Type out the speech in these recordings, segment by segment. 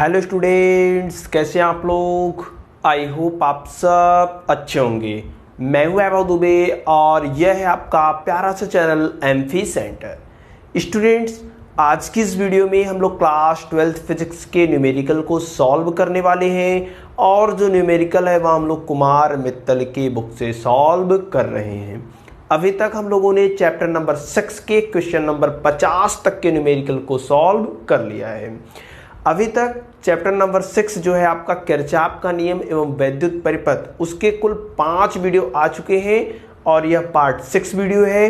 Hello students, कैसे हैं आप लोग। आई होप आप सब अच्छे होंगे। मैं हूं वैभव दुबे और यह है आपका प्यारा सा चैनल एमफी सेंटर। स्टूडेंट्स, आज की इस वीडियो में हम लोग क्लास 12th फिजिक्स के न्यूमेरिकल को सॉल्व करने वाले हैं और जो न्यूमेरिकल है वह हम लोग कुमार मित्तल के बुक से सॉल्व कर रहे हैं। अभी तक हम लोगों ने चैप्टर नंबर 6 के क्वेश्चन नंबर 50 तक के न्यूमेरिकल को सॉल्व कर लिया है। अभी तक चैप्टर नंबर 6 जो है आपका किरचॉफ का नियम एवं वैद्युत परिपथ, उसके कुल 5 वीडियो आ चुके हैं और यह पार्ट 6 वीडियो है।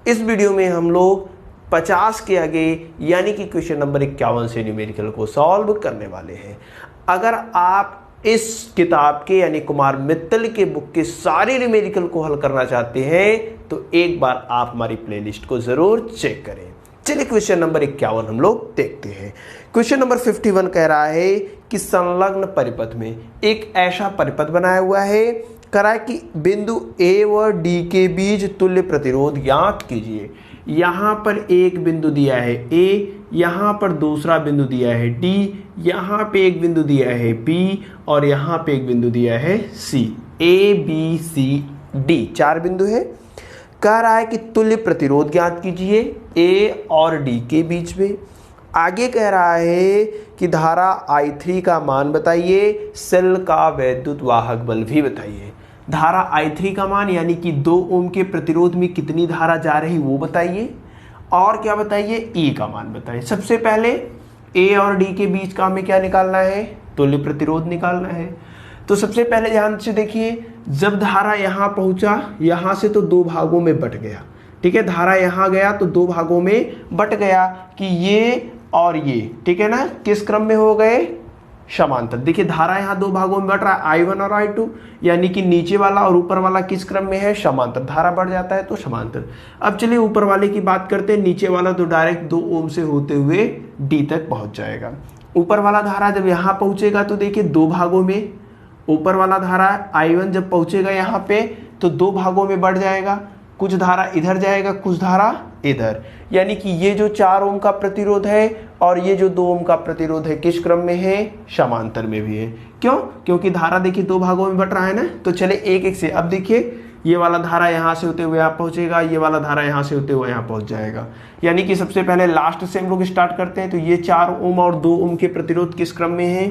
इस वीडियो में हम लोग 50 के आगे यानी कि क्वेश्चन नंबर 51 से न्यूमेरिकल को सॉल्व करने वाले हैं। अगर आप इस किताब के यानी कुमार मित्तल के बुक के सारे न्यूमेरिकल को हल करना चाहते हैं तो एक बार आप हमारी प्लेलिस्ट को जरूर चेक करें। चलिए क्वेश्चन नंबर 51 हम लोग देखते हैं। क्वेश्चन नंबर 51 कह रहा है कि संलग्न परिपथ में एक ऐसा परिपथ बनाया हुआ है, कह रहा है कि बिंदु ए व डी के बीच तुल्य प्रतिरोध ज्ञात कीजिए। यहाँ पर एक बिंदु दिया है ए, यहाँ पर दूसरा बिंदु दिया है डी, यहाँ पे एक बिंदु दिया है बी और यहाँ पे एक बिंदु दिया है सी। ए बी सी डी 4 बिंदु है। कह रहा है कि तुल्य प्रतिरोध ज्ञात कीजिए ए और डी के बीच में। आगे कह रहा है कि धारा I3 का मान बताइए, सेल का वैद्युत वाहक बल भी बताइए। धारा I3 का मान यानी कि 2 ओम के प्रतिरोध में कितनी धारा जा रही वो बताइए और क्या बताइए, E का मान बताइए। सबसे पहले A और D के बीच का हमें क्या निकालना है, तुल्य प्रतिरोध निकालना है। तो सबसे पहले ध्यान से देखिए, जब धारा यहाँ पहुंचा, यहाँ से तो 2 भागों में बट गया। ठीक है, धारा यहाँ गया तो 2 भागों में बट गया कि ये और ये, ठीक है ना, किस क्रम में हो गए, समांतर। देखिए धारा यहाँ 2 भागों में बट रहा है, I1 और I2, यानी कि नीचे वाला और ऊपर वाला किस क्रम में है, समांतर। धारा बढ़ जाता है तो समांतर। अब चलिए ऊपर वाले की बात करते हैं। नीचे वाला तो डायरेक्ट 2 ओम से होते हुए D तक पहुंच जाएगा। ऊपर वाला धारा जब यहाँ पहुंचेगा तो देखिए 2 भागों में, ऊपर वाला धारा I1 जब पहुंचेगा यहाँ पे तो 2 भागों में बढ़ जाएगा। कुछ धारा इधर जाएगा, कुछ धारा इधर, यानी कि ये जो 4 ओम का प्रतिरोध है और ये जो 2 ओम का प्रतिरोध है किस क्रम में है, समांतर में भी है। क्यों? क्योंकि धारा देखिए 2 भागों में बट रहा है ना। तो चले एक एक से, अब देखिए ये वाला धारा यहाँ से होते हुए यहाँ पहुँचेगा, ये वाला धारा यहाँ से होते हुए यहाँ पहुँच जाएगा। यानी कि सबसे पहले लास्ट से हम लोग स्टार्ट करते हैं। तो ये 4 ओम और 2 ओम के प्रतिरोध किस क्रम में है,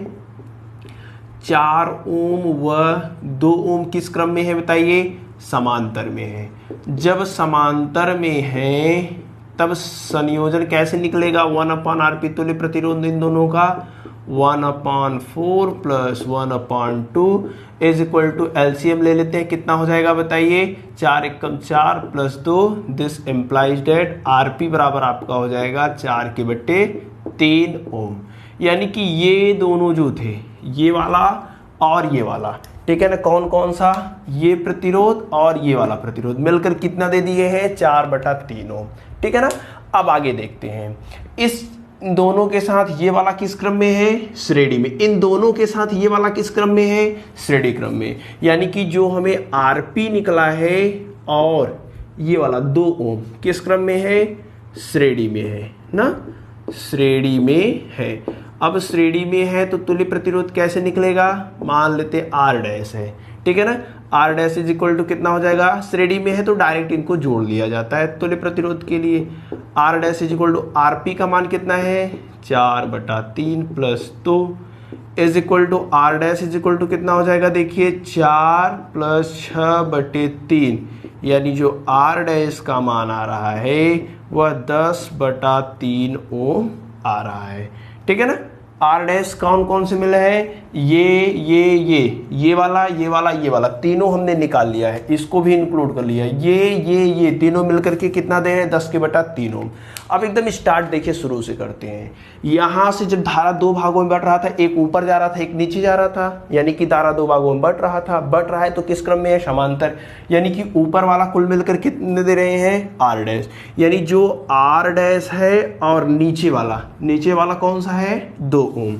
4 ओम व 2 ओम किस क्रम में है बताइए, समांतर में है। जब समांतर में है तब संयोजन कैसे निकलेगा, 1/RP तुल्य प्रतिरोध इन दोनों का 1/4 + 1/2 इज इक्वल टू LCM ले लेते हैं। कितना हो जाएगा बताइए, 4 एकम 4 + 2। दिस इम्प्लाइज डेट RP बराबर आपका हो जाएगा 4/3 ओम। यानी कि ये दोनों जो थे, ये वाला और ये वाला, ठीक है ना, कौन कौन सा, ये प्रतिरोध और ये वाला प्रतिरोध मिलकर कितना दे दिए हैं, 4/3 ओम। ठीक है ना। अब आगे देखते हैं, इस दोनों के साथ ये वाला किस क्रम में है, श्रेणी में। इन दोनों के साथ ये वाला किस क्रम में है, श्रेणी क्रम में। यानी कि जो हमें RP निकला है और ये वाला 2 ओम किस क्रम में है, श्रेणी में है ना, श्रेणी में है। अब श्रेणी में है तो तुल्य प्रतिरोध कैसे निकलेगा, मान लेते R' है, ठीक है ना। R' इज इक्वल टू कितना हो जाएगा, श्रेणी में है तो डायरेक्ट इनको जोड़ लिया जाता है तुल्य प्रतिरोध के लिए। R' is equal to RP का मान कितना है, 4/3 + 2 is equal to R' is equal to कितना हो जाएगा, देखिए 4 + 6/3, यानी जो R' का मान आ रहा है वह 10/3 ओम आ रहा है। ठीक है ना। R' कौन कौन से मिले हैं, ये वाला, ये वाला, ये वाला, तीनों हमने निकाल लिया है, इसको भी इंक्लूड कर लिया है। ये तीनों मिलकर के कितना दे रहे हैं, 10/3 ओम। अब एकदम स्टार्ट देखिए, शुरू से करते हैं। यहाँ से जब धारा 2 भागों में बढ़ रहा था, एक ऊपर जा रहा था एक नीचे जा रहा था, यानी कि धारा 2 भागों में बढ़ रहा था, बढ़ रहा है तो किस क्रम में है, समांतर। यानी कि ऊपर वाला कुल मिलकर कितने दे रहे हैं, R', यानी जो R' है और नीचे वाला कौन सा है, 2 ओम।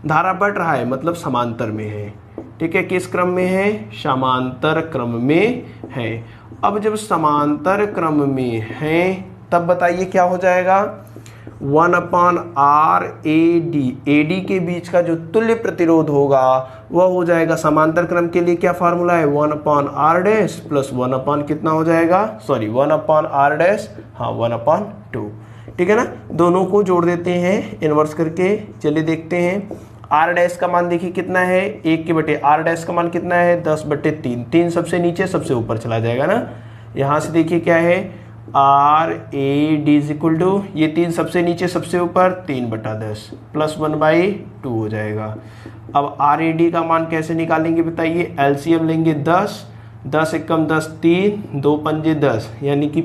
धारा बढ़ रहा है मतलब समांतर में है, ठीक है, किस क्रम में है, समांतर क्रम में है। अब जब समांतर क्रम में है तब बताइए क्या हो जाएगा, 1 अपॉन आर ए डी के बीच का जो तुल्य प्रतिरोध होगा वह हो जाएगा, समांतर क्रम के लिए क्या फार्मूला है, 1 upon R dash plus 1 upon कितना हो जाएगा, सॉरी 1 अपॉन आर डैश, हाँ 1 अपॉन 2, ठीक है ना। दोनों को जोड़ देते हैं इन्वर्स करके, चलिए देखते हैं। आर डैश का मान देखिए कितना है, 1 के बटे आर डैश का मान कितना है 10/3, 3 सबसे नीचे सबसे ऊपर चला जाएगा ना। यहाँ से देखिए क्या है, R A D is equal to, ये 3 सबसे नीचे सबसे ऊपर 3/10 प्लस 1/2 हो जाएगा। अब आर ए डी का मान कैसे निकालेंगे बताइए, एलसीएम लेंगे 10, 10 एकम 10, 3, 2 पंजे 10, यानी कि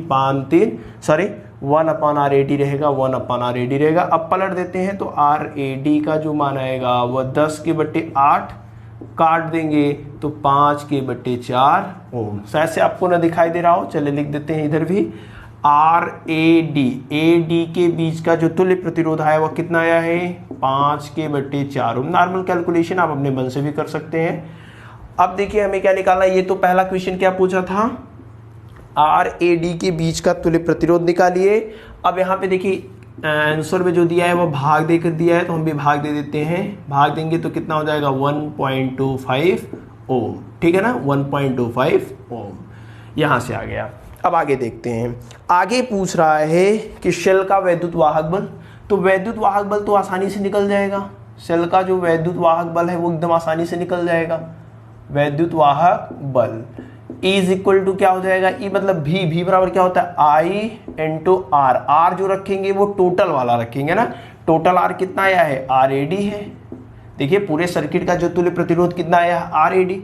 1 अपॉन आर ए डी रहेगा, 1 अपॉन आर ए डी रहेगा। अब पलट देते हैं तो आर ए डी का जो मान आएगा वह 10/8 काट देंगे तो 5/4 ओम। शायद से आपको ना दिखाई दे रहा हो, चले लिख देते हैं इधर भी। आर ए डी के बीच का जो तुल्य प्रतिरोध आया वह कितना आया है, 5/4 ओम। नॉर्मल कैलकुलेशन आप अपने मन से भी कर सकते हैं। अब देखिए हमें क्या निकालना है, ये तो पहला क्वेश्चन क्या पूछा था, आर ए डी के बीच का तुल्य प्रतिरोध निकालिए। अब यहाँ पे देखिए आंसर में जो दिया है वो भाग देकर दिया है, तो हम भी भाग दे देते हैं। भाग देंगे तो कितना हो जाएगा 1.25 ओम, ठीक है ना, 1.25 ओम यहाँ से आ गया। अब आगे देखते हैं, आगे पूछ रहा है कि शेल का वैद्युत वाहक बल, तो वैद्युत वाहक बल तो आसानी से निकल जाएगा, शेल का जो वैद्युत वाहक बल है वो एकदम आसानी से निकल जाएगा। वैद्युत वाहक बल E इज इक्वल टू क्या हो जाएगा, E मतलब V बराबर क्या होता है I इंटू R, R जो रखेंगे वो टोटल वाला रखेंगे ना, टोटल R कितना आया है, RAD है। देखिए पूरे सर्किट का जो तुल्य प्रतिरोध कितना आया है, RAD।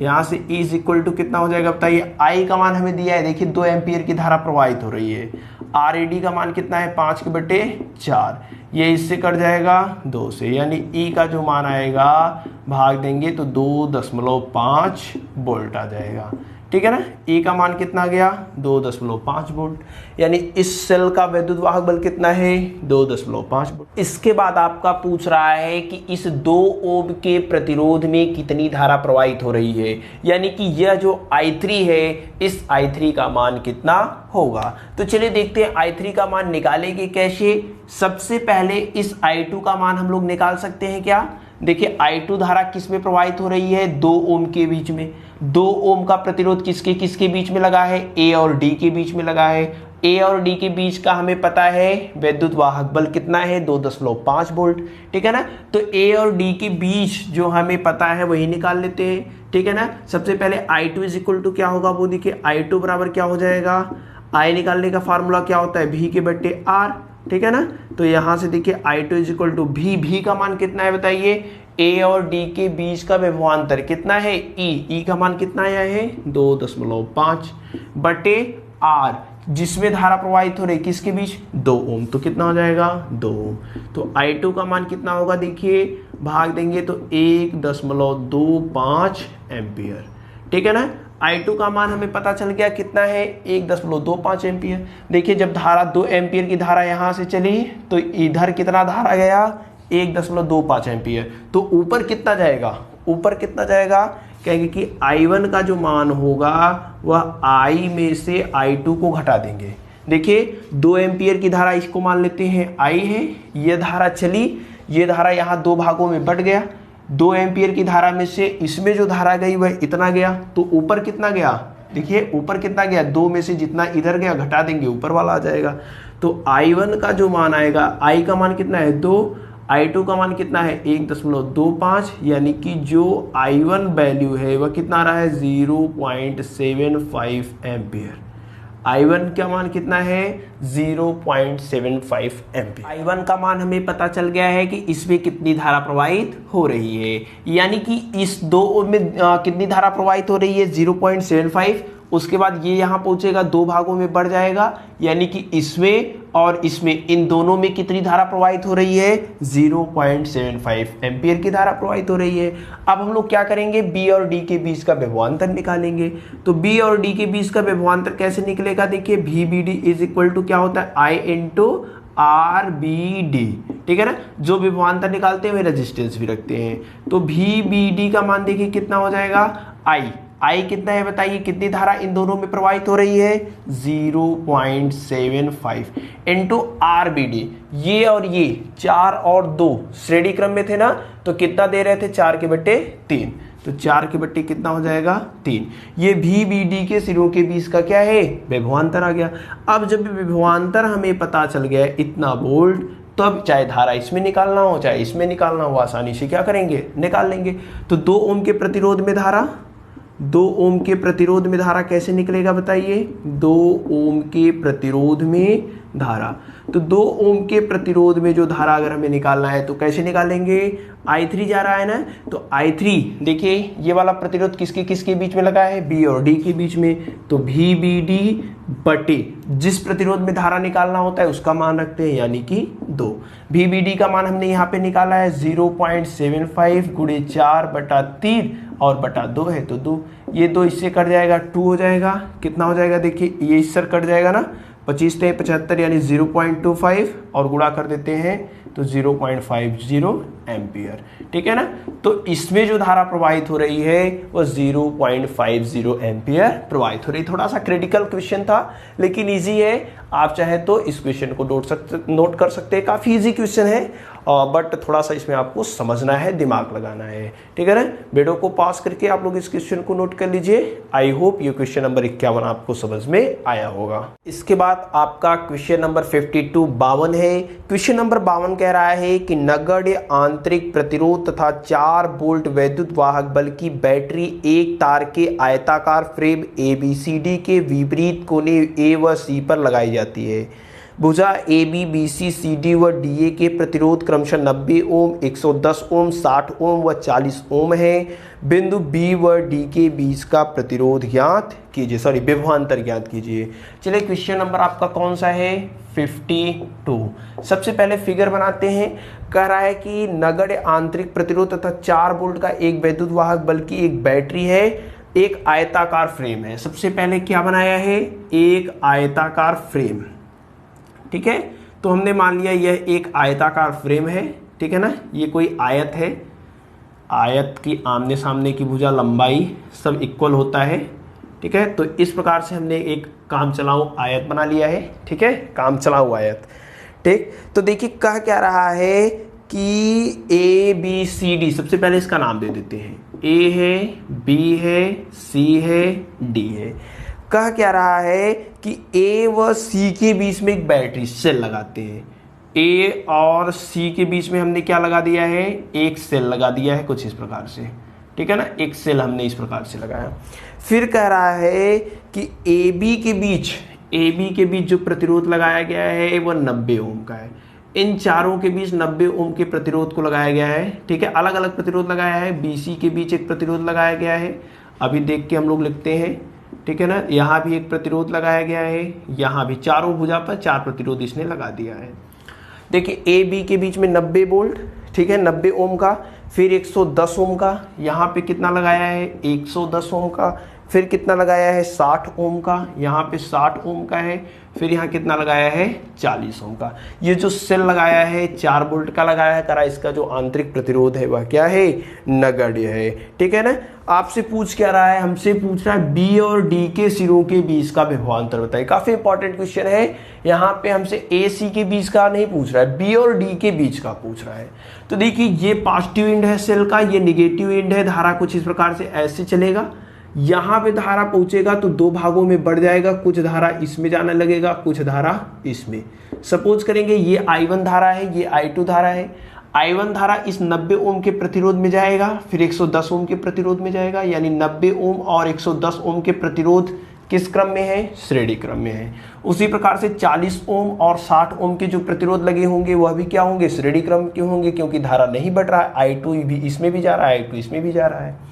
यहाँ से E इज इक्वल टू कितना हो जाएगा बताइए, I का मान हमें दिया है, देखिए 2 एम्पियर की धारा प्रवाहित हो रही है, RAD का मान कितना है 5/4, ये इससे कट जाएगा 2 से, यानी E का जो मान आएगा भाग देंगे तो 2.5 वोल्ट आ जाएगा, ठीक है ना। E का मान कितना गया 2.5 वोल्ट, यानी इस सेल का वैद्युत वाहक बल कितना है 2.5 वोल्ट। इसके बाद आपका पूछ रहा है कि इस 2 ओम के प्रतिरोध में कितनी धारा प्रवाहित हो रही है, यानी कि यह जो I3 है इस I3 का मान कितना होगा। तो चलिए देखते हैं I3 का मान निकालेंगे कैसे। सबसे पहले इस I2 का मान हम लोग निकाल सकते हैं क्या, देखिए I2 धारा किस में प्रवाहित हो रही है, 2 ओम के बीच में। 2 ओम का प्रतिरोध किसके किसके बीच में लगा है, A और D के बीच में लगा है। A और D के बीच का हमें पता है वैद्युत वाहक बल कितना है 2.5 वोल्ट, ठीक है ना। तो A और D के बीच जो हमें पता है वही निकाल लेते हैं, ठीक है ना। सबसे पहले I2 इज इक्वल टू क्या होगा, वो देखिए I2 बराबर क्या हो जाएगा, I निकालने का फार्मूला क्या होता है V/R, ठीक है ना। तो यहाँ से देखिए I2 is equal to V का मान कितना है बताइए, A और D के बीच का विभवांतर कितना है E का मान कितना आया है 2.5/R, जिसमें धारा प्रवाहित हो रही किसके बीच 2 ओम, तो कितना हो जाएगा 2 ओम। तो I2 का मान कितना होगा देखिए, भाग देंगे तो 1.25 एम्पियर, ठीक है ना। I2 का मान हमें पता चल गया कितना है 1.25 एम्पियर। देखिए जब धारा 2 एम्पियर की धारा यहाँ से चली तो इधर कितना धारा गया 1.25 एम्पियर, तो ऊपर कितना जाएगा, ऊपर कितना जाएगा, कहेंगे कि I1 का जो मान होगा वह I में से I2 को घटा देंगे। देखिए 2 एम्पियर की धारा इसको मान लेते हैं I है, ये धारा चली, ये धारा यहाँ 2 भागों में बट गया, 2 एम्पियर की धारा में से इसमें जो धारा गई वह इतना गया, तो ऊपर कितना गया, देखिए ऊपर कितना गया, 2 में से जितना इधर गया घटा देंगे ऊपर वाला आ जाएगा। तो I1 का जो मान आएगा, I का मान कितना है 2, I2 का मान कितना है 1.25, यानी कि जो I1 वैल्यू है वह कितना आ रहा है 0.75 एम्पियर। I1 का मान कितना है 0.75 एम्पियर। I1 का मान हमें पता चल गया है कि इसमें कितनी धारा प्रवाहित हो रही है, यानी कि इस 2 ओम में कितनी धारा प्रवाहित हो रही है 0.75, उसके बाद ये यहाँ पहुंचेगा 2 भागों में बढ़ जाएगा, यानी कि इसमें और इसमें इन दोनों में कितनी धारा प्रवाहित हो रही है 0.75 एम्पियर की धारा प्रवाहित हो रही है। अब हम लोग क्या करेंगे, B और D के बीच का विभवांतर निकालेंगे। तो B और D के बीच का विभवांतर कैसे निकलेगा, देखिए VBD इज इक्वल टू क्या होता है I इंटू RBD, ठीक है ना। जो विभवांतर निकालते हैं वे रेजिस्टेंस भी रखते हैं। तो VBD का मान देखिए कितना हो जाएगा I, आई कितना है बताइए, कितनी धारा इन दोनों में प्रवाहित हो रही है 0.75 इंटू RBD। ये और ये 4 और 2 श्रेणी क्रम में थे ना, तो कितना दे रहे थे 4/3, तो 4/3 कितना हो जाएगा 3। ये VBD के सिरों के बीच का क्या है विभवांतर आ गया। अब जब विभवांतर हमें पता चल गया इतना वोल्ट, तो अब चाहे धारा इसमें निकालना हो चाहे इसमें निकालना हो, आसानी से क्या करेंगे निकाल लेंगे। तो 2 ओम के प्रतिरोध में धारा, 2 ओम के प्रतिरोध में धारा कैसे निकलेगा बताइए, 2 ओम के प्रतिरोध में धारा, तो 2 ओम के प्रतिरोध में जो धारा अगर हमें निकालना है तो कैसे निकालेंगे, I3 जा रहा है ना, तो I3 देखिए ये वाला प्रतिरोध किसके किसके बीच में लगा है, B और D के बीच में, तो VBD बटे जिस प्रतिरोध में धारा निकालना होता है उसका मान रखते हैं यानी कि 2। VBD का मान हमने यहाँ पे निकाला है 0.75 गुणे 4/3 और बटा 2 है तो 2, ये 2 इससे कट जाएगा 2 हो जाएगा, कितना हो जाएगा देखिए ये इससे कट जाएगा ना, 25 से 75 यानी 0.25 और गुणा कर देते हैं तो 0.50 एम्पियर, ठीक है ना। तो इसमें जो धारा प्रवाहित हो रही है वो 0.50 एम्पियर प्रवाहित हो रही। थोड़ा सा क्रिटिकल क्वेश्चन था लेकिन इजी है, आप चाहे तो इस क्वेश्चन को नोट कर सकते हैं, काफी इजी क्वेश्चन है बट थोड़ा सा इसमें आपको समझना है, दिमाग लगाना है, ठीक है ना। वीडियो को पास करके आप लोग इस क्वेश्चन को नोट कर लीजिए। आई होप ये क्वेश्चन नंबर 51 आपको समझ में आया होगा। इसके बाद आपका क्वेश्चन नंबर 52 है। क्वेश्चन नंबर 52 कह रहा है कि नगण्य आंतरिक प्रतिरोध तथा 4 वोल्ट वैद्युत वाहक बल की बैटरी एक तार के आयताकार फ्रेम ABCD के विपरीत कोने A व C पर लगाई जाती है। भुजा AB, BC, CD व DA के प्रतिरोध क्रमशः 90 ओम, 110 ओम, 60 ओम व 40 ओम है। बिंदु B व D के बीच का प्रतिरोध ज्ञात कीजिए, सॉरी विभवांतर ज्ञात कीजिए। चलिए क्वेश्चन नंबर आपका कौन सा है 52। सबसे पहले फिगर बनाते हैं। कह रहा है कि नगण्य आंतरिक प्रतिरोध तथा 4 वोल्ट का एक वैद्युत वाहक बल की एक बैटरी है, एक आयताकार फ्रेम है। सबसे पहले क्या बनाया है, एक आयताकार फ्रेम, ठीक है। तो हमने मान लिया यह एक आयताकार फ्रेम है, ठीक है ना, ये कोई आयत है, आयत की आमने सामने की भुजा लंबाई सब इक्वल होता है, ठीक है। तो इस प्रकार से हमने एक काम चलाऊ आयत बना लिया है, ठीक है, काम चलाऊ आयत, ठीक। तो देखिए कह क्या रहा है कि ABCD, सबसे पहले इसका नाम दे देते हैं, A है, B है, C है, D है। कह क्या रहा है कि A व C के बीच में एक बैटरी सेल लगाते हैं। A और C के बीच में हमने क्या लगा दिया है, एक सेल लगा दिया है कुछ इस प्रकार से, ठीक है ना, एक सेल हमने इस प्रकार से लगाया। फिर कह रहा है कि AB के बीच जो प्रतिरोध लगाया गया है वो 90 ओम का है। इन चारों के बीच 90 ओम के प्रतिरोध को लगाया गया है, ठीक है, अलग अलग प्रतिरोध लगाया है। BC के बीच एक प्रतिरोध लगाया गया है, अभी देख के हम लोग लिखते हैं, ठीक है ना। यहाँ भी एक प्रतिरोध लगाया गया है, यहाँ भी चारों भुजा पर 4 प्रतिरोध इसने लगा दिया है। देखिए AB के बीच में 90 वोल्ट, ठीक है, 90 ओम का, फिर 110 ओम का, यहाँ पे कितना लगाया है 110 ओम का, फिर कितना लगाया है 60 ओम का, यहाँ पे 60 ओम का है, फिर यहाँ कितना लगाया है 40 ओम का। ये जो सेल लगाया है 4 वोल्ट का लगाया है, करा इसका जो आंतरिक प्रतिरोध है वह क्या है, नगण्य है, ठीक है ना। आपसे पूछ क्या रहा है, हमसे पूछ रहा है B और D के सिरों के बीच का विभवांतर बताइए। काफी इंपॉर्टेंट क्वेश्चन है, यहाँ पे हमसे AC के बीच का नहीं पूछ रहा है, B और D के बीच का पूछ रहा है। तो देखिए ये पॉजिटिव एंड है सेल का, ये निगेटिव एंड है, धारा कुछ इस प्रकार से ऐसे चलेगा, यहाँ पे धारा पहुंचेगा तो 2 भागों में बढ़ जाएगा, कुछ धारा इसमें जाने लगेगा, कुछ धारा इसमें। सपोज करेंगे ये I1 धारा है, ये I2 धारा है। I1 धारा इस 90 ओम के प्रतिरोध में जाएगा, फिर 110 ओम के प्रतिरोध में जाएगा, यानी 90 ओम और 110 ओम के प्रतिरोध किस क्रम में है, श्रेणी क्रम में है। उसी प्रकार से 40 ओम और 60 ओम के जो प्रतिरोध लगे होंगे वह भी क्या होंगे, श्रेणी क्रम के होंगे, क्योंकि धारा नहीं बढ़ रहा है, I2 भी इसमें भी जा रहा है, I2 इसमें भी जा रहा है।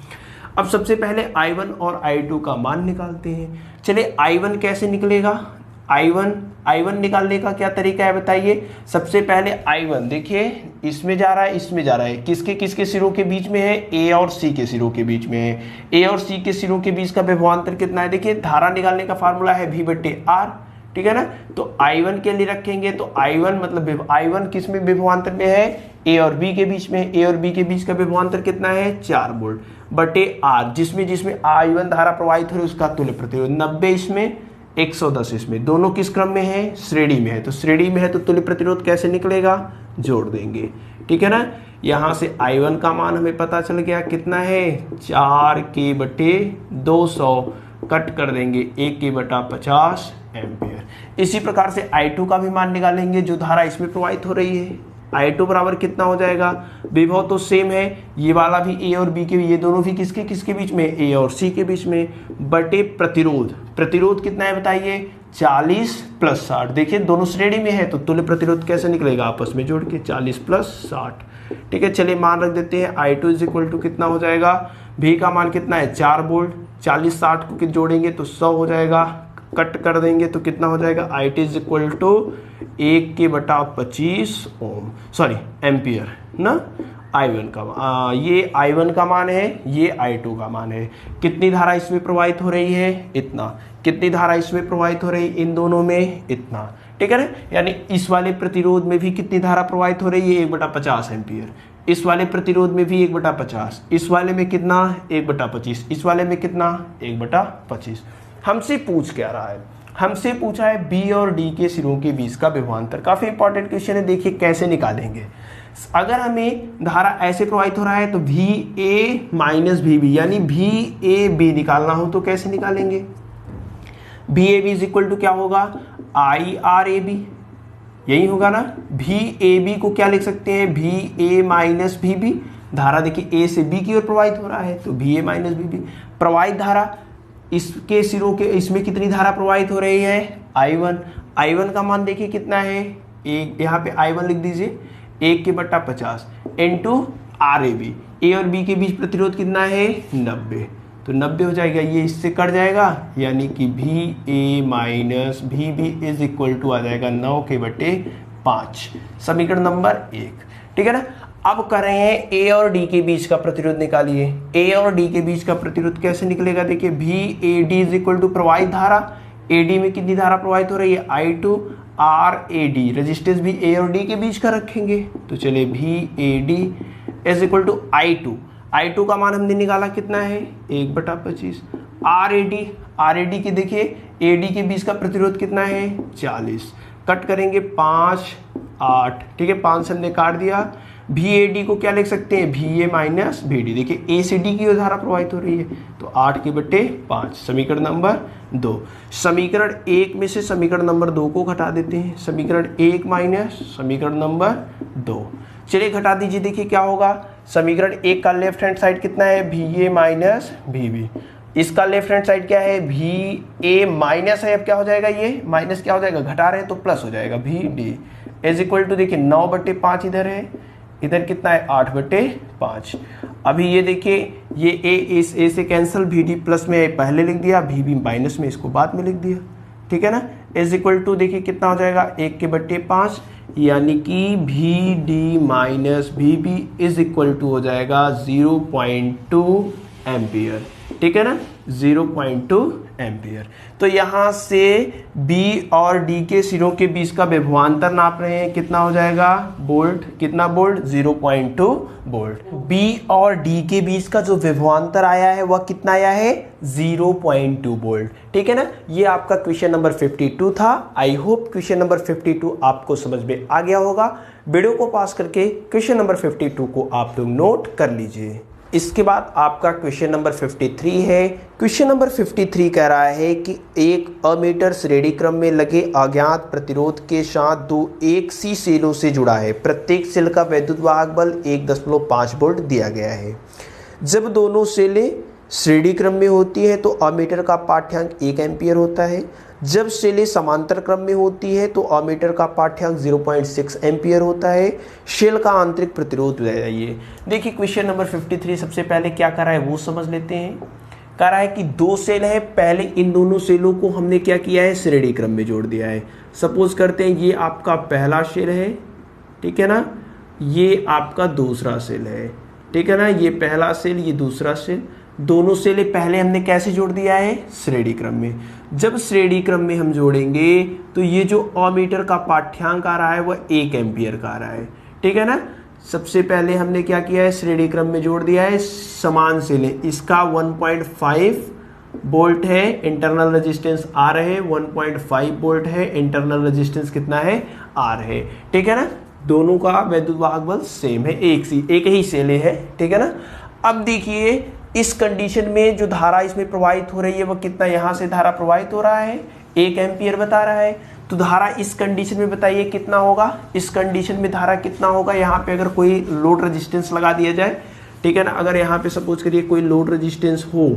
अब सबसे पहले I1 और I2 का मान निकालते हैं। चलिए I1 कैसे निकलेगा, I1 निकालने का क्या तरीका है बताइए। सबसे पहले I1 देखिए इसमें जा रहा है, इसमें जा रहा है, किसके किसके सिरों के बीच में है, A और C के सिरों के बीच में है। A और C के सिरों के बीच का विभवांतर कितना है, देखिए धारा निकालने का फार्मूला है V/R, ठीक है ना। तो I1 के लिए रखेंगे तो I1 मतलब I1 किस में विभवांतर में है, ए और बी के बीच में, ए और बी के बीच का विभवांतर कितना है 4 वोल्ट बटे आर, जिसमें जिसमें I1 धारा प्रवाहित हो रही है उसका तुल्य प्रतिरोध 90 इसमें 110 इसमें, दोनों किस क्रम में है, श्रेणी में है। तो श्रेणी में है तो तुल्य प्रतिरोध कैसे निकलेगा, जोड़ देंगे, ठीक है ना। यहाँ से I1 का मान हमें पता चल गया कितना है 4k/200, कट कर देंगे 1k/50 एम्पियर। इसी प्रकार से I2 का भी मान निकालेंगे, जो धारा इसमें प्रवाहित हो रही है। I2 बराबर कितना हो जाएगा, विभव तो सेम है, ये वाला भी ए और बी के, ये दोनों भी किसके किसके बीच में, ए और सी के बीच में, बटे प्रतिरोध। प्रतिरोध कितना है बताइए 40 + 60। देखिए दोनों श्रेणी में है तो तुल्य प्रतिरोध कैसे निकलेगा, आपस में जोड़ के 40 + 60, ठीक है। चलिए मान रख देते हैं I2 = कितना हो जाएगा, V का मान कितना है 4 वोल्ट, 40 60 को जोड़ेंगे तो 100 हो जाएगा, कट कर देंगे तो कितना हो जाएगा I2 = 1k/25 ओम, सॉरी एम्पियर ना। I1 का ये I1 का मान है, ये I2 का मान है। कितनी धारा इसमें प्रवाहित हो रही है, इतना। कितनी धारा इसमें प्रवाहित हो रही है, इन दोनों में इतना, ठीक है ना। यानी इस वाले प्रतिरोध में भी कितनी धारा प्रवाहित हो रही है 1/50 एम्पियर, इस वाले प्रतिरोध में भी 1/50, इस वाले में कितना 1/25, इस वाले में कितना 1/25। हमसे पूछ क्या रहा है, हमसे पूछा है बी और डी के सिरों के बीच का विभवांतर। काफी इंपॉर्टेंट क्वेश्चन है, देखिए कैसे निकालेंगे। अगर हमें धारा ऐसे प्रवाहित हो रहा है तो VA - VB यानी VAB निकालना हो तो कैसे निकालेंगे, VAB = क्या होगा IRAB, यही होगा ना। VAB को क्या लिख सकते हैं, VA - VB। धारा देखिए A से B की ओर प्रवाहित हो रहा है तो VA - VB। प्रवाहित धारा इसके सिरों के, इसमें कितनी धारा प्रवाहित हो रही है I1। I1 का मान देखिए कितना है, एक यहाँ पे I1 लिख दीजिए 1k/50 इंटू RAB। A और B के बीच प्रतिरोध कितना है 90, तो 90 हो जाएगा, ये इससे कट जाएगा, यानी कि VA - VB = आ जाएगा 9k/5, समीकरण नंबर 1, ठीक है ना। अब कर रहे हैं ए और डी के बीच का प्रतिरोध निकालिए। ए और डी के बीच का प्रतिरोध कैसे निकलेगा, देखिए VAD = प्रवाहित धारा, AD में कितनी धारा प्रवाहित हो रही है I2, RAD रेजिस्टेंस भी ए और डी के बीच का रखेंगे, तो चलिए VAD = I2 का मान हमने निकाला कितना है 1/25। RAD की देखिए AD के बीच का प्रतिरोध कितना है 40, कट करेंगे 5 8, ठीक है, 5 से हमने काट दिया। VAD को क्या लिख सकते हैं VA - VD, देखिए A से D की ओर धारा प्रवाहित हो रही है तो 8k/5, समीकरण नंबर 2। समीकरण 1 में से समीकरण नंबर 2 को घटा देते हैं, समीकरण 1 माइनस समीकरण नंबर 2। चलिए घटा दीजिए, देखिए क्या होगा, समीकरण 1 का लेफ्ट हैंड साइड कितना है VA - VB, इसका लेफ्ट हैंड साइड क्या है VA माइनस है, अब क्या हो जाएगा, ये माइनस क्या हो जाएगा, घटा रहे हैं तो प्लस हो जाएगा, VD = देखिए 9/5 इधर है, इधर कितना है 8/5। अभी ये देखिए ये इस A से कैंसिल, VD प्लस में पहले लिख दिया, VB माइनस में इसको बाद में लिख दिया, ठीक है ना। = देखिए कितना हो जाएगा 1k/5, यानी कि VD - VB = हो जाएगा 0.2 एम्पियर, ठीक है ना, 0.2 एम्पियर। तो यहाँ से B और D के सिरों के बीच का विभवांतर नाप रहे हैं, कितना हो जाएगा वोल्ट, कितना वोल्ट 0.2 वोल्ट। B और D के बीच का जो विभवांतर आया है वह कितना आया है 0.2 वोल्ट, ठीक है ना। ये आपका क्वेश्चन नंबर 52 था। आई होप क्वेश्चन नंबर 52 आपको समझ में आ गया होगा। वीडियो को पास करके क्वेश्चन नंबर 52 को आप लोग नोट कर लीजिए। इसके बाद आपका क्वेश्चन नंबर 53 है। क्वेश्चन नंबर 53 कह रहा है कि एक अमीटर श्रेणी क्रम में लगे अज्ञात प्रतिरोध के साथ दो एक सी सेलों से जुड़ा है। प्रत्येक सेल का वैद्युत वाहक बल 1.5 वोल्ट दिया गया है। जब दोनों सेलें श्रेणी क्रम में होती है तो अमीटर का पाठ्यांक 1 एम्पियर होता है। जब सेलें समांतर क्रम में होती है तो अमीटर का पाठ्यांक 0.6 एम्पियर होता है। सेल का आंतरिक प्रतिरोध बताइए। देखिए क्वेश्चन नंबर 53 सबसे पहले क्या कर रहा है वो समझ लेते हैं। कह रहा है कि दो सेल है, पहले इन दोनों सेलों को हमने क्या किया है श्रेणी क्रम में जोड़ दिया है। सपोज करते हैं ये आपका पहला सेल है, ठीक है ना, ये आपका दूसरा सेल है, ठीक है ना, ये पहला सेल ये दूसरा सेल। दोनों सेलें पहले हमने कैसे जोड़ दिया है श्रेणी क्रम में। जब श्रेणी क्रम में हम जोड़ेंगे तो ये जो अमीटर का पाठ्यांक आ रहा है वह 1 एम्पियर का आ रहा है, ठीक है ना। सबसे पहले हमने क्या किया है, श्रेणी क्रम में जोड़ दिया है समान सेलें। इसका 1.5 वोल्ट है, इंटरनल रेजिस्टेंस आर है, 1.5 वोल्ट है, इंटरनल रेजिस्टेंस कितना है, आर है। ठीक है ना, दोनों का वैद्युत वाहक बल सेम है, एक ही सेले है। ठीक है ना। अब देखिए इस कंडीशन में जो धारा इसमें प्रवाहित हो रही है वह कितना, यहां से धारा प्रवाहित हो रहा है 1 एम्पियर बता रहा है। तो धारा इस कंडीशन में बताइए कितना होगा, इस कंडीशन में धारा कितना होगा। यहाँ पे अगर कोई लोड रेजिस्टेंस लगा दिया जाए, ठीक है ना, अगर यहाँ पे सपोज करिए कोई लोड रेजिस्टेंस हो,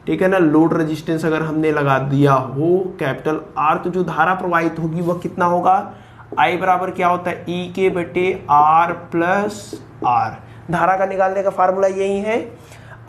ठीक है ना, लोड रेजिस्टेंस अगर हमने लगा दिया हो कैपिटल आर, तो जो धारा प्रवाहित होगी वह कितना होगा, आई बराबर क्या होता है, ई के बटे आर प्लस आर। धारा का निकालने का फार्मूला यही है।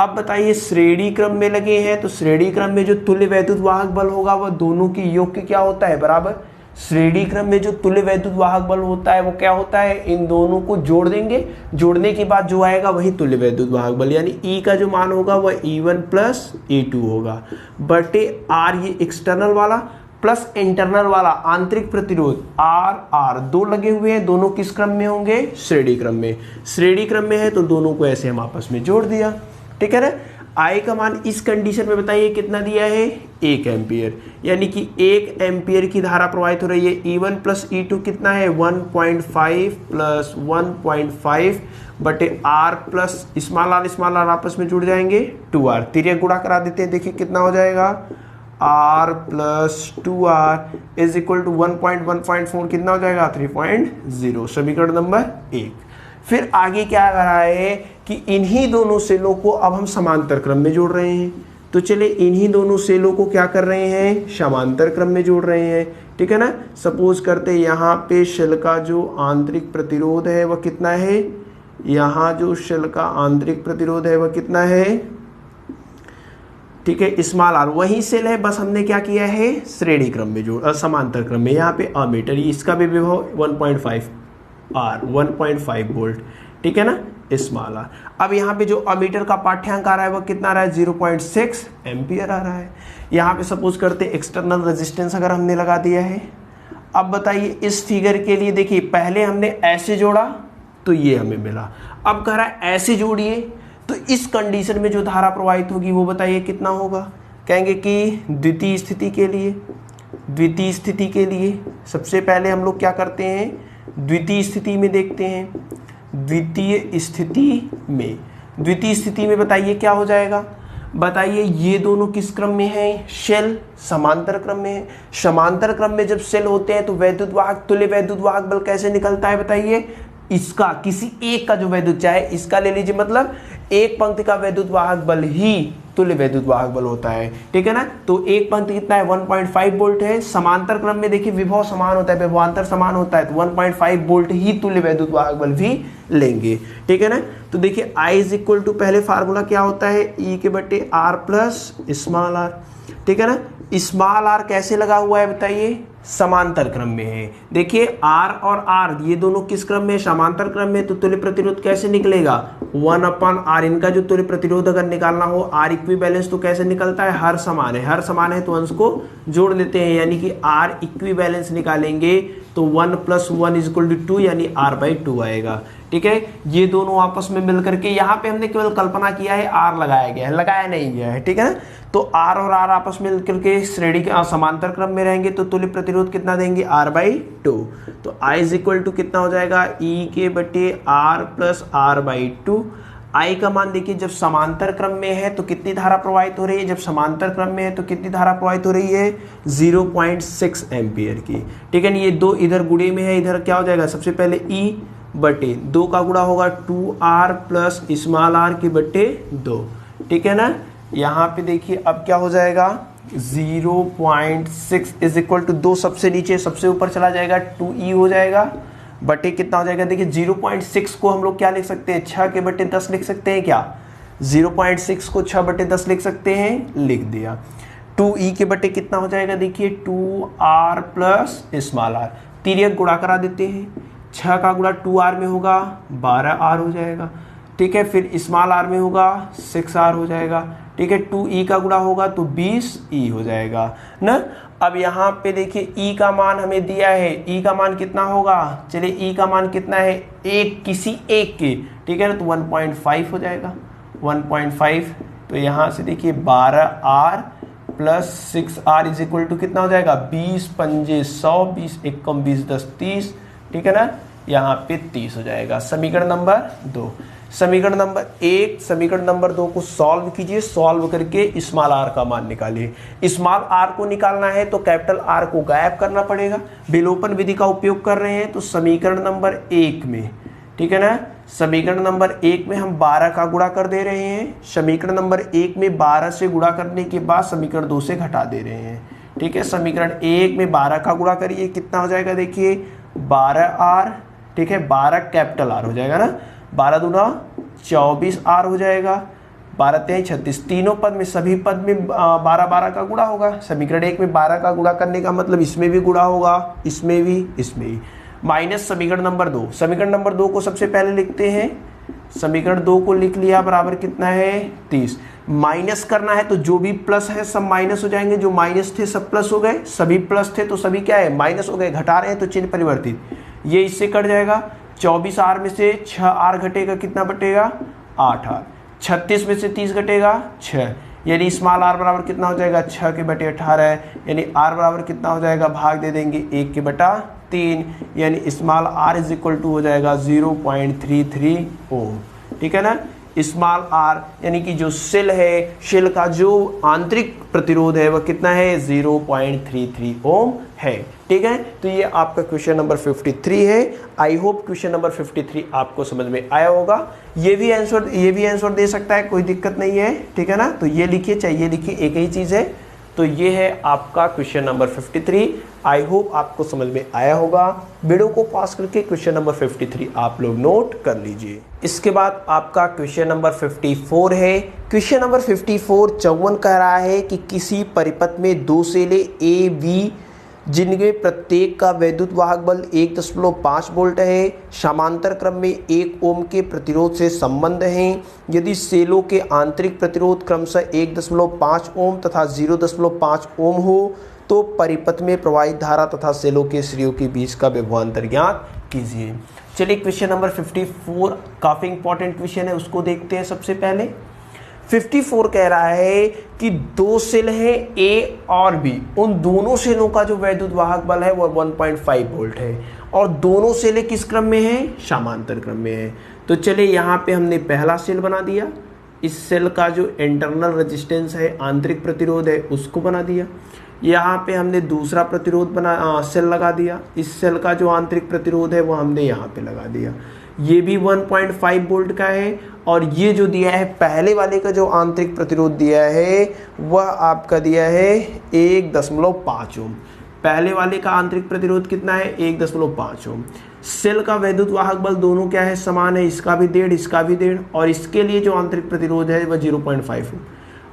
अब बताइए श्रेणी क्रम में लगे हैं, तो श्रेणी क्रम में जो तुल्य वैद्युत वाहक बल होगा वह दोनों की योग के क्या होता है, बराबर। श्रेणी क्रम में जो तुल्य वैद्युत वाहक बल होता है वो क्या होता है, इन दोनों को जोड़ देंगे, जोड़ने के बाद जो आएगा वही तुल्य वैद्युत वाहक बल, यानी ई का जो मान होगा वह E1 प्लस E2 होगा बटे आर, ये एक्सटर्नल वाला प्लस इंटरनल वाला आंतरिक प्रतिरोध आर दो लगे हुए हैं, दोनों किस क्रम में होंगे, श्रेणी क्रम में। श्रेणी क्रम में है तो दोनों को ऐसे हम आपस में जोड़ दिया। ठीक है ना। आई का मान इस कंडीशन में बताइए कितना दिया है, 1 एम्पियर, यानी कि 1 एम्पियर की धारा प्रवाहित हो रही है। E1 प्लस E2 कितना है, 1.5 प्लस 1.5 बटे आर प्लस स्मॉल आर आपस में जुड़ जाएंगे 2R, तिर्यक गुणा करा देते हैं, देखिए कितना हो जाएगा, R plus 2R is equal to 1.1.4 कितना हो जाएगा, 3.0, समीकरण नंबर 1। फिर आगे क्या कर रहा है कि इन्हीं दोनों सेलों को अब हम समांतर क्रम में जोड़ रहे हैं। तो चले इन्हीं दोनों सेलों को क्या कर रहे हैं, समांतर क्रम में जोड़ रहे हैं। ठीक है ना। सपोज करते यहाँ पे शेल का जो आंतरिक प्रतिरोध है वह कितना है, यहाँ जो शेल का आंतरिक प्रतिरोध है वह कितना है, ठीक है, स्मॉल आर, वही सेल है, बस हमने क्या किया है, श्रेणी क्रम में जोड़, समांतर क्रम में। यहाँ पे अमीटर, इसका भी विभव 1.5 आर, 1.5 वोल्ट, ठीक है ना, स्मॉल आर। अब यहाँ पे जो अमीटर का पाठ्यांक आ रहा है वो कितना आ रहा है, 0.6 एम्पियर आ रहा है। यहाँ पे सपोज करते एक्सटर्नल रेजिस्टेंस अगर हमने लगा दिया है। अब बताइए इस फिगर के लिए, देखिए पहले हमने ऐसे जोड़ा तो ये हमें मिला, अब कह रहा है ऐसे जोड़िए, तो इस कंडीशन में जो धारा प्रवाहित होगी वो बताइए कितना होगा। कहेंगे कि द्वितीय स्थिति के लिए सबसे पहले हम लोग क्या करते हैं, द्वितीय स्थिति में देखते हैं। द्वितीय स्थिति में बताइए क्या हो जाएगा, बताइए ये दोनों किस क्रम में है, शेल समांतर क्रम में है। समांतर क्रम में जब शेल होते हैं तो वैद्युत वाहक, तुल्य वैद्युत वाहक बल कैसे निकलता है बताइए, इसका किसी एक का जो वैद्युत, चाहे इसका ले लीजिए, मतलब एक पंक्ति का वैद्युत वाहक बल ही तुल्य वैद्युत वाहक बल होता है। ठीक है ना। तो एक पंक्ति कितना है, 1.5 वोल्ट है। समांतर क्रम में देखिए विभव समान होता है, विभवांतर समान होता है, तो 1.5 वोल्ट ही तुल्य वैद्युत वाहक बल भी लेंगे। ठीक है ना। तो देखिए I इज इक्वल टू, पहले फार्मूला क्या होता है, E के बटे आर प्लस स्मॉल आर। ठीक है ना। स्मॉल आर कैसे लगा हुआ है बताइए, समांतर क्रम में है। देखिए R और R ये दोनों किस क्रम में, समांतर क्रम में, तो तुल्य प्रतिरोध कैसे निकलेगा, 1/R। इनका जो तुल्य प्रतिरोध अगर निकालना हो, R इक्विवेलेंस तो कैसे निकलता है, हर समान है, हर समान है तो अंश को जोड़ देते हैं, यानी कि R इक्विवेलेंस निकालेंगे तो 1 + 1 = 2, यानी R/2 आएगा। ठीक है। ये दोनों आपस में मिलकर के, यहाँ पे हमने केवल कल्पना किया है, R लगाया गया है, लगाया नहीं गया है। ठीक है ना। तो R और R आपस में मिलकर के श्रेणी के समांतर क्रम में रहेंगे, तो तुल्य प्रतिरोध कितना देंगे, R/2। तो I इज इक्वल टू कितना हो जाएगा, E के बटे R प्लस R/2। I का मान देखिए, जब समांतर क्रम में है तो कितनी धारा प्रवाहित हो रही है, जब समांतर क्रम में है तो कितनी धारा प्रवाहित हो रही है, 0.6 एम्पियर की। ठीक है ना। ये दो इधर गुणे में है, इधर क्या हो जाएगा, सबसे पहले E बटे 2 का गुणा होगा 2R प्लस स्मॉल r के बटे 2। ठीक है ना। यहाँ पे देखिए अब क्या हो जाएगा, 0.6 इज इक्वल टू 2 सबसे नीचे, सबसे ऊपर चला जाएगा 2E हो जाएगा, बटे कितना हो जाएगा, देखिए 0.6 को हम लोग क्या लिख सकते हैं, 6 के बटे 10 लिख सकते हैं क्या, 0.6 को 6 बटे 10 लिख सकते हैं, लिख दिया। 2E के बटे कितना हो जाएगा, देखिए 2R प्लस स्मॉल r, तिर्यक गुणा करा देते हैं, 6 का गुणा 2R में होगा 12R हो जाएगा, ठीक है, फिर स्मॉल आर में होगा 6r हो जाएगा, ठीक है, 2e का गुणा होगा तो 20e हो जाएगा ना। अब यहाँ पे देखिए e का मान हमें दिया है, e का मान कितना होगा, चलिए e का मान कितना है, एक किसी एक के, ठीक है ना, तो 1.5 हो जाएगा, 1.5। तो यहाँ से देखिए 12r plus 6r is equal to कितना हो जाएगा, 20 पंजे 100, 20 एकम 20 10 30, ठीक है ना, यहाँ पे 30 हो जाएगा। समीकरण नंबर 2। समीकरण नंबर 1 समीकरण नंबर 2 को सॉल्व कीजिए, सॉल्व करके स्मॉल आर का मान निकालिए। स्मॉल आर को निकालना है तो कैपिटल आर को गायब करना पड़ेगा, विलोपन विधि का उपयोग कर रहे हैं। तो समीकरण नंबर 1 में, ठीक है ना, समीकरण नंबर 1 में हम 12 का गुणा कर दे रहे हैं, समीकरण नंबर 1 में 12 से गुणा करने के बाद समीकरण 2 से घटा दे रहे हैं, ठीक है। समीकरण 1 में 12 का गुणा करिए, कितना हो जाएगा, देखिए 12r, ठीक है, 12 कैपिटल आर हो जाएगा ना, 12 दूना 24r हो जाएगा, 12 तेईं 36, तीनों पद में, सभी पद में 12 12 का गुणा होगा। समीकरण 1 में 12 का गुणा करने का मतलब इसमें भी गुणा होगा, इसमें भी, इसमें भी। माइनस समीकरण नंबर 2, समीकरण नंबर 2 को सबसे पहले लिखते हैं, समीकरण 2 को लिख लिया, बराबर कितना है 30। माइनस करना है तो जो भी प्लस है सब माइनस हो जाएंगे, जो माइनस थे सब प्लस हो गए, सभी प्लस थे तो सभी क्या है, माइनस हो गए, घटा रहे हैं तो चिन्ह परिवर्तित, ये इससे कट जाएगा। 24r में से 6r घटेगा, कितना बटेगा 8r, 36 में से 30 घटेगा 6, यानी स्मॉल r बराबर कितना हो जाएगा, 6 के बटे 18, यानी r बराबर कितना हो जाएगा, भाग दे देंगे 1 के बटा 3, यानी small r is equal to हो जाएगा 0.33 ओम, ठीक है ना। स्मॉल r यानी कि जो सेल है, सेल का जो आंतरिक प्रतिरोध है वह कितना है, 0.33 ओम है, ठीक है। तो ये आपका क्वेश्चन नंबर 53 है। आई होप क्वेश्चन नंबर 53 आपको समझ में आया होगा। ये भी आंसर दे सकता है, कोई दिक्कत नहीं है, ठीक है ना। तो ये लिखिए, चाहे ये लिखिए, एक ही चीज़ है। तो ये है आपका क्वेश्चन नंबर 53। आई होप आपको समझ में आया होगा। वीडियो को पास करके क्वेश्चन नंबर 53 आप लोग नोट कर लीजिए। इसके बाद आपका क्वेश्चन नंबर 54 है। क्वेश्चन नंबर 54 54 कह रहा है कि किसी परिपथ में दो सेले ए बी जिनमें प्रत्येक का वैद्युत वाहक बल 1.5 वोल्ट है, समांतर क्रम में 1 ओम के प्रतिरोध से संबंध हैं। यदि सेलों के आंतरिक प्रतिरोध क्रमशः 1.5 ओम तथा 0.5 ओम हो तो परिपथ में प्रवाहित धारा तथा सेलों के श्रेणियों के बीच का विभवांतर ज्ञात कीजिए। चलिए क्वेश्चन नंबर 54 काफ़ी इंपॉर्टेंट क्वेश्चन है, उसको देखते हैं। सबसे पहले 54 कह रहा है कि दो सेल हैं ए और बी, उन दोनों सेलों का जो वैद्युत वाहक बल है वो 1.5 वोल्ट है और दोनों सेलें किस क्रम में हैं, समांतर क्रम में है। तो चलिए यहाँ पे हमने पहला सेल बना दिया, इस सेल का जो इंटरनल रेजिस्टेंस है, आंतरिक प्रतिरोध है, उसको बना दिया। यहाँ पे हमने दूसरा प्रतिरोध सेल लगा दिया, इस सेल का जो आंतरिक प्रतिरोध है वो हमने यहाँ पे लगा दिया। ये भी 1.5 वोल्ट का है और ये जो दिया है पहले वाले का जो आंतरिक प्रतिरोध दिया है वह आपका दिया है 1.5 ओम। पहले वाले का आंतरिक प्रतिरोध कितना है, 1.5 ओम। सेल का वैद्युत वाहक बल दोनों क्या है, समान है, इसका भी 1.5 इसका भी 1.5, और इसके लिए जो आंतरिक प्रतिरोध है वह 0.5 ओम।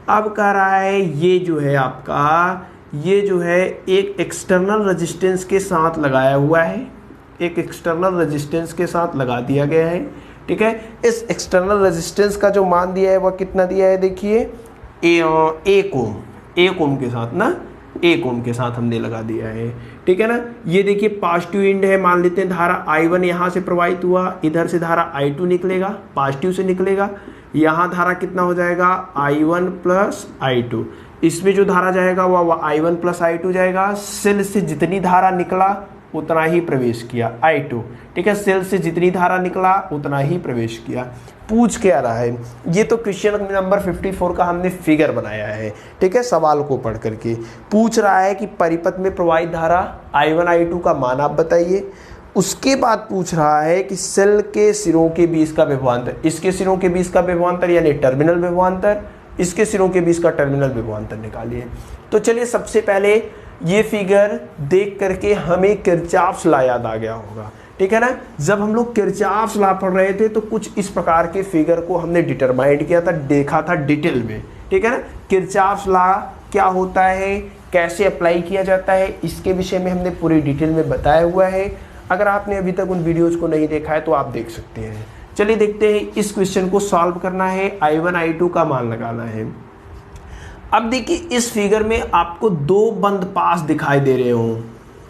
अब कह रहा है ये जो है आपका, ये जो है एक एक्सटर्नल रेजिस्टेंस के साथ लगाया हुआ है, एक एक्सटर्नल रेजिस्टेंस के साथ लगा दिया गया है, ठीक है। इस एक्सटर्नल रेजिस्टेंस का जो मान दिया है वह कितना दिया है, देखिए 1 ओम के साथ ना, 1 ओम के साथ हमने लगा दिया है, ठीक है ना। ये देखिए पॉजिटिव एंड है, मान लेते हैं धारा I1 यहाँ से प्रवाहित हुआ, इधर से धारा I2 निकलेगा, पॉजिटिव से निकलेगा, यहाँ धारा कितना हो जाएगा I1 प्लस I2, इसमें जो धारा जाएगा वह I1 प्लस I2 जाएगा। सेल से जितनी धारा निकला उतना ही प्रवेश किया, I2, ठीक है। सेल से जितनी धारा निकला उतना ही प्रवेश किया। पूछ क्या रहा है, ये तो क्वेश्चन नंबर 54 का हमने फिगर बनाया है, ठीक है। सवाल को पढ़ करके पूछ रहा है कि परिपथ में प्रवाहित धारा I1 I2 का मान आप बताइए। उसके बाद पूछ रहा है कि सेल के सिरों के बीच का विभवांतर, इसके सिरों के बीच का विभवांतर यानी टर्मिनल विभवांतर, इसके सिरों के बीच का टर्मिनल विभवांतर निकालिए। तो चलिए सबसे पहले ये फिगर देख करके हमें किरचॉफ्स लॉ याद आ गया होगा, ठीक है ना। जब हम लोग किरचॉफ्स लॉ पढ़ रहे थे तो कुछ इस प्रकार के फिगर को हमने डिटरमाइंड किया था, देखा था डिटेल में, ठीक है ना। किरचॉफ्स लॉ क्या होता है, कैसे अप्लाई किया जाता है, इसके विषय में हमने पूरी डिटेल में बताया हुआ है। अगर आपने अभी तक उन वीडियोज़ को नहीं देखा है तो आप देख सकते हैं, चलिए देखते हैं, इस क्वेश्चन को सॉल्व करना है, I1 I2 का मान लगाना है। अब देखिए इस फिगर में आपको दो बंद पास दिखाई दे रहे हो,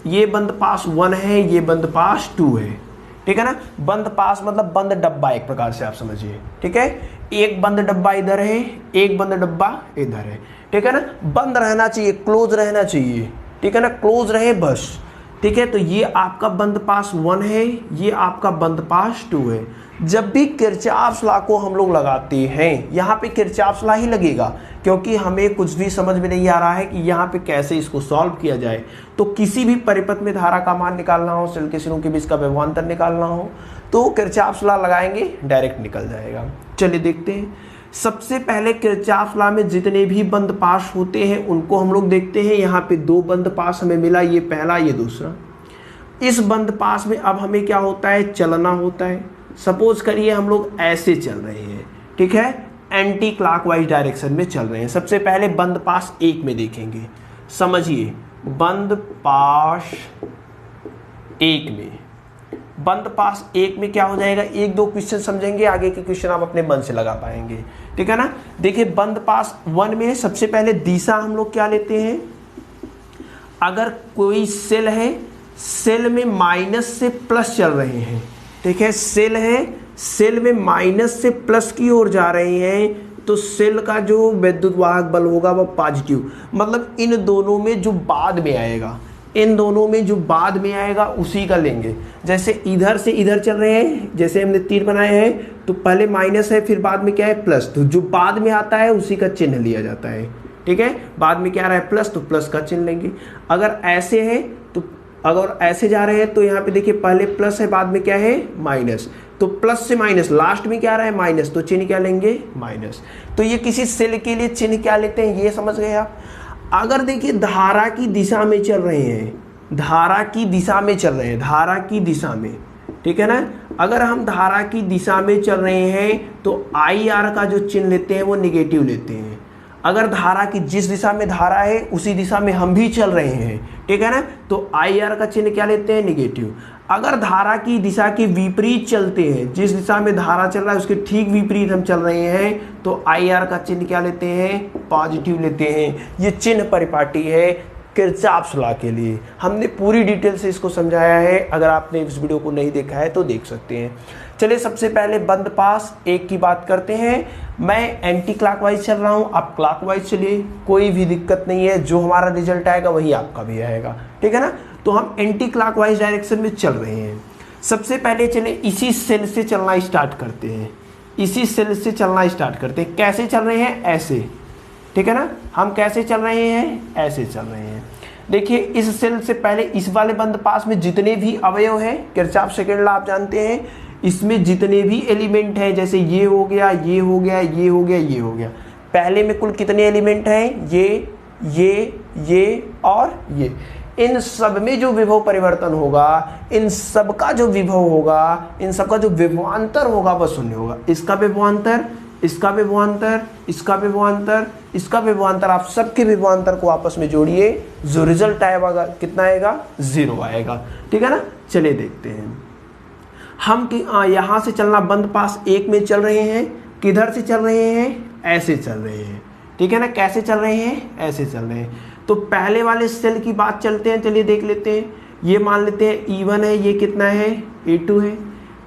ये बंद पास 1 है, ये बंद पास 2 है, ठीक है ना। बंद पास मतलब बंद डब्बा एक प्रकार से आप समझिए, ठीक है। एक बंद डब्बा इधर है, एक बंद डब्बा इधर है, ठीक है ना। बंद रहना चाहिए, क्लोज रहना चाहिए, ठीक है ना, क्लोज रहे बस, ठीक है। तो ये आपका बंद पास 1 है, ये आपका बंद पास 2 है। जब भी किरचॉफ लॉ को हम लोग लगाते हैं, यहाँ पे किरचॉफ लॉ ही लगेगा, क्योंकि हमें कुछ भी समझ में नहीं आ रहा है कि यहाँ पे कैसे इसको सॉल्व किया जाए। तो किसी भी परिपथ में धारा का मान निकालना हो, सिल के सिरों के बीच का व्यवहांतर निकालना हो, तो किरचॉफ लॉ लगाएंगे, डायरेक्ट निकल जाएगा। चलिए देखते हैं। सबसे पहले किरचॉफ लॉ में जितने भी बंद पास होते हैं उनको हम लोग देखते हैं। यहाँ पे दो बंद पास हमें मिला, ये पहला, ये दूसरा। इस बंद पास में अब हमें क्या होता है, चलना होता है। सपोज करिए हम लोग ऐसे चल रहे हैं, ठीक है, एंटी क्लॉकवाइज डायरेक्शन में चल रहे हैं। सबसे पहले बंद पास 1 में देखेंगे, समझिए बंद पास 1 में, बंद पास 1 में क्या हो जाएगा, एक दो क्वेश्चन समझेंगे, आगे के क्वेश्चन आप अपने मन से लगा पाएंगे, ठीक है ना। देखिए बंद पास 1 में सबसे पहले दिशा हम लोग क्या लेते हैं, अगर कोई सेल है, सेल में माइनस से प्लस चल रहे हैं, ठीक है, सेल है, सेल में माइनस से प्लस की ओर जा रहे हैं, तो सेल का जो विद्युत वाहक बल होगा वो पॉजिटिव, मतलब इन दोनों में जो बाद में आएगा, इन दोनों में जो बाद में आएगा उसी का लेंगे। जैसे इधर से इधर चल रहे हैं, जैसे हमने तीर बनाए हैं, तो पहले माइनस है, फिर बाद में क्या है, प्लस, तो जो बाद में आता है उसी का चिन्ह लिया जाता है, ठीक है। बाद में क्या आ रहा है, प्लस, तो प्लस का चिन्ह लेंगे। अगर ऐसे है तो, अगर ऐसे जा रहे हैं तो यहाँ पे देखिए पहले प्लस है, बाद में क्या है, माइनस, तो प्लस से माइनस, लास्ट में क्या आ रहा है, माइनस, तो चिन्ह क्या लेंगे, माइनस। तो ये किसी सेल के लिए चिन्ह क्या लेते हैं, ये समझ गए आप। अगर देखिए धारा की दिशा में चल रहे हैं, धारा की दिशा में चल रहे हैं, धारा की दिशा में, ठीक है ना। अगर हम धारा की दिशा में चल रहे हैं तो IR का जो चिन्ह लेते हैं वो निगेटिव लेते हैं। अगर धारा की जिस दिशा में धारा है उसी दिशा में हम भी चल रहे हैं, ठीक है ना, तो IR का चिन्ह क्या लेते हैं, निगेटिव। अगर धारा की दिशा के विपरीत चलते हैं, जिस दिशा में धारा चल रहा है उसके ठीक विपरीत हम चल रहे हैं, तो IR का चिन्ह क्या लेते हैं, पॉजिटिव लेते हैं। ये चिन्ह परिपाटी है किरचॉफ लॉ के लिए। हमने पूरी डिटेल से इसको समझाया है, अगर आपने इस वीडियो को नहीं देखा है तो देख सकते हैं। चलिए सबसे पहले बंद पास 1 की बात करते हैं। मैं एंटी क्लॉकवाइज चल रहा हूँ, आप क्लॉकवाइज चलिए, कोई भी दिक्कत नहीं है, जो हमारा रिजल्ट आएगा वही आपका भी आएगा, ठीक है ना। तो हम एंटी क्लॉकवाइज डायरेक्शन में चल रहे हैं। सबसे पहले चले इसी सेल से चलना स्टार्ट करते हैं, इसी सेल से चलना स्टार्ट करते हैं। कैसे चल रहे हैं, ऐसे, ठीक है ना। हम कैसे चल रहे हैं, ऐसे चल रहे हैं। देखिए इस सेल से पहले इस वाले बंद पास में जितने भी अवयव हैं, किरचॉफ सेकंड लॉ आप जानते हैं, इसमें जितने भी एलिमेंट हैं, जैसे ये हो गया, ये हो गया, ये हो गया, ये हो गया, पहले में कुल कितने एलिमेंट हैं, ये और ये। इन सब में जो विभव परिवर्तन होगा, इन सब का जो विभव होगा, इन सब का जो विभवांतर होगा वह शून्य होगा। इसका विभवांतर, इसका विभवांतर, इसका विभवांतर, इसका विभवांतर, आप सबके विभवांतर को आपस में जोड़िए, जो रिजल्ट आएगा कितना आएगा, 0 आएगा, ठीक है ना। चलिए देखते हैं। हम यहाँ से चलना बंद पास 1 में चल रहे हैं, किधर से चल रहे हैं, ऐसे चल रहे हैं, ठीक है ना। कैसे चल रहे हैं, ऐसे चल रहे हैं। तो पहले वाले सेल की बात चलते हैं, चलिए देख लेते हैं। ये मान लेते हैं E1 है, ये कितना है, A2 है,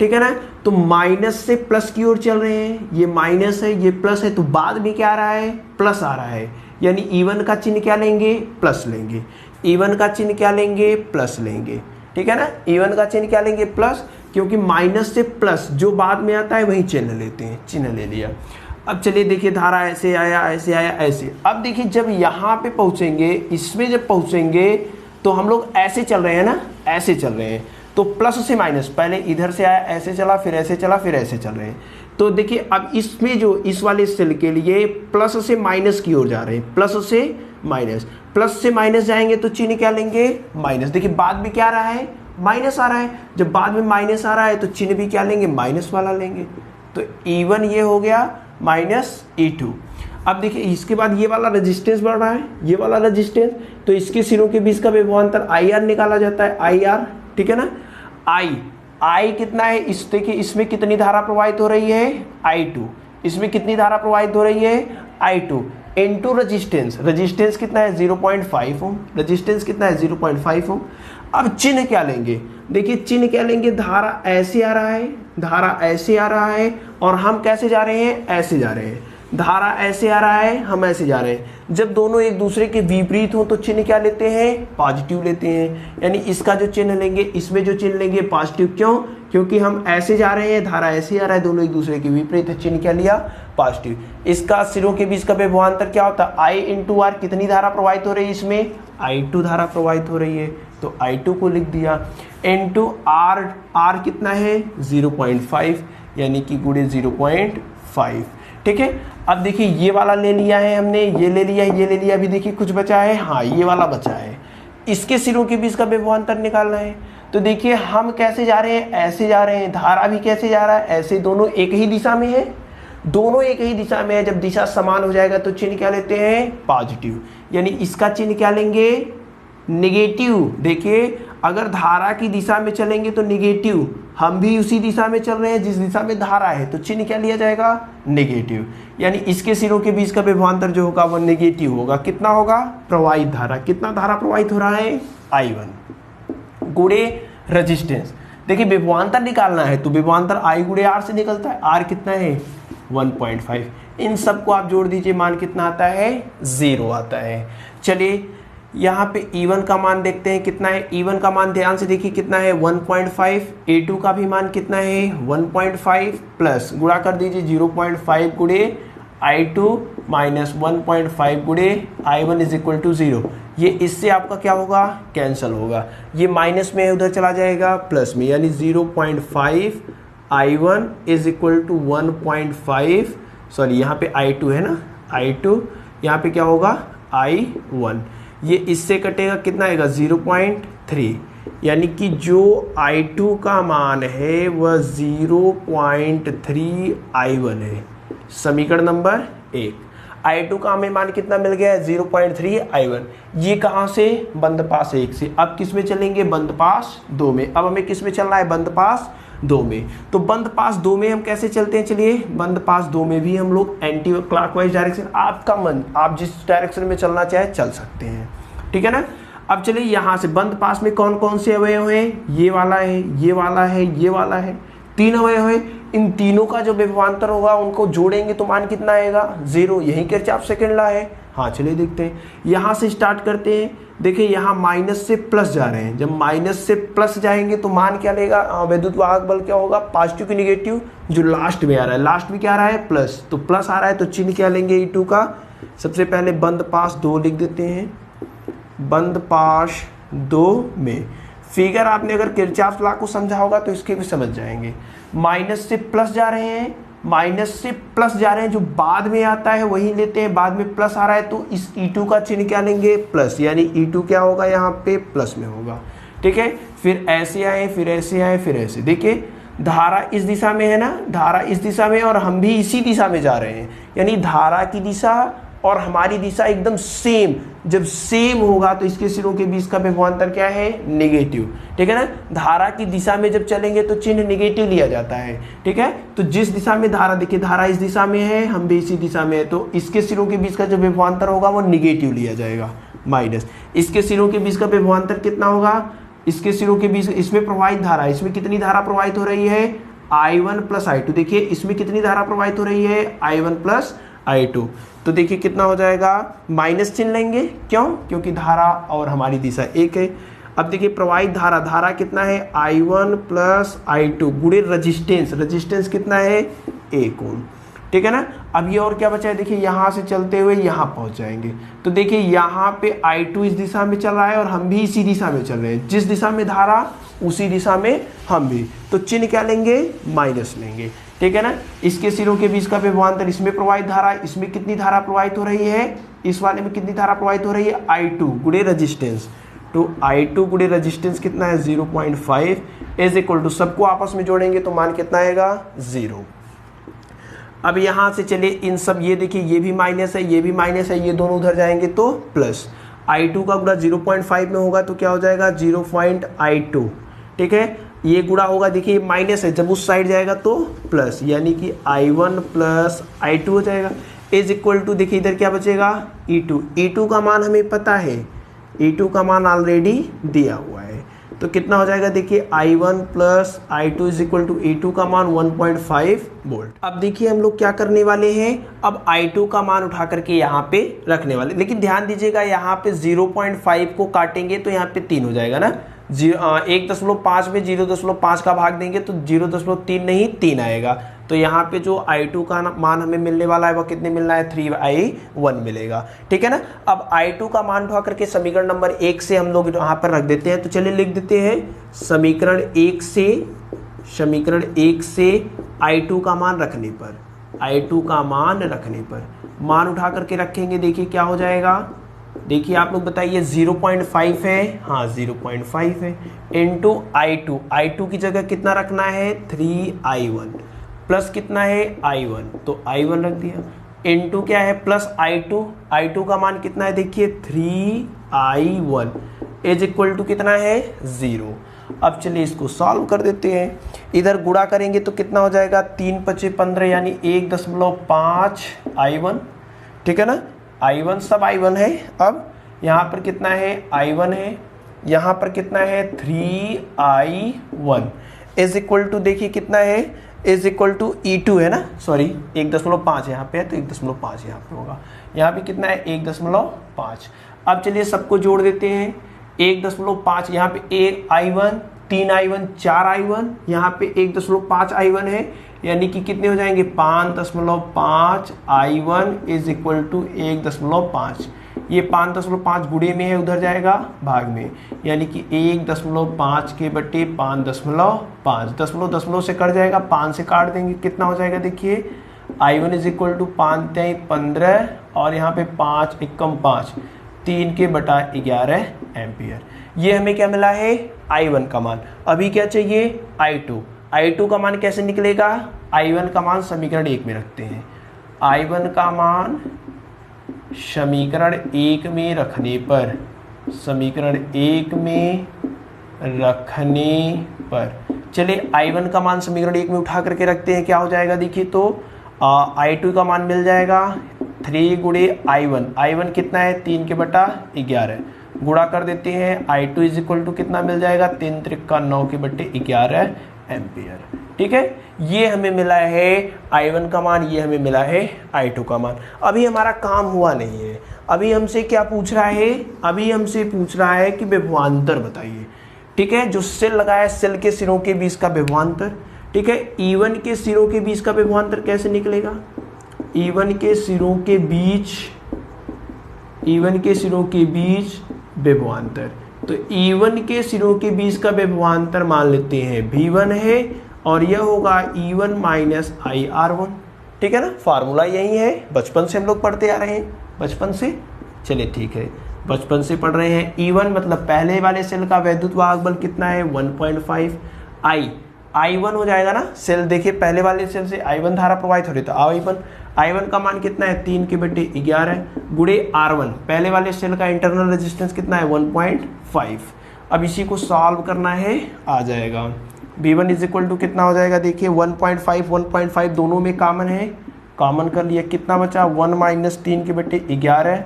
ठीक है ना। तो माइनस से प्लस की ओर चल रहे हैं, ये माइनस है, ये प्लस है, तो बाद में क्या आ रहा है, प्लस आ रहा है, यानी E1 का चिन्ह क्या लेंगे, प्लस लेंगे। E1 का चिन्ह क्या लेंगे, प्लस लेंगे, ठीक है ना। E1 का चिन्ह क्या लेंगे, प्लस, क्योंकि माइनस से प्लस जो बाद में आता है वही चिन्ह लेते हैं, चिन्ह ले लिया। अब चलिए देखिए धारा ऐसे आया, ऐसे आया, ऐसे। अब देखिए जब यहाँ पे पहुँचेंगे, इसमें जब पहुँचेंगे तो हम लोग ऐसे चल रहे हैं ना, ऐसे चल रहे हैं, तो प्लस से माइनस, पहले इधर से आया, ऐसे चला, फिर ऐसे चला, फिर ऐसे चल रहे हैं। तो देखिए अब इसमें जो इस वाले सेल के लिए प्लस से माइनस की ओर जा रहे हैं, प्लस से माइनस, प्लस से माइनस जाएंगे तो चिन्ह क्या लेंगे, माइनस। देखिए बाद में क्या आ रहा है, माइनस आ रहा है। जब बाद में माइनस आ रहा है तो चिन्ह भी क्या लेंगे, माइनस वाला लेंगे। तो E1 ये हो गया माइनस E2। अब देखिए इसके बाद ये वाला रेजिस्टेंस बढ़ रहा है, ये वाला रेजिस्टेंस, तो इसके सिरों के बीच का विभवांतर IR निकाला जाता है, IR, ठीक है ना। I I कितना है, इस देखिए इसमें कितनी धारा प्रवाहित हो रही है, I2, इसमें कितनी धारा प्रवाहित हो रही है, I2 इनटू रेजिस्टेंस, रेजिस्टेंस कितना है 0.5 ओम, रेजिस्टेंस कितना है 0.5 ओम। अब चिन्ह क्या लेंगे, देखिए चिन्ह क्या लेंगे, धारा ऐसे आ रहा है, धारा ऐसे आ रहा है और हम कैसे जा रहे हैं, ऐसे जा रहे हैं, धारा ऐसे आ रहा है, हम ऐसे जा रहे हैं। जब दोनों एक दूसरे के विपरीत हो तो चिन्ह क्या लेते हैं, पॉजिटिव लेते हैं, यानी इसका जो चिन्ह लेंगे, इसमें जो चिन्ह लेंगे पॉजिटिव। क्यों, क्योंकि हम ऐसे जा रहे हैं, धारा ऐसे आ रहा है, दोनों एक दूसरे के विपरीत है, चिन्ह क्या लिया, पॉजिटिव। इसका सिरों के बीच का विभवांतर क्या होता है, I इंटू आर, कितनी धारा प्रवाहित हो रही है इसमें, I2 धारा प्रवाहित हो रही है, तो I2 को लिख दिया, इंटू आर, आर कितना है 0.5, यानी कि गुणे 0.5, ठीक है। अब देखिए ये वाला ले लिया है हमने, ये ले लिया है, ये ले लिया, अभी देखिए कुछ बचा है, हाँ ये वाला बचा है, इसके सिरों के बीच का विभवांतर निकालना है। तो देखिए हम कैसे जा रहे हैं, ऐसे जा रहे हैं, धारा भी कैसे जा रहा है, ऐसे, दोनों एक ही दिशा में है, दोनों एक ही दिशा में है। जब दिशा समान हो जाएगा तो चिन्ह क्या लेते हैं, पॉजिटिव, यानी इसका चिन्ह क्या लेंगे, निगेटिव। देखिए अगर धारा की दिशा में चलेंगे तो निगेटिव, हम भी उसी दिशा में चल रहे हैं जिस दिशा में धारा है, तो चिन्ह क्या लिया जाएगा, नेगेटिव, यानी इसके सिरों के बीच का विभवांतर जो होगा वो नेगेटिव होगा। कितना होगा, प्रवाहित धारा, कितना धारा प्रवाहित हो रहा है, I1 गुणे रेजिस्टेंस। देखिए विभवांतर निकालना है तो विभवांतर I गुणे R से निकलता है, R कितना है 1.5, इन सबको आप जोड़ दीजिए, मान कितना आता है, 0 आता है। चलिए यहाँ पे E1 का मान देखते हैं कितना है, E1 का मान ध्यान से देखिए कितना है 1.5, A2 का भी मान कितना है 1.5, प्लस गुणा कर दीजिए 0.5 गुणे I2 माइनस 1.5 गुणे I1 इज इक्वल टू 0। ये इससे आपका क्या होगा, कैंसिल होगा, ये माइनस में उधर चला जाएगा प्लस में, यानी 0.5 I1 is equal to 1.5, sorry यहाँ पे I2 है ना, I2 यहाँ पे क्या होगा I1, ये इससे कटेगा कितना आएगा 0.3, यानी कि जो I2 का मान है वह 0.3 I1 है। समीकरण नंबर 1, I2 का हमें मान कितना मिल गया है 0.3 I1। ये कहाँ से, बंद पास 1 से। अब किस में चलेंगे, बंद पास 2 में। अब हमें किस में चलना है, बंद पास 2 में। तो बंद पास 2 में हम कैसे चलते हैं, चलिए बंद पास 2 में भी हम लोग एंटी क्लॉकवाइज डायरेक्शन, आपका मन, आप जिस डायरेक्शन में चलना चाहे चल सकते हैं, ठीक है ना। अब चलिए यहाँ से बंद पास में कौन कौन से अवयव हैं, ये वाला है, ये वाला है, ये वाला है, 3 अवयव है। इन तीनों का जो विभवांतर होगा उनको जोड़ेंगे तो मान कितना आएगा, 0। यही किरचॉफ सेकंड लॉ है। हाँ चलिए देखते हैं, यहाँ से स्टार्ट करते हैं। देखिए यहाँ माइनस से प्लस जा रहे हैं, जब माइनस से प्लस जाएंगे तो मान क्या लेगा, विद्युत वाहक बल क्या होगा, पॉजिटिव की निगेटिव, जो लास्ट में आ रहा है, लास्ट में क्या आ रहा है प्लस, तो प्लस आ रहा है तो चिन्ह क्या लेंगे E2 का। सबसे पहले बंद पास 2 लिख देते हैं, बंद पास 2 में। फिगर आपने अगर किरचॉफ लॉ को समझा होगा तो इसके भी समझ जाएंगे। माइनस से प्लस जा रहे हैं, माइनस से प्लस जा रहे हैं, जो बाद में आता है वही लेते हैं, बाद में प्लस आ रहा है तो इस E2 का चिन्ह क्या लेंगे, प्लस, यानी E2 क्या होगा यहाँ पे प्लस में होगा, ठीक है। फिर ऐसे आए, फिर ऐसे आए, फिर ऐसे। देखिए धारा इस दिशा में है ना, धारा इस दिशा में और हम भी इसी दिशा में जा रहे हैं, यानी धारा की दिशा और हमारी दिशा एकदम सेम। जब सेम होगा तो इसके सिरों के बीच का विभवांतर क्या है, नेगेटिव, ठीक है ना। धारा की दिशा में जब चलेंगे तो चिन्ह नेगेटिव लिया जाता है, ठीक है। तो जिस दिशा में धारा, देखिए धारा इस दिशा में है, हम भी इसी दिशा में है, तो इसके सिरों के बीच का जो विभवांतर होगा वो नेगेटिव लिया जाएगा, माइनस। इसके सिरों के बीच का विभवांतर कितना होगा, इसके सिरों के बीच, इसमें प्रवाहित धारा, इसमें कितनी धारा प्रवाहित हो रही है, I1 प्लस I2। देखिए इसमें कितनी धारा प्रवाहित हो रही है, I1 प्लस I2। तो देखिए कितना हो जाएगा, माइनस चिन्ह लेंगे, क्यों, क्योंकि धारा और हमारी दिशा एक है। अब देखिए प्रवाहित धारा, धारा कितना है I1 प्लस I2 गुणे रेजिस्टेंस, रेजिस्टेंस कितना है 1 ओम, ठीक है ना। अब ये और क्या बचा है, देखिए यहाँ से चलते हुए यहाँ पहुँच जाएंगे। तो देखिए यहाँ पे I2 इस दिशा में चल रहा है और हम भी इसी दिशा में चल रहे हैं, जिस दिशा में धारा उसी दिशा में हम भी, तो चिन्ह क्या लेंगे, माइनस लेंगे, ठीक है ना। इसके सिरों के बीच का विभवांतर, इसमें प्रवाहित धारा, इसमें कितनी धारा प्रवाहित हो रही है, इस वाले में कितनी धारा प्रवाहित हो रही है, I2 गुणे रेजिस्टेंस। तो I2 गुणे रेजिस्टेंस कितना है 0.5 इज इक्वल टू, सबको आपस में जोड़ेंगे तो मान कितना आएगा 0। अब यहाँ से चलिए इन सब, ये देखिए ये भी माइनस है, ये भी माइनस है, ये दोनों उधर जाएंगे तो प्लस। I2 का गुणा 0.5 में होगा तो क्या हो जाएगा 0.I2, ठीक है। ये गुणा होगा, देखिए माइनस है, जब उस साइड जाएगा तो प्लस, यानी कि I1 प्लस I2 हो जाएगा इज इक्वल टू, देखिए इधर क्या बचेगा E2। E2 का मान हमें पता है, E2 का मान ऑलरेडी दिया हुआ है, तो कितना हो जाएगा देखिए I1 plus I2 is equal to E2 का मान 1.5 वोल्ट। अब देखिए हम लोग क्या करने वाले हैं, अब I2 का मान उठा करके यहाँ पे रखने वाले, लेकिन ध्यान दीजिएगा यहाँ पे 0.5 को काटेंगे तो यहाँ पे 3 हो जाएगा ना, 1.5 में 0.5 का भाग देंगे तो 0.3 नहीं 3 आएगा, तो यहाँ पे जो I2 का मान हमें मिलने वाला है वह कितने मिलना है, 3I1 मिलेगा। ठीक है ना। अब I2 का मान उठा करके समीकरण नंबर 1 से हम लोग यहाँ पर रख देते हैं, तो चलिए लिख देते हैं समीकरण 1 से I2 का मान रखने पर, I2 का मान रखने पर मान उठा करके रखेंगे, देखिए क्या हो जाएगा, देखिए आप लोग बताइए 0.5 है, हाँ 0.5 है, इंटू I2 की जगह कितना रखना है 3I1 प्लस कितना है I1, तो I1 रख दिया, इंटू क्या है प्लस I2 का मान कितना है देखिए 3I1 इज इक्वल टू कितना है 0। अब चलिए इसको सॉल्व कर देते हैं, इधर गुणा करेंगे तो कितना हो जाएगा 3 × 5 = 15 यानी 1.5 I1। ठीक है ना, I1 सब I1 है। अब यहाँ पर कितना है I1 है, यहाँ पर कितना है 3I1 इज इक्वल टू, देखिए कितना है इज इक्वल टू E2 है ना, सॉरी 1.5 यहाँ पे है तो 1.5 यहाँ पे होगा, यहाँ पे कितना है 1.5। अब चलिए सबको जोड़ देते हैं, 1.5 यहाँ पे 1 I1 3 I1 4 I1, यहाँ पे 1.5 I1 है, यानी कि कितने हो जाएंगे 5.5 I1 इज इक्वल टू 1.5। ये 5.5 गुणे में है, उधर जाएगा भाग में, यानी कि 1.5 के बटे 5.5, दशमलव से कट जाएगा, 5 से काट देंगे कितना हो जाएगा देखिए I1 इज इक्वल टू 5 × 15 और यहाँ पे 5 × 5 3 के बटा 11 एम्पियर। ये हमें क्या मिला है I1 का मान। अभी क्या चाहिए I2 का मान कैसे निकलेगा, I1 का मान समीकरण 1 में रखते हैं, I1 का मान समीकरण 1 में रखने पर, समीकरण 1 में रखने पर चलिए I1 का मान समीकरण 1 में उठा करके रखते हैं, क्या हो जाएगा देखिए, तो I2 का मान मिल जाएगा 3 × I1 कितना है 3 के बटा 11, गुणा कर देते हैं, I2 इज इक्वल टू कितना मिल जाएगा 3 × 9 के बटे 11 एम्पियर। ठीक है, ये हमें मिला है I1 का मान, ये हमें मिला है I2 का मान। अभी हमारा काम हुआ नहीं है, अभी हमसे क्या पूछ रहा है, अभी हमसे पूछ रहा है कि विभवांतर बताइए। ठीक है, जो सेल लगाया सेल के सिरों के बीच का विभवांतर। ठीक है, E1 के सिरों के बीच का विभवांतर कैसे निकलेगा, E1 के सिरों के बीच विभवांतर, तो E1 के सिरों के बीच का विभवांतर मान लेते हैं V1 है और यह होगा E1 माइनस IR1। ठीक है ना, फार्मूला यही है, बचपन से हम लोग पढ़ते आ रहे हैं, बचपन से, चलिए ठीक है बचपन से पढ़ रहे हैं। E1 मतलब पहले वाले सेल का वैद्युत वाहक बल कितना है 1.5, I1 हो जाएगा ना, सेल देखिए पहले वाले सेल से I1 धारा प्रवाहित हो रही, तो I1 का मान कितना है 3 के बटे 11 गुणे R1, पहले वाले सेल का इंटरनल रेजिस्टेंस कितना है 1.5। अब इसी को सॉल्व करना है, आ जाएगा V1 इज इक्वल टू कितना हो जाएगा देखिए 1.5 दोनों में कॉमन है, कॉमन कर लिया, कितना बचा 1 माइनस 3 के बटे 11।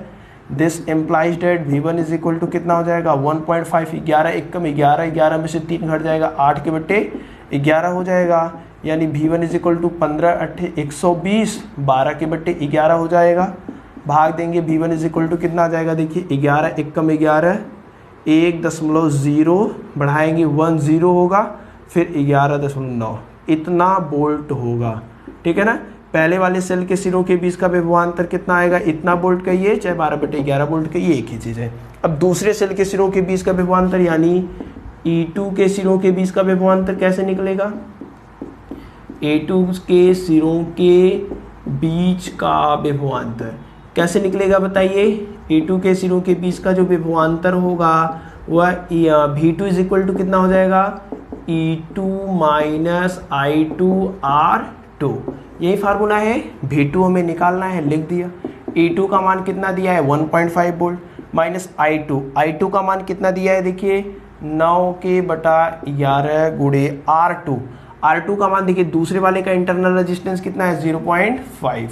This implies that V1 is equal to कितना हो जाएगा 1.5, 11 एकम 11 में से 3 घट जाएगा 8 के बटे 11 हो जाएगा, यानी V1 इज इक्वल टू 15 × 8 120, 12 के बटे 11 हो जाएगा, भाग देंगे V1 इज इक्वल टू कितना आ जाएगा देखिए 11 एकम 11, 1.0 बढ़ाएंगे 10 होगा, फिर 11.9 इतना वोल्ट होगा। ठीक है ना, पहले वाले सेल के सिरों के बीच का विभवांतर कितना आएगा, इतना वोल्ट का, ये चाहे 12/11 वोल्ट का, ये एक ही चीज़ है। अब दूसरे सेल के सिरों के बीच का विभवांतर यानी E2 के सिरों के बीच का विभवांतर कैसे निकलेगा, E2 के सिरों के बीच का विभवांतर कैसे निकलेगा बताइए। E2 के सिरों के बीच का जो विभवांतर होगा वह V2 इज इक्वल टू कितना हो जाएगा E2 माइनस I2R2, यही फार्मूला है। V2 हमें निकालना है, लिख दिया। E2 का मान कितना दिया है 1.5 वोल्ट माइनस I2 का मान कितना दिया है देखिए 9k/11 गुणे R2 का मान देखिए, दूसरे वाले का इंटरनल रेजिस्टेंस कितना है 0.5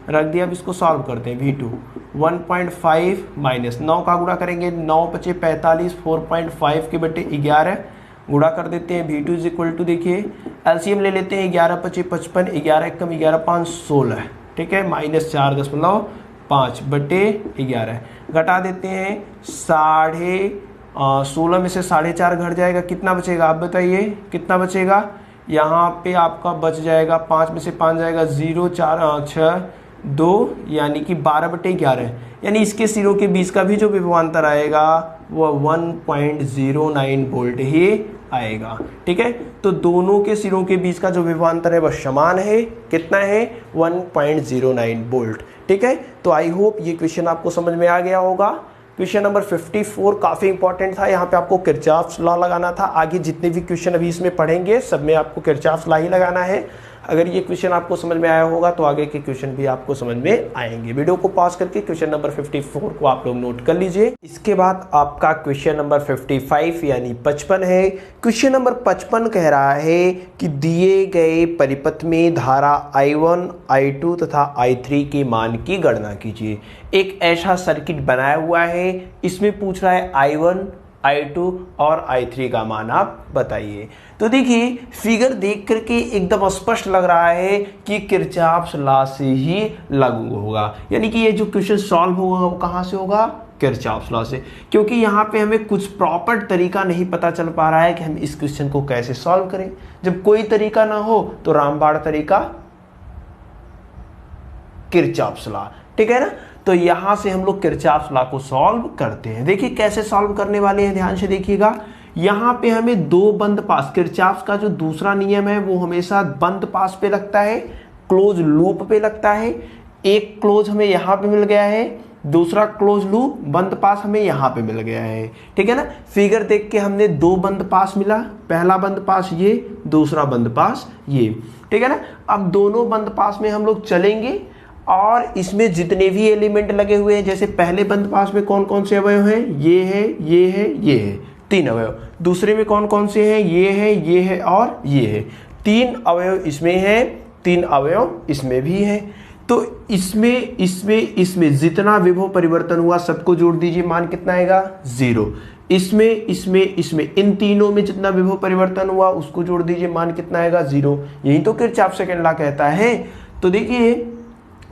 रख दिया। अब इसको सॉल्व करते हैं। V2 1.5 माइनस 9 का गुणा करेंगे, 9 × 5 = 45, 4.5 के बटे 11 गुणा कर देते हैं। V2 इज इक्वल टू देखिए एलसीएम ले लेते हैं, 11 × 5 = 55, 11 × 1 = 11, 5 = 16, ठीक है, -4.5 बटे 11 घटा देते हैं। 16 में से 4.5 घट जाएगा, कितना बचेगा आप बताइए, कितना बचेगा? यहाँ पे आपका बच जाएगा, 5 में से 5 जाएगा 0, 4 6 2, यानी कि 12/11, यानी इसके सिरों के बीच का भी जो विभवांतर आएगा वो 1.09 वोल्ट ही आएगा, ठीक है। तो दोनों के सिरों के बीच का जो विभवांतर है वह समान है, कितना है 1.09 वोल्ट, ठीक है। तो आई होप ये क्वेश्चन आपको समझ में आ गया होगा। क्वेश्चन नंबर 54 काफ़ी इंपॉर्टेंट था, यहाँ पे आपको किरचॉफ्स लॉ लगाना था। आगे जितने भी क्वेश्चन अभी इसमें पढ़ेंगे सब में आपको किरचॉफ्स लॉ ही लगाना है। अगर ये क्वेश्चन आपको समझ में आया होगा तो आगे के क्वेश्चन भी आपको समझ में आएंगे। वीडियो को पॉज करके क्वेश्चन नंबर 54 को आप लोग नोट कर लीजिए। इसके बाद आपका क्वेश्चन नंबर 55 यानी 55 है। क्वेश्चन नंबर 55 कह रहा है कि दिए गए परिपथ में धारा I1, I2 तथा I3 के मान की गणना कीजिए। एक ऐसा सर्किट बनाया हुआ है, इसमें पूछ रहा है I1, I2 और I3 का मान आप बताइए। तो देखिए फिगर देख करके एकदम स्पष्ट लग रहा है कि किरचॉफ्स लॉ से ही लागू होगा, यानी कि ये जो क्वेश्चन सॉल्व होगा वो कहाँ से होगा, किरचॉफ्स लॉ से। क्योंकि यहाँ पे हमें कुछ प्रॉपर तरीका नहीं पता चल पा रहा है कि हम इस क्वेश्चन को कैसे सॉल्व करें। जब कोई तरीका ना हो तो रामबाण तरीका, किरचॉफ्स लॉ, ठीक है ना। तो यहां से हम लोग किरचॉफ्स लॉ को सॉल्व करते हैं। देखिए कैसे सॉल्व करने वाले हैं, ध्यान से देखिएगा। यहां पे हमें दो बंद पास, किरचॉफ्स का जो दूसरा नियम है वो हमेशा बंद पास पे लगता है, क्लोज लूप पे लगता है। एक क्लोज हमें यहां पे मिल गया है, दूसरा क्लोज लूप बंद पास हमें यहां पे मिल गया है, ठीक है ना। फिगर देख के हमने दो बंद पास मिला, पहला बंद पास ये, दूसरा बंद पास ये, ठीक है ना। अब दोनों बंद पास में हम लोग चलेंगे और इसमें जितने भी एलिमेंट लगे हुए हैं, जैसे पहले बंद पास में कौन कौन से अवयव हैं, ये है, ये है, ये है, 3 अवयव। दूसरे में कौन कौन से हैं, ये है और ये है। 3 अवयव इसमें हैं, 3 अवयव इसमें भी है। तो इसमें जितना विभव परिवर्तन हुआ सबको जोड़ दीजिए, मान कितना आएगा 0। इसमें इन तीनों में जितना विभव परिवर्तन हुआ उसको जोड़ दीजिए, मान कितना आएगा 0। यही तो किरचॉफ सेकंड लॉ कहता है। तो देखिए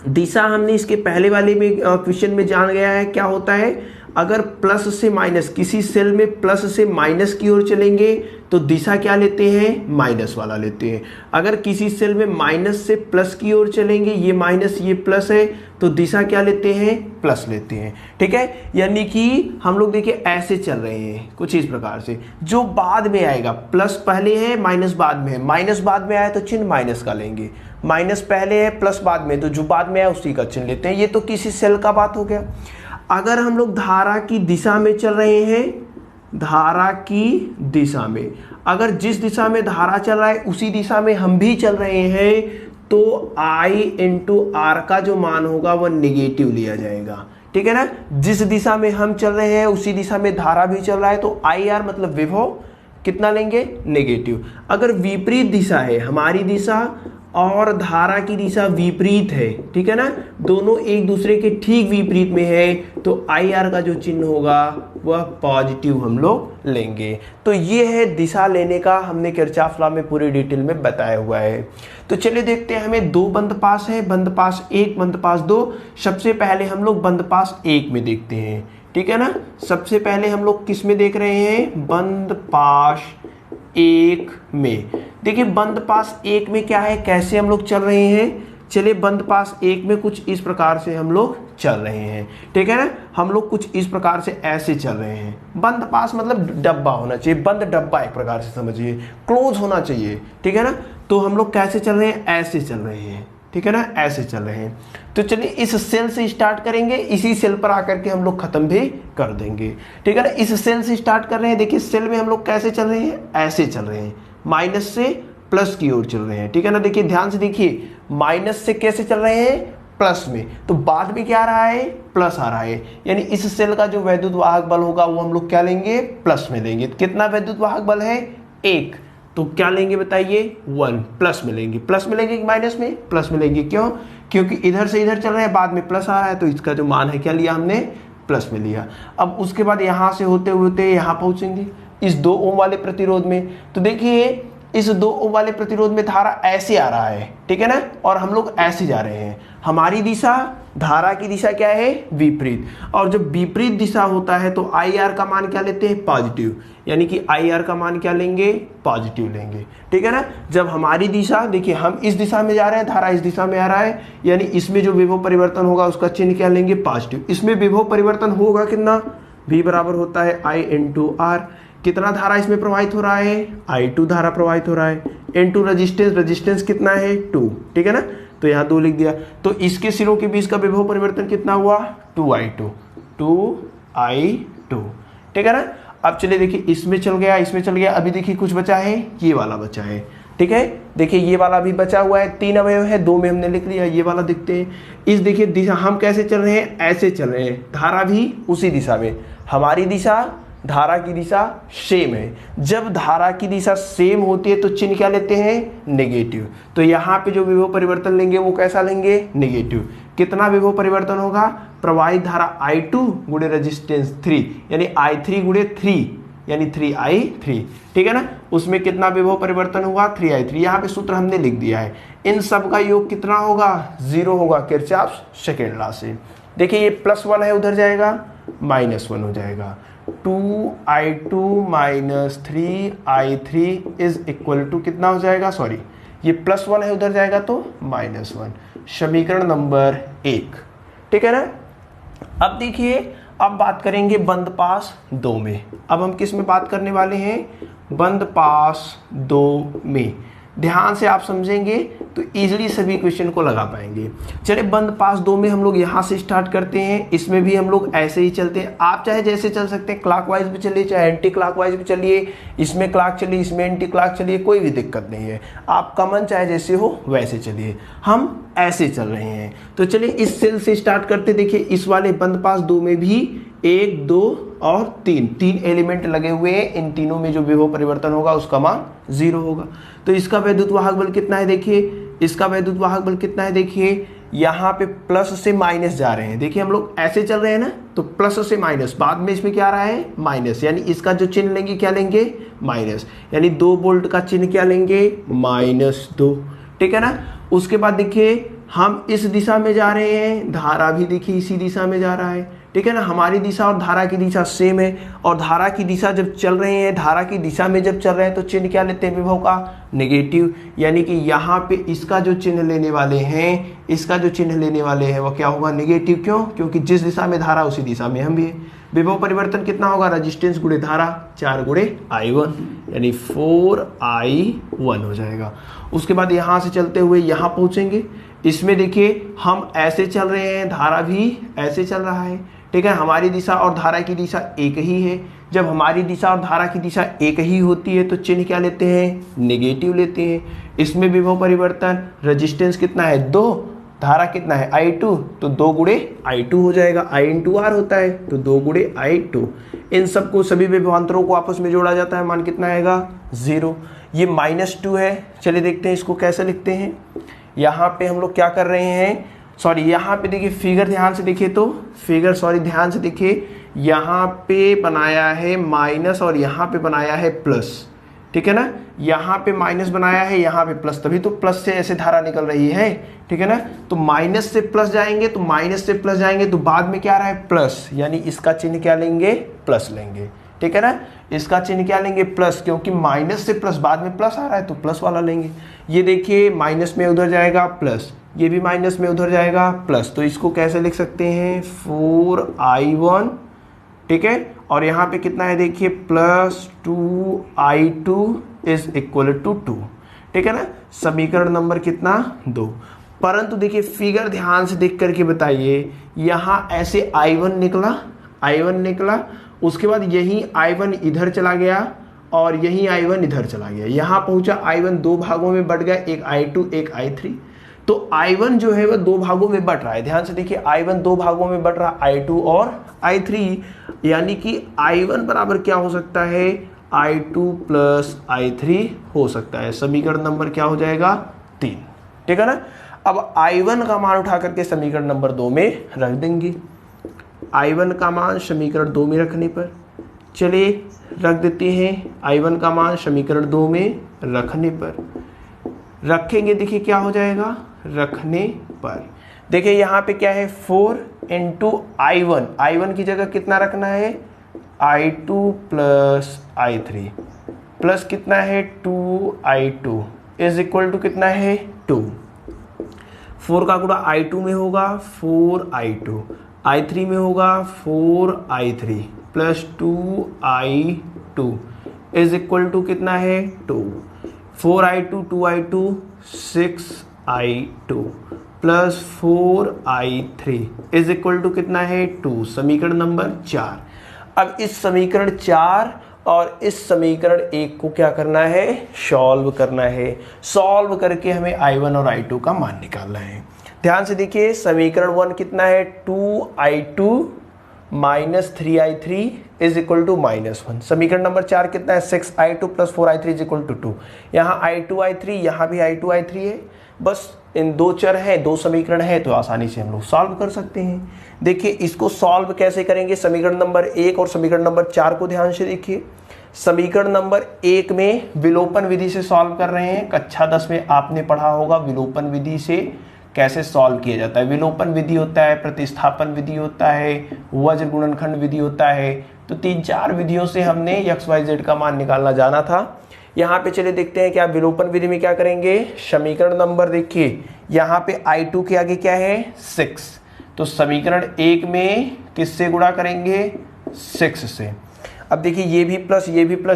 दिशा हमने इसके पहले वाले में क्वेश्चन में जान गया है क्या होता है। अगर प्लस से माइनस, किसी सेल में प्लस से माइनस की ओर चलेंगे तो दिशा क्या लेते हैं, माइनस वाला लेते हैं। अगर किसी सेल में माइनस से प्लस की ओर चलेंगे, ये माइनस ये प्लस है, तो दिशा क्या लेते हैं, प्लस लेते हैं, ठीक है। यानी कि हम लोग देखिए ऐसे चल रहे हैं कुछ इस प्रकार से। जो बाद में आएगा, प्लस पहले है माइनस बाद में है, माइनस बाद में आया तो चिन्ह माइनस का लेंगे, माइनस पहले है प्लस बाद में, तो जो बाद में है उसी का चिन्ह लेते हैं। ये तो किसी सेल का बात हो गया। अगर हम लोग धारा की दिशा में चल रहे हैं, धारा की दिशा में, अगर जिस दिशा में धारा चल रहा है उसी दिशा में हम भी चल रहे हैं, तो I × R का जो मान होगा वह नेगेटिव लिया जाएगा, ठीक है ना। जिस दिशा में हम चल रहे हैं उसी दिशा में धारा भी चल रहा है, तो IR मतलब विभव कितना लेंगे, नेगेटिव। अगर विपरीत दिशा है, हमारी दिशा और धारा की दिशा विपरीत है, ठीक है ना, दोनों एक दूसरे के ठीक विपरीत में है, तो IR का जो चिन्ह होगा वह पॉजिटिव हम लोग लेंगे। तो ये है दिशा लेने का, हमने किरचॉफ लॉ में पूरी डिटेल में बताया हुआ है। तो चलिए देखते हैं, हमें दो बंद पास है, बंद पास 1, बंद पास 2। सबसे पहले हम लोग बंद पास 1 में देखते हैं, ठीक है ना। सबसे पहले हम लोग किस में देख रहे हैं, बंद पास 1 में। देखिए बंद पास 1 में क्या है, कैसे हम लोग चल रहे हैं। चलिए बंद पास 1 में कुछ इस प्रकार से हम लोग चल रहे हैं, ठीक है ना। हम लोग कुछ इस प्रकार से ऐसे चल रहे हैं। बंद पास मतलब डब्बा होना चाहिए, बंद डब्बा एक प्रकार से समझिए, क्लोज होना चाहिए, ठीक है ना। तो हम लोग कैसे चल रहे हैं, ऐसे चल रहे हैं, ठीक है ना, ऐसे चल रहे हैं। तो चलिए इस सेल से स्टार्ट करेंगे, इसी सेल पर आकर के हम लोग खत्म भी कर देंगे, ठीक है ना। इस सेल से स्टार्ट कर रहे हैं, देखिए सेल में हम लोग कैसे चल रहे हैं, ऐसे चल रहे हैं, माइनस से प्लस की ओर चल रहे हैं, ठीक है ना। देखिए ध्यान से देखिए, माइनस से कैसे चल रहे हैं, प्लस में, तो बाद में क्या आ रहा है, प्लस आ रहा है, यानी इस सेल का जो वैद्युत वाहक बल होगा वो हम लोग क्या लेंगे, प्लस में लेंगे। कितना वैद्युत वाहक बल है, 1, तो क्या लेंगे बताइए, 1, प्लस में लेंगे। प्लस में लेंगे कि माइनस में, प्लस में लेंगे। क्यों, क्योंकि इधर से इधर चल रहे हैं, बाद में प्लस आ रहा है, तो इसका जो मान है क्या लिया हमने, प्लस में लिया। अब उसके बाद यहां से होते होते यहां पहुंचेंगे इस 2 ओम वाले प्रतिरोध में, तो देखिए इस 2 ओम वाले प्रतिरोध में धारा ऐसे आ रहा है, ठीक है ना, और हम लोग ऐसे जा रहे हैं। हमारी दिशा, धारा की दिशा क्या है, विपरीत, और जब विपरीत दिशा होता है तो आई आर का मान क्या लेते हैं, पॉजिटिव, यानी कि आई आर का मान क्या लेंगे, पॉजिटिव लेंगे, ठीक है ना। जब हमारी दिशा, देखिए हम इस दिशा में जा रहे हैं, धारा इस दिशा में आ रहा है, यानी इसमें जो विभव परिवर्तन होगा उसका चिन्ह क्या लेंगे, पॉजिटिव। इसमें विभव परिवर्तन होगा कितना, V बराबर होता है I इंटू आर। कितना धारा इसमें प्रवाहित हो रहा है, I2 धारा प्रवाहित हो रहा है, इनटू रेजिस्टेंस, रेजिस्टेंस कितना है, 2, ठीक है ना, तो यहाँ 2 लिख दिया। तो इसके सिरों के बीच का विभव परिवर्तन कितना हुआ, 2I2, 2I2, ठीक है ना। अब चलिए देखिए इसमें चल गया, इसमें चल गया, अभी देखिए कुछ बचा है, ये वाला बचा है, ठीक है। देखिए ये वाला भी बचा हुआ है, 3 अवयव है, 2 में हमने लिख लिया, ये वाला दिखते हैं। इस देखिए दिशा हम कैसे चल रहे हैं, ऐसे चल रहे हैं, धारा भी उसी दिशा में, हमारी दिशा, धारा की दिशा सेम है। जब धारा की दिशा सेम होती है तो चिन्ह क्या लेते हैं, नेगेटिव। तो यहाँ पे जो विभव परिवर्तन लेंगे वो कैसा लेंगे, नेगेटिव। कितना विभव परिवर्तन होगा, प्रवाहित धारा I2 गुणे रेजिस्टेंस 3, यानी I3 गुणे 3, यानी 3I3, ठीक है ना। उसमें कितना विभव परिवर्तन हुआ, 3I3। यहाँ पे सूत्र हमने लिख दिया है। इन सब का योग कितना होगा, 0 होगा, किरचॉफ सेकेंड लॉ से। देखिए ये +1 है, उधर जाएगा -1 हो जाएगा। 2I2 minus 3I3 is equal to कितना हो जाएगा, सॉरी ये +1 है, उधर जाएगा तो -1। समीकरण नंबर 1, ठीक है ना। अब देखिए, अब बात करेंगे बंद पास 2 में। अब हम किस में बात करने वाले हैं, बंद पास 2 में। ध्यान से आप समझेंगे तो इजीली सभी क्वेश्चन को लगा पाएंगे। चलिए बंद पास 2 में हम लोग यहाँ से स्टार्ट करते हैं। इसमें भी हम लोग ऐसे ही चलते हैं, आप चाहे जैसे चल सकते हैं, क्लॉकवाइज भी चलिए, चाहे एंटी क्लॉकवाइज भी चलिए, इसमें क्लॉक चलिए, इसमें एंटी क्लॉक चलिए, कोई भी दिक्कत नहीं है। आपका मन चाहे जैसे हो वैसे चलिए, हम ऐसे चल रहे हैं। तो चलिए इस सेल से स्टार्ट करते। देखिए इस वाले बंद पास 2 में भी 1, 2 और 3 एलिमेंट लगे हुए हैं। इन तीनों में जो विभव परिवर्तन होगा उसका मान 0 होगा। तो इसका वैद्युत वाहक बल कितना है, देखिए इसका वैद्युत वाहक बल कितना है, देखिए यहाँ पे प्लस से माइनस जा रहे हैं। देखिए हम लोग ऐसे चल रहे हैं ना, तो प्लस से माइनस, बाद में इसमें क्या आ रहा है, माइनस, यानी इसका जो चिन्ह लेंगे क्या लेंगे, माइनस, यानी 2 वोल्ट का चिन्ह क्या लेंगे, -2, ठीक है ना। उसके बाद देखिए हम इस दिशा में जा रहे हैं, धारा भी देखिए इसी दिशा में जा रहा है, ठीक है ना। हमारी दिशा और धारा की दिशा सेम है, और धारा की दिशा जब चल रहे हैं, धारा की दिशा में जब चल रहे हैं तो चिन्ह क्या लेते हैं विभव का, नेगेटिव, यानी कि यहाँ पे इसका जो चिन्ह लेने वाले हैं, इसका जो चिन्ह लेने वाले हैं वो क्या होगा, नेगेटिव। क्यों, क्योंकि जिस दिशा में धारा उसी दिशा में हम भी है। विभव परिवर्तन कितना होगा, रेजिस्टेंस गुणे धारा, 4 गुणे I1, यानी 4I1 हो जाएगा। उसके बाद यहाँ से चलते हुए यहाँ पहुँचेंगे। इसमें देखिए हम ऐसे चल रहे हैं, धारा भी ऐसे चल रहा है, ठीक है। हमारी दिशा और धारा की दिशा एक ही है। जब हमारी दिशा और धारा की दिशा एक ही होती है तो चिन्ह क्या लेते हैं, नेगेटिव लेते हैं। इसमें विभव परिवर्तन, रेजिस्टेंस कितना है, 2, धारा कितना है, I2, तो 2 गुणे I2 हो जाएगा। I इंटू आर होता है, तो 2 गुणे I2। इन सबको, सभी विभवांतरों को आपस में जोड़ा जाता है, मान कितना आएगा, 0। ये -2 है। चलिए देखते हैं इसको कैसे लिखते हैं। यहाँ पे हम लोग क्या कर रहे हैं, सॉरी यहाँ पे देखिए फिगर ध्यान से देखिए, तो फिगर, सॉरी ध्यान से देखिए, यहाँ पे बनाया है माइनस और यहाँ पे बनाया है प्लस, ठीक है ना। यहाँ पे माइनस बनाया है, यहाँ पे प्लस, तभी तो प्लस से ऐसे धारा निकल रही है, ठीक है ना। तो माइनस से प्लस जाएंगे, तो माइनस से प्लस जाएंगे तो बाद में क्या आ रहा है, प्लस, यानी इसका चिन्ह क्या लेंगे, प्लस लेंगे, ठीक है ना। इसका चिन्ह क्या लेंगे, प्लस, क्योंकि माइनस से प्लस बाद में प्लस आ रहा है तो प्लस वाला लेंगे। ये देखिए माइनस में उधर जाएगा प्लस, ये भी माइनस में उधर जाएगा प्लस, तो इसको कैसे लिख सकते हैं, 4I1, ठीक है। और यहाँ पे कितना है देखिए, +2I2 इज इक्वल टू 2, ठीक है ना। समीकरण नंबर कितना, 2। परंतु देखिए फिगर ध्यान से देख करके बताइए, यहाँ ऐसे I1 निकला, उसके बाद यही I1 इधर चला गया और यही I1 इधर चला गया। यहाँ पहुंचा I1 2 भागों में बढ़ गया, एक I2 एक I3, तो I1 जो है वह दो भागों में बट रहा है। ध्यान से देखिए, I1 दो भागों में बट रहा है, I2 और I3, यानी कि I1 बराबर क्या हो सकता है, I2 प्लस I3 हो सकता है। समीकरण नंबर क्या हो जाएगा, 3। ठीक है ना। अब I1 का मान उठा करके समीकरण नंबर 2 में रख देंगे। I1 का मान समीकरण 2 में रखने पर, चलिए रख देते हैं। I1 का मान समीकरण 2 में रखने पर रखेंगे, देखिए क्या हो जाएगा, रखने पर देखिए यहाँ पे क्या है, 4 इंटू I1, I1 की जगह कितना रखना है, I2 प्लस I3 प्लस कितना है 2I2 इज इक्वल टू कितना है 2। 4 का गुणा I2 में होगा 4I2, I3 में होगा 4I3 plus 2I2 is equal to कितना है 2। 4I2 2I2 6I2 plus 4I3 is equal to कितना है 2। समीकरण नंबर 4। अब इस समीकरण 4 और इस समीकरण 1 को क्या करना है, सॉल्व करना है। सॉल्व करके हमें I1 और I2 का मान निकालना है। ध्यान से देखिए, समीकरण 1 कितना है, 2I2 minus 3I3 is equal to -1। समीकरण नंबर 4 कितना है, 6I2 plus 4I3 is equal to 2। यहाँ I2 I3, यहाँ भी I2 I3 है। बस इन दो चर हैं, दो समीकरण है, तो आसानी से हम लोग सॉल्व कर सकते हैं। देखिए इसको सॉल्व कैसे करेंगे, समीकरण नंबर 1 और समीकरण नंबर 4 को ध्यान से देखिए। समीकरण नंबर 1 में विलोपन विधि से सॉल्व कर रहे हैं। कक्षा 10 में आपने पढ़ा होगा विलोपन विधि से कैसे सॉल्व किया जाता है। विलोपन विधि होता है, प्रतिस्थापन विधि होता है, वज्र गुणनखंड विधि होता है। तो 3-4 विधियों से हमने XYZ का मान निकालना जाना था। यहाँ पे चले देखते हैं क्या विलोपन विधि में क्या करेंगे। समीकरण नंबर देखिए, यहाँ पे I2 के आगे क्या है 6, तो समीकरण 1 में किससे गुणा करेंगे 6 से। अब देखिए ये भी प्लस,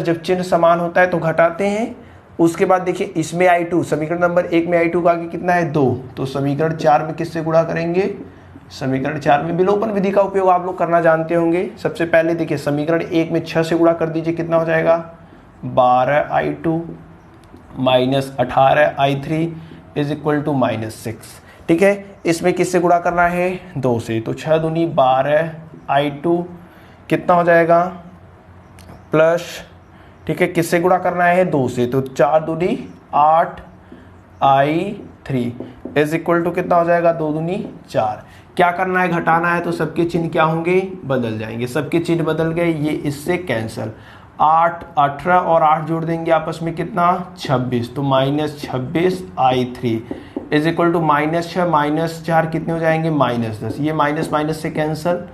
जब चिन्ह समान होता है तो घटाते हैं। उसके बाद देखिए इसमें I2, समीकरण नंबर 1 में I2 का आगे कितना है 2, तो समीकरण 4 में किससे गुणा करेंगे, समीकरण 4 में विलोपन विधि का उपयोग आप लोग करना जानते होंगे। सबसे पहले देखिए समीकरण 1 में 6 से गुणा कर दीजिए, कितना हो जाएगा 12I2 minus 18I3 is equal to -6। ठीक है, इसमें किससे गुणा करना है 2 से, तो 6 दूनी 12I2 कितना हो जाएगा प्लस, ठीक है किससे गुणा करना है 2 से, तो 4 दूनी 8I3 इज इक्वल टू कितना हो जाएगा 2 दूनी 4। क्या करना है, घटाना है, तो सबके चिन्ह क्या होंगे, बदल जाएंगे। सबके चिन्ह बदल गए, ये इससे कैंसल। 8 18 और 8 जोड़ देंगे आपस में कितना 26, तो -26I3 इज इक्वल टू -6 -4 कितने हो जाएंगे -10। ये माइनस माइनस से कैंसल,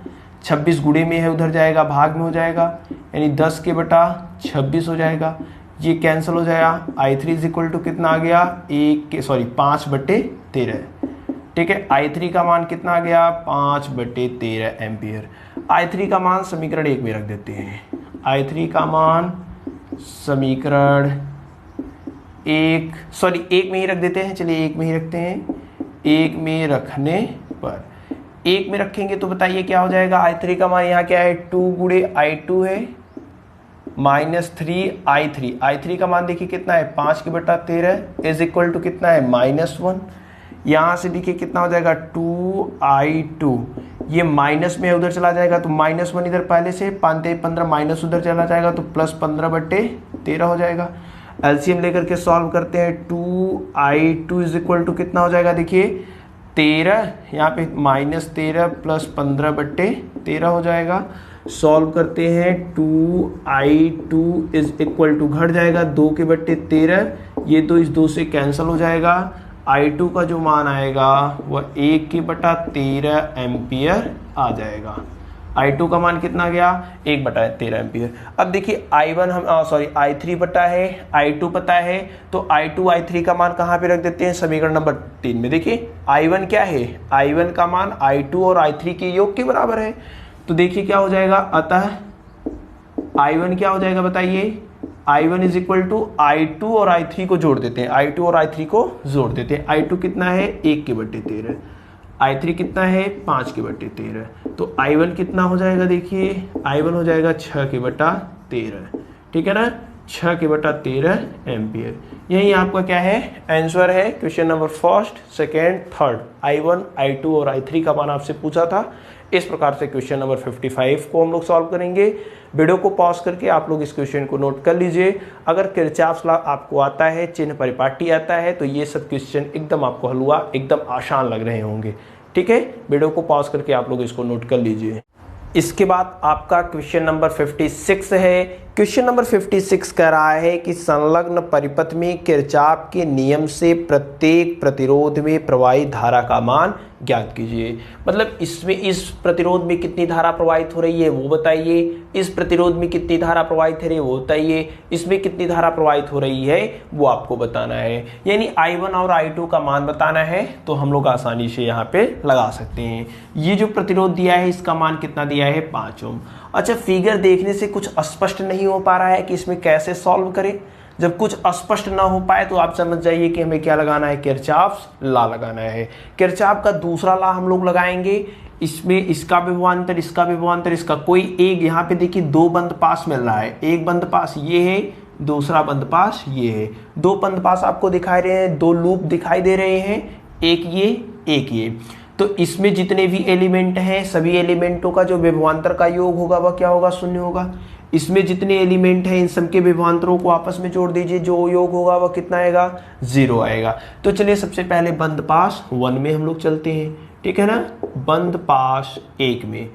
26 गुणे में है उधर जाएगा, भाग में हो जाएगा, यानी 10 के बटा 26 हो जाएगा। ये कैंसिल हो जाएगा। I3 इज इक्वल टू कितना आ गया 5/13। ठीक है, I3 का मान कितना आ गया 5/13 एम्पियर। I3 का मान समीकरण 1 में रख देते हैं। I3 का मान समीकरण 1 में ही रख देते हैं। चलिए 1 में ही रखते हैं। 1 में रखने पर 1 में रखेंगे तो बताइए क्या हो जाएगा। I3 का मान यहाँ क्या है 2 गुणे I2 है -3I3। I3 का मान देखिए कितना है 5/13 इज इक्वल टू कितना है -1। यहाँ से देखिए कितना हो जाएगा 2I2, ये माइनस में उधर चला जाएगा तो -1 इधर पहले से 5×15 माइनस उधर चला जाएगा तो +15/13 हो जाएगा। एलसीएम लेकर के सॉल्व करते हैं। 2I2 इज इक्वल टू कितना हो जाएगा देखिए 13, यहाँ पे -13 + 15/13 हो जाएगा। सॉल्व करते हैं। 2I2 इज इक्वल टू घट जाएगा 2/13, ये तो इस 2 से कैंसिल हो जाएगा। I2 का जो मान आएगा वह 1/13 एम्पियर आ जाएगा। I2 का मान कितना गया 1/13 एम्पियर। अब देखिए I3 पता है, I2 पता है, तो I2 I3 का मान कहाँ पे रख देते हैं, समीकरण नंबर 3 में। देखिए I1 क्या है, I1 का मान I2 और I3 के योग के बराबर है। तो देखिए क्या हो जाएगा, अतः I1 क्या हो जाएगा बताइए, I1 is equal to I2 और I3 को जोड़ देते हैं। I2 और I3 को जोड़ देते हैं। I2 कितना है 1/13, I3 कितना है 5/13, तो I1 कितना हो जाएगा देखिए, I1 हो जाएगा 6/13। ठीक है ना, 6/13 एम्पियर। यही आपका क्या है आंसर है question number first, second, third, I1, I2 और I3 का मान आपसे पूछा था। इस प्रकार से क्वेश्चन नंबर 55 को हम लोग सॉल्व करेंगे। वीडियो को पॉज करके आप लोग इस क्वेश्चन को नोट कर लीजिए। अगर किरचॉफ्स लॉ आपको आता है, चिन्ह परिपाटी आता है, तो ये सब क्वेश्चन एकदम आपको हलवा एकदम आसान लग रहे होंगे। ठीक है, वीडियो को पॉज करके आप लोग इसको नोट कर लीजिए। इसके बाद आपका क्वेश्चन नंबर 56 है। क्वेश्चन नंबर 56 कह रहा है कि संलग्न परिपथ में किरचॉफ के नियम से प्रत्येक प्रतिरोध में प्रवाहित धारा का मान ज्ञात कीजिए। मतलब इसमें इस प्रतिरोध में कितनी धारा प्रवाहित हो रही है वो बताइए, इस प्रतिरोध में कितनी धारा प्रवाहित हो रही है वो बताइए, इसमें कितनी धारा प्रवाहित हो रही है वो आपको बताना है। यानी I1 और I2 का मान बताना है, तो हम लोग आसानी से यहाँ पे लगा सकते हैं। ये जो प्रतिरोध दिया है इसका मान कितना दिया है 5 ओम। अच्छा, फिगर देखने से कुछ स्पष्ट नहीं हो पा रहा है कि इसमें कैसे सॉल्व करें। जब कुछ स्पष्ट ना हो पाए तो आप समझ जाइए कि हमें क्या लगाना है, किरचॉफ्स लॉ लगाना है। किरचॉफ का दूसरा लॉ हम लोग लगाएंगे। इसमें इसका विभवांतर, इसका विभवांतर, इसका कोई एक, यहाँ पे देखिए दो बंद पास मिल रहा है। एक बंद पास ये है, दूसरा बंद पास ये है। दो बंद पास आपको दिखाई रहे हैं, दो लूप दिखाई दे रहे हैं, एक ये एक ये। तो इसमें जितने भी एलिमेंट हैं सभी एलिमेंटों का जो विभवांतर का योग होगा वह क्या होगा, शून्य होगा। इसमें जितने एलिमेंट हैं इन सबके विभवांतरों को आपस में जोड़ दीजिए, जो योग होगा वह कितना आएगा, 0 आएगा। तो चलिए सबसे पहले बंद पास 1 में हम लोग चलते हैं। ठीक है ना, बंद पास 1 में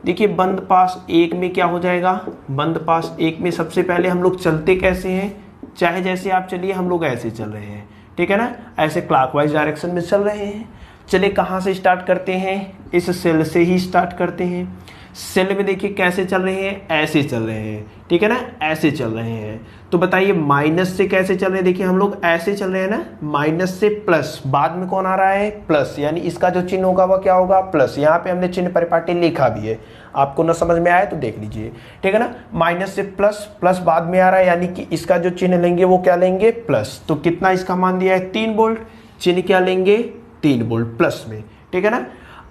देखिए, बंद पास 1 में क्या हो जाएगा, बंद पास 1 में सबसे पहले हम लोग चलते कैसे हैं, चाहे जैसे आप चलिए, हम लोग ऐसे चल रहे हैं। ठीक है ना, ऐसे क्लॉकवाइज डायरेक्शन में चल रहे हैं। चलिए कहाँ से स्टार्ट करते हैं, इस सेल से ही स्टार्ट करते हैं। सेल में देखिए कैसे चल रहे हैं, ऐसे चल रहे हैं। ठीक है ना, ऐसे चल रहे हैं। तो बताइए माइनस से कैसे चल रहे हैं, देखिए हम लोग ऐसे चल रहे हैं ना, माइनस से प्लस, बाद में कौन आ रहा है, प्लस, यानी इसका जो चिन्ह होगा वह क्या होगा, प्लस। यहाँ पे हमने चिन्ह परिपाटी लिखा भी है, आपको ना समझ में आए तो देख लीजिए। ठीक है ना, माइनस से प्लस, प्लस बाद में आ रहा है, यानी कि इसका जो चिन्ह लेंगे वो क्या लेंगे, प्लस। तो कितना इसका मान दिया है 3 वोल्ट, चिन्ह क्या लेंगे 3 वोल्ट प्लस में। ठीक है ना,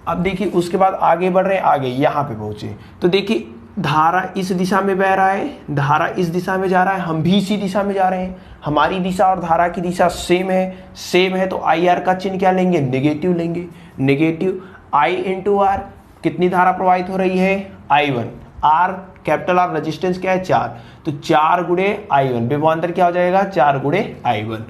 अब देखिए उसके बाद आगे बढ़ रहे हैं, आगे यहाँ पे पहुंचे तो देखिए धारा इस दिशा में बह रहा है, धारा इस दिशा में जा रहा है, हम भी इसी दिशा में जा रहे हैं। हमारी दिशा और धारा की दिशा सेम है, तो आई आर का चिन्ह क्या लेंगे, नेगेटिव लेंगे। नेगेटिव I इंटू आर, कितनी धारा प्रवाहित हो रही है, I1। Are capital R resistance क्या है 4, तो 4 गुणे I1, विभवांतर क्या हो जाएगा 4 गुणे I1,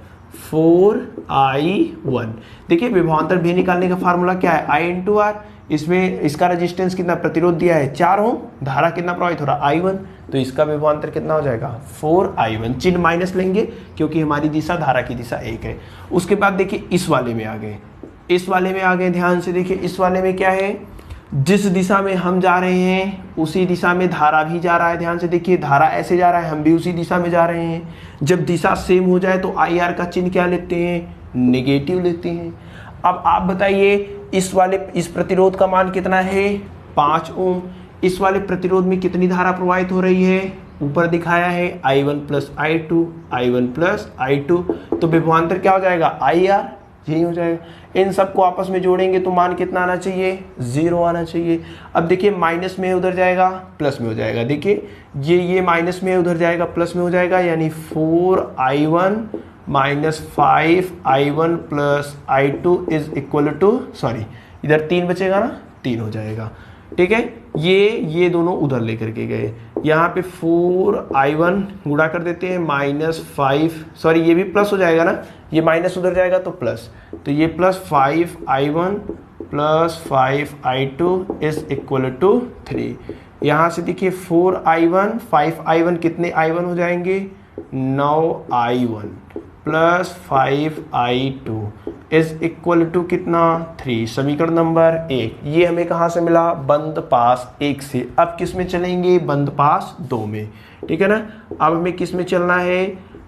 4I1। देखिए विभवांतर भी निकालने का फार्मूला क्या है, I इंटू आर। इसमें इसका रेजिस्टेंस कितना, प्रतिरोध दिया है 4 ओम, धारा कितना प्रवाहित हो रहा है I1, तो इसका विभवांतर कितना हो जाएगा 4I1। चिन्ह माइनस लेंगे क्योंकि हमारी दिशा धारा की दिशा एक है। उसके बाद देखिए इस वाले में आ गए, इस वाले में आ गए, ध्यान से देखिए इस वाले में क्या है, जिस दिशा में हम जा रहे हैं उसी दिशा में धारा भी जा रहा है। ध्यान से देखिए धारा ऐसे जा रहा है, हम भी उसी दिशा में जा रहे हैं। जब दिशा सेम हो जाए तो आई आर का चिन्ह क्या लेते हैं, नेगेटिव लेते हैं। अब आप बताइए इस प्रतिरोध का मान कितना है 5 ओम। इस वाले प्रतिरोध में कितनी धारा प्रवाहित हो रही है, ऊपर दिखाया है I1 plus I2, I1 plus I2, तो विभवांतर क्या हो जाएगा IR, यही हो जाएगा। इन सबको आपस में जोड़ेंगे तो मान कितना आना चाहिए, 0 आना चाहिए। अब देखिए माइनस में उधर जाएगा प्लस में हो जाएगा, देखिए ये माइनस में उधर जाएगा प्लस में हो जाएगा, यानी 4I1 minus 5I1 plus I2 is equal to, sorry इधर 3 बचेगा ना, 3 हो जाएगा। ठीक है, ये दोनों उधर लेकर के गए, यहाँ पे 4I1 गुणा कर देते हैं माइनस 5, सॉरी ये भी प्लस हो जाएगा ना, ये माइनस उधर जाएगा तो प्लस, तो ये plus 5I1 plus 5I2 is equal to 3। यहाँ से देखिए 4I1 5I1 कितने I1 हो जाएंगे, 9I1 plus 5I2 is equal to कितना 3। समीकरण नंबर 1 ये हमें कहाँ से मिला, बंद पास 1 से। अब किस में चलेंगे, बंद पास 2 में। ठीक है ना, अब हमें किस में चलना है,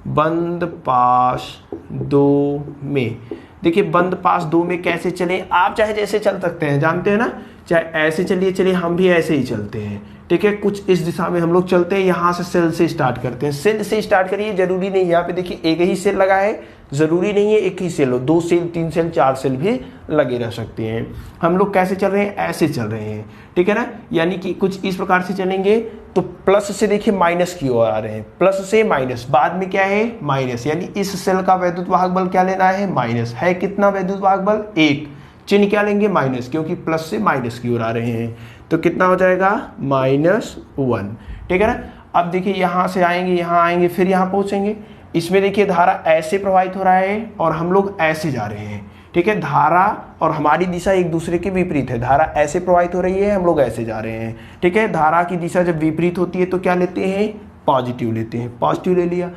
बंद पास 2 में। देखिए बंद पास 2 में कैसे चले, आप चाहे जैसे चल सकते हैं, जानते हैं ना, चाहे ऐसे चलिए हम भी ऐसे ही चलते हैं। ठीक है, कुछ इस दिशा में हम लोग चलते हैं, यहाँ से सेल से स्टार्ट करते हैं। सेल से स्टार्ट करिए, जरूरी नहीं यहाँ पे देखिए एक ही सेल लगा है, ज़रूरी नहीं है एक ही सेल हो, 2 सेल 3 सेल 4 सेल भी लगे रह सकते हैं। हम लोग कैसे चल रहे हैं, ऐसे चल रहे हैं, ठीक है ना। यानी कि कुछ इस प्रकार से चलेंगे तो प्लस से देखिए माइनस की ओर आ रहे हैं, प्लस से माइनस, बाद में क्या है माइनस, यानी इस सेल का वैद्युत वाहक बल क्या लेना है माइनस है। कितना वैद्युत वाहक बल 1, चिन्ह क्या लेंगे माइनस, क्योंकि प्लस से माइनस की ओर आ रहे हैं। तो कितना हो जाएगा -1, ठीक है ना। अब देखिए यहाँ से आएंगे, यहाँ आएंगे, फिर यहाँ पहुँचेंगे। इसमें देखिए धारा ऐसे प्रवाहित हो रहा है और हम लोग ऐसे जा रहे हैं, ठीक है। धारा और हमारी दिशा एक दूसरे के विपरीत है, धारा ऐसे प्रवाहित हो रही है, हम लोग ऐसे जा रहे हैं, ठीक है। धारा की दिशा जब विपरीत होती है तो क्या लेते हैं, पॉजिटिव लेते हैं, पॉजिटिव ले लिया।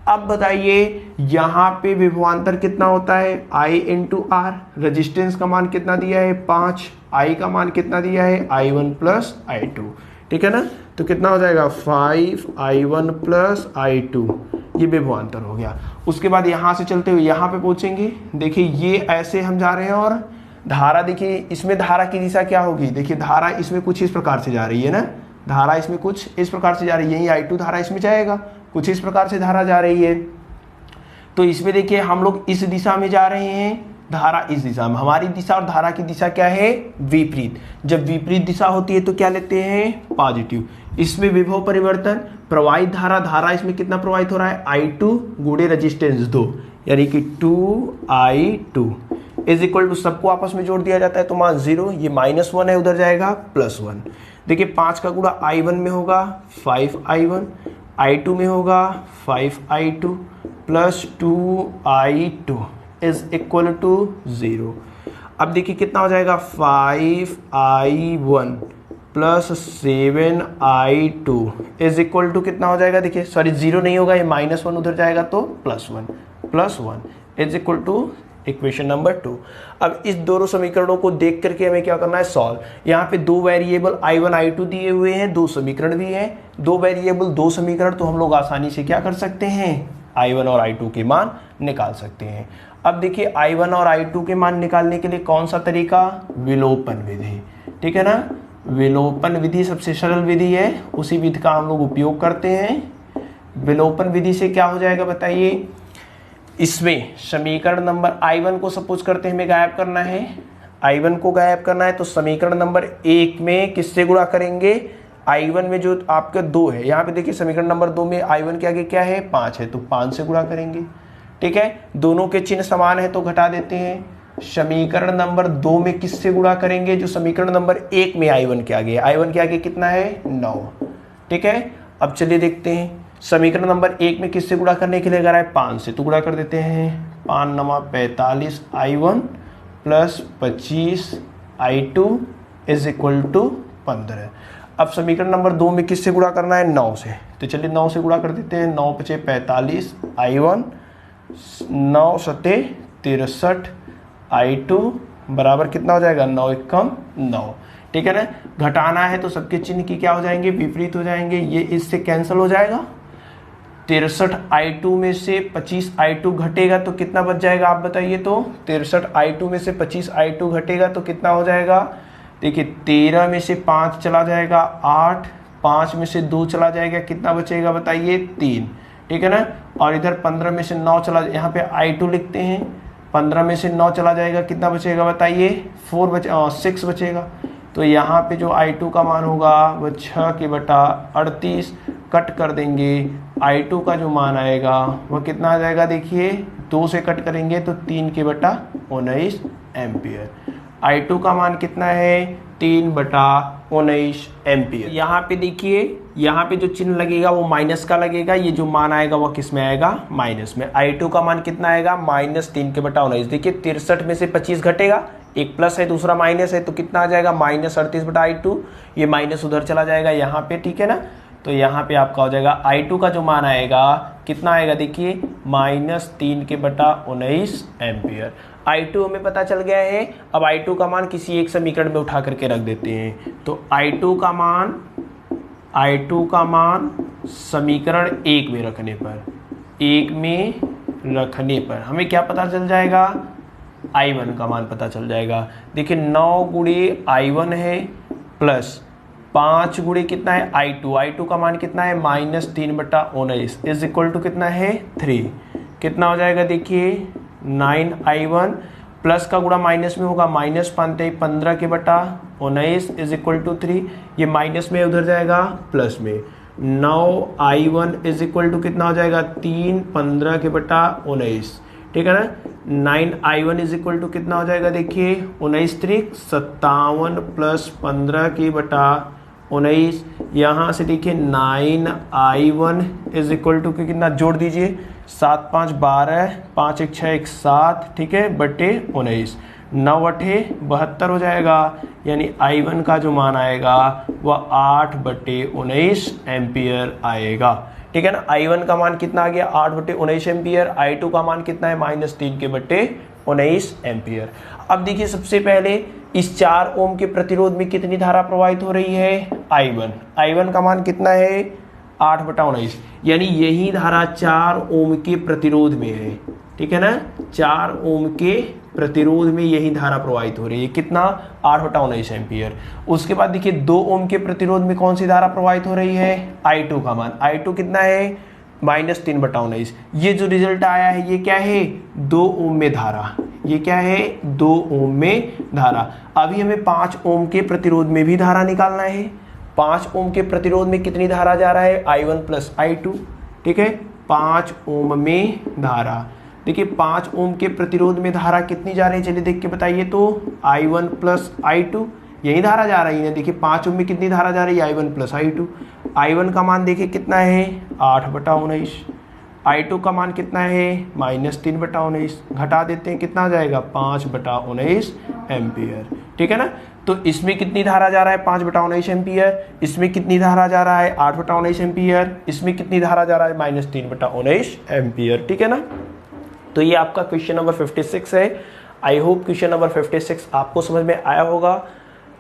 अब बताइए यहाँ पे विभवांतर कितना होता है I × R, रेजिस्टेंस का मान कितना दिया है 5, I का मान कितना दिया है I1 + I2, ठीक है ना। तो कितना हो जाएगा 5I1 + I2, ये विभवांतर हो गया। उसके बाद यहाँ से चलते हुए यहाँ पे पहुँचेंगे। देखिए ये ऐसे हम जा रहे हैं और धारा देखिए इसमें धारा की दिशा क्या होगी, देखिए धारा इसमें कुछ इस प्रकार से जा रही है ना, धारा इसमें कुछ इस प्रकार से जा रही है, यही I2 धारा इसमें जाएगा, कुछ इस प्रकार से धारा जा रही है। तो इसमें देखिए हम लोग इस दिशा में जा रहे हैं, धारा इस दिशा में, हमारी दिशा और धारा की दिशा क्या है विपरीत। जब विपरीत दिशा होती है तो क्या लेते हैं पॉजिटिव। इसमें विभव परिवर्तन, प्रवाहित धारा, धारा इसमें कितना प्रवाहित हो रहा है I2 गुणे रेजिस्टेंस 2, यानी कि 2I2 = सबको आपस में जोड़ दिया जाता है तो मान 0, ये -1 है, उधर जाएगा +1। देखिए 5 का गुणा I1 में होगा 5I1, I2 में होगा 5I2 + 2I2 = 0। अब देखिए कितना हो जाएगा 5I1 + 7I2 = कितना हो जाएगा, देखिए सॉरी 0 नहीं होगा, ये -1 उधर जाएगा तो +1 = इक्वेशन नंबर 2। अब इस दोनों समीकरणों को देख करके हमें क्या करना है सॉल्व। यहाँ पे 2 वेरिएबल I1 I2 दिए हुए हैं, 2 समीकरण भी हैं, 2 वेरिएबल 2 समीकरण, तो हम लोग आसानी से क्या कर सकते हैं I1 और I2 के मान निकाल सकते हैं। अब देखिए I1 और I2 के मान निकालने के लिए कौन सा तरीका, विलोपन विधि, ठीक है ना। विलोपन विधि सबसे सरल विधि है, उसी विधि का हम लोग उपयोग करते हैं। विलोपन विधि से क्या हो जाएगा बताइए, इसमें समीकरण नंबर I1 को सपोज करते हैं हमें गायब करना है, I1 को गायब करना है, तो समीकरण नंबर 1 में किससे गुणा करेंगे, I1 में जो आपका 2 है, यहाँ पे देखिए समीकरण नंबर 2 में I1 के आगे क्या है 5 है, तो 5 से गुणा करेंगे, ठीक है। दोनों के चिन्ह समान है तो घटा देते हैं। समीकरण नंबर 2 में किससे गुणा करेंगे, जो समीकरण नंबर 1 में I1 के आगे, I1 के आगे कितना है 9, ठीक है। अब चलिए देखते हैं समीकरण नंबर 1 में किससे गुणा करने के लिए अगर है 5 से, तो गुणा कर देते हैं 5 9 45 I1 + 25 I2 = 15। अब समीकरण नंबर 2 में किससे गुणा करना है 9 से, तो चलिए 9 से गुणा कर देते हैं, 9 × 5 = 45 I1, 9 × 7 = 63 I2 बराबर कितना हो जाएगा 9 × 1 = 9, ठीक है ना। घटाना है तो सबके चिन्ह की क्या हो जाएंगे विपरीत हो जाएंगे, ये इससे कैंसिल हो जाएगा। 63 I2 में से 25 I2 घटेगा तो कितना बच जाएगा आप बताइए, तो 63 I2 में से 25 I2 घटेगा तो कितना हो जाएगा, देखिए 13 में से 5 चला जाएगा 8, 5 में से 2 चला जाएगा, कितना बचेगा बताइए 3, ठीक है ना। और इधर 15 में से 9 चला, यहाँ पे I2 लिखते हैं, 15 में से 9 चला जाएगा, कितना बचेगा बताइए 6 बचेगा। तो यहाँ पे जो I2 का मान होगा वह 6/38 कट कर देंगे, I2 का जो मान आएगा वह कितना आ जाएगा, देखिए 2 से कट करेंगे तो 3/19 एम्पियर। I2 का मान कितना है 3/19 एम्पियर। यहाँ पे देखिए यहाँ पे जो चिन्ह लगेगा वो माइनस का लगेगा, ये जो मान आएगा वो किस में आएगा माइनस में। I2 का मान कितना आएगा -3/19। देखिए 63 में से 25 घटेगा, एक प्लस है दूसरा माइनस है, तो कितना आ जाएगा -38/I2, ये माइनस उधर चला जाएगा यहाँ पे, ठीक है ना। तो यहाँ पे आपका हो जाएगा I2 का जो मान आएगा कितना आएगा, देखिए -3/19 एम्पियर। I2 हमें पता चल गया है। अब I2 का मान किसी एक समीकरण में उठा करके रख देते हैं, तो I2 का मान समीकरण 1 में रखने पर हमें क्या पता चल जाएगा, I1 का मान पता चल जाएगा। देखिए 9 × I1 है प्लस 5 × कितना है I2 का मान कितना है -3/19 = कितना है 3, कितना हो जाएगा देखिए 9i1 प्लस का गुणा माइनस में होगा, माइनस 15 के बटा 19 इज इक्वल टू 3, ये माइनस में उधर जाएगा प्लस में। 9i1 इज इक्वल टू कितना हो जाएगा 3 15 के बटा 19, ठीक है ना। 9i1 इज इक्वल टू कितना हो जाएगा देखिए 19 त्रिक 57 प्लस 15 के बटा 19, यहाँ से देखिए 9i1 इज इक्वल टू कितना जोड़ दीजिए 7 5 12 5 1 6 1 7, ठीक है, बटे 19, 9 8 72 हो जाएगा, यानी i1 का जो मान आएगा वह 8 बटे 19 एम्पियर आएगा, ठीक है ना। i1 का मान कितना आ गया 8 बटे 19 एम्पियर। i2 का मान कितना है -3 के बटे 19 एम्पियर। अब देखिए सबसे पहले इस 4 ओम के प्रतिरोध में कितनी धारा प्रवाहित हो रही है i1 का मान कितना है 8 बटा 19, यानी यही धारा 4 ओम के प्रतिरोध में है, ठीक है ना। 4 ओम के प्रतिरोध में यही धारा प्रवाहित हो रही है, कितना 8 बटा 19 एम्पियर। उसके बाद देखिए 2 ओम के प्रतिरोध में कौन सी धारा प्रवाहित हो रही है i2 का मान, i2 कितना है -3 बटा 19। ये जो रिजल्ट आया है ये क्या है 2 ओम में धारा, ये क्या है 2 ओम में धारा। अभी हमें 5 ओम के प्रतिरोध में भी धारा निकालना है। 5 ओम के प्रतिरोध में कितनी धारा जा रहा है i1 प्लस i2, ठीक है। 5 ओम में धारा, देखिए 5 ओम के प्रतिरोध में धारा कितनी जा रही है, चलिए देख के बताइए। तो i1 प्लस i2 यही धारा जा रही है, देखिए 5 ओम में कितनी धारा जा रही है i1 प्लस i2। i1 का मान देखिए कितना है 8 बटा 19, i2 का मान कितना है -3 बटा 19, घटा देते हैं कितना आ जाएगा 5 बटा 19 एम्पियर, ठीक है ना। तो इसमें कितनी धारा जा रहा है 5 बटा 19 एम्पियर, इसमें कितनी धारा जा रहा है 8 बटा 19 एम्पियर, इसमें कितनी धारा जा रहा है -3 बटा 19 एम्पियर, ठीक है ना। तो ये आपका क्वेश्चन नंबर 56 है। आई होप क्वेश्चन नंबर 56 आपको समझ में आया होगा।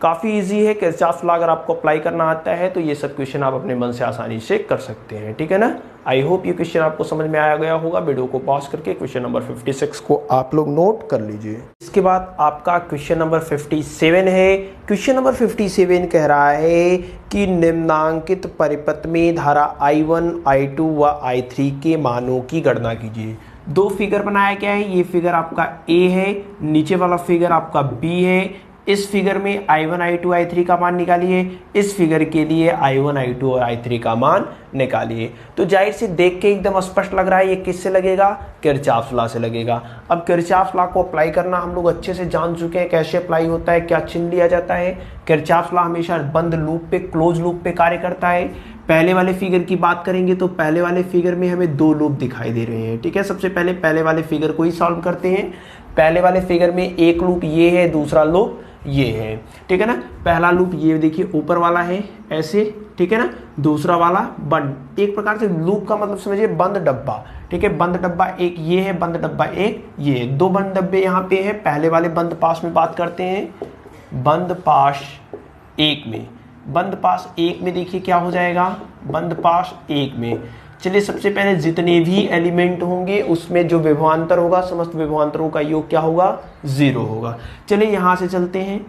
काफ़ी इजी है, किरचॉफ लॉ अगर आपको अप्लाई करना आता है तो ये सब क्वेश्चन आप अपने मन से आसानी से कर सकते हैं, ठीक है ना। आई होप ये क्वेश्चन आपको समझ में आया गया होगा। वीडियो को पॉज करके क्वेश्चन नंबर 56 को आप लोग नोट कर लीजिए। इसके बाद आपका क्वेश्चन नंबर 57 है। क्वेश्चन नंबर 57 कह रहा है कि निम्नांकित परिपथ में धारा i1, i2 व i3 के मानों की गणना कीजिए। 2 फिगर बनाया गया है, ये फिगर आपका A है, नीचे वाला फिगर आपका B है। इस फिगर में i1, i2, i3 का मान निकालिए, इस फिगर के लिए i1, i2 और i3 का मान निकालिए। तो जाहिर से देख के एकदम स्पष्ट लग रहा है ये किससे लगेगा, किरचॉफ लॉ से लगेगा। अब किरचॉफ लॉ को अप्लाई करना हम लोग अच्छे से जान चुके हैं, कैसे अप्लाई होता है, क्या चिन्ह लिया जाता है। किरचॉफ लॉ हमेशा बंद लूप पे, क्लोज लूप पे कार्य करता है। पहले वाले फिगर की बात करेंगे तो पहले वाले फिगर में हमें 2 लूप दिखाई दे रहे हैं, ठीक है। सबसे पहले पहले वाले फिगर को ही सॉल्व करते हैं। पहले वाले फिगर में एक लूप ये है, दूसरा लूप ये है, ठीक है ना। पहला लूप ये देखिए ऊपर वाला है ऐसे, ठीक है ना। दूसरा वाला बंद, एक प्रकार से लूप का मतलब समझिए बंद डब्बा, ठीक है। बंद डब्बा एक ये है, बंद डब्बा एक ये है, 2 बंद डब्बे यहाँ पे है। पहले वाले बंद पास में बात करते हैं। बंद पास एक में, बंद पास एक में देखिए क्या हो जाएगा, बंद पास एक में चलिए सबसे पहले जितने भी एलिमेंट होंगे उसमें जो विभवांतर होगा, समस्त विभवांतरों का योग क्या होगा 0 होगा। चलिए यहाँ से चलते हैं।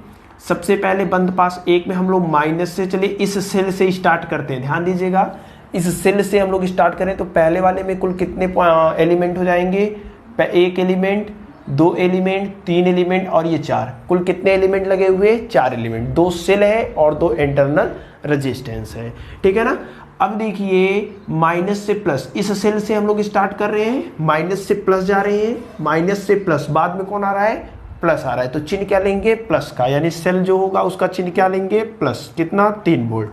सबसे पहले बंद पास एक में हम लोग माइनस से, चलिए इस सेल से स्टार्ट करते हैं। ध्यान दीजिएगा, इस सेल से हम लोग स्टार्ट करें तो पहले वाले में कुल कितने एलिमेंट हो जाएंगे, 1 एलिमेंट, 2 एलिमेंट, 3 एलिमेंट और ये 4, कुल कितने एलिमेंट लगे हुए 4 एलिमेंट। 2 सेल है और 2 इंटरनल रेजिस्टेंस है, ठीक है ना। अब देखिए माइनस से प्लस, इस सेल से हम लोग स्टार्ट कर रहे हैं, माइनस से प्लस जा रहे हैं, माइनस से प्लस, बाद में कौन आ रहा है प्लस आ रहा है, तो चिन्ह क्या लेंगे प्लस का, यानी सेल जो होगा उसका चिन्ह क्या लेंगे प्लस, कितना 3 वोल्ट।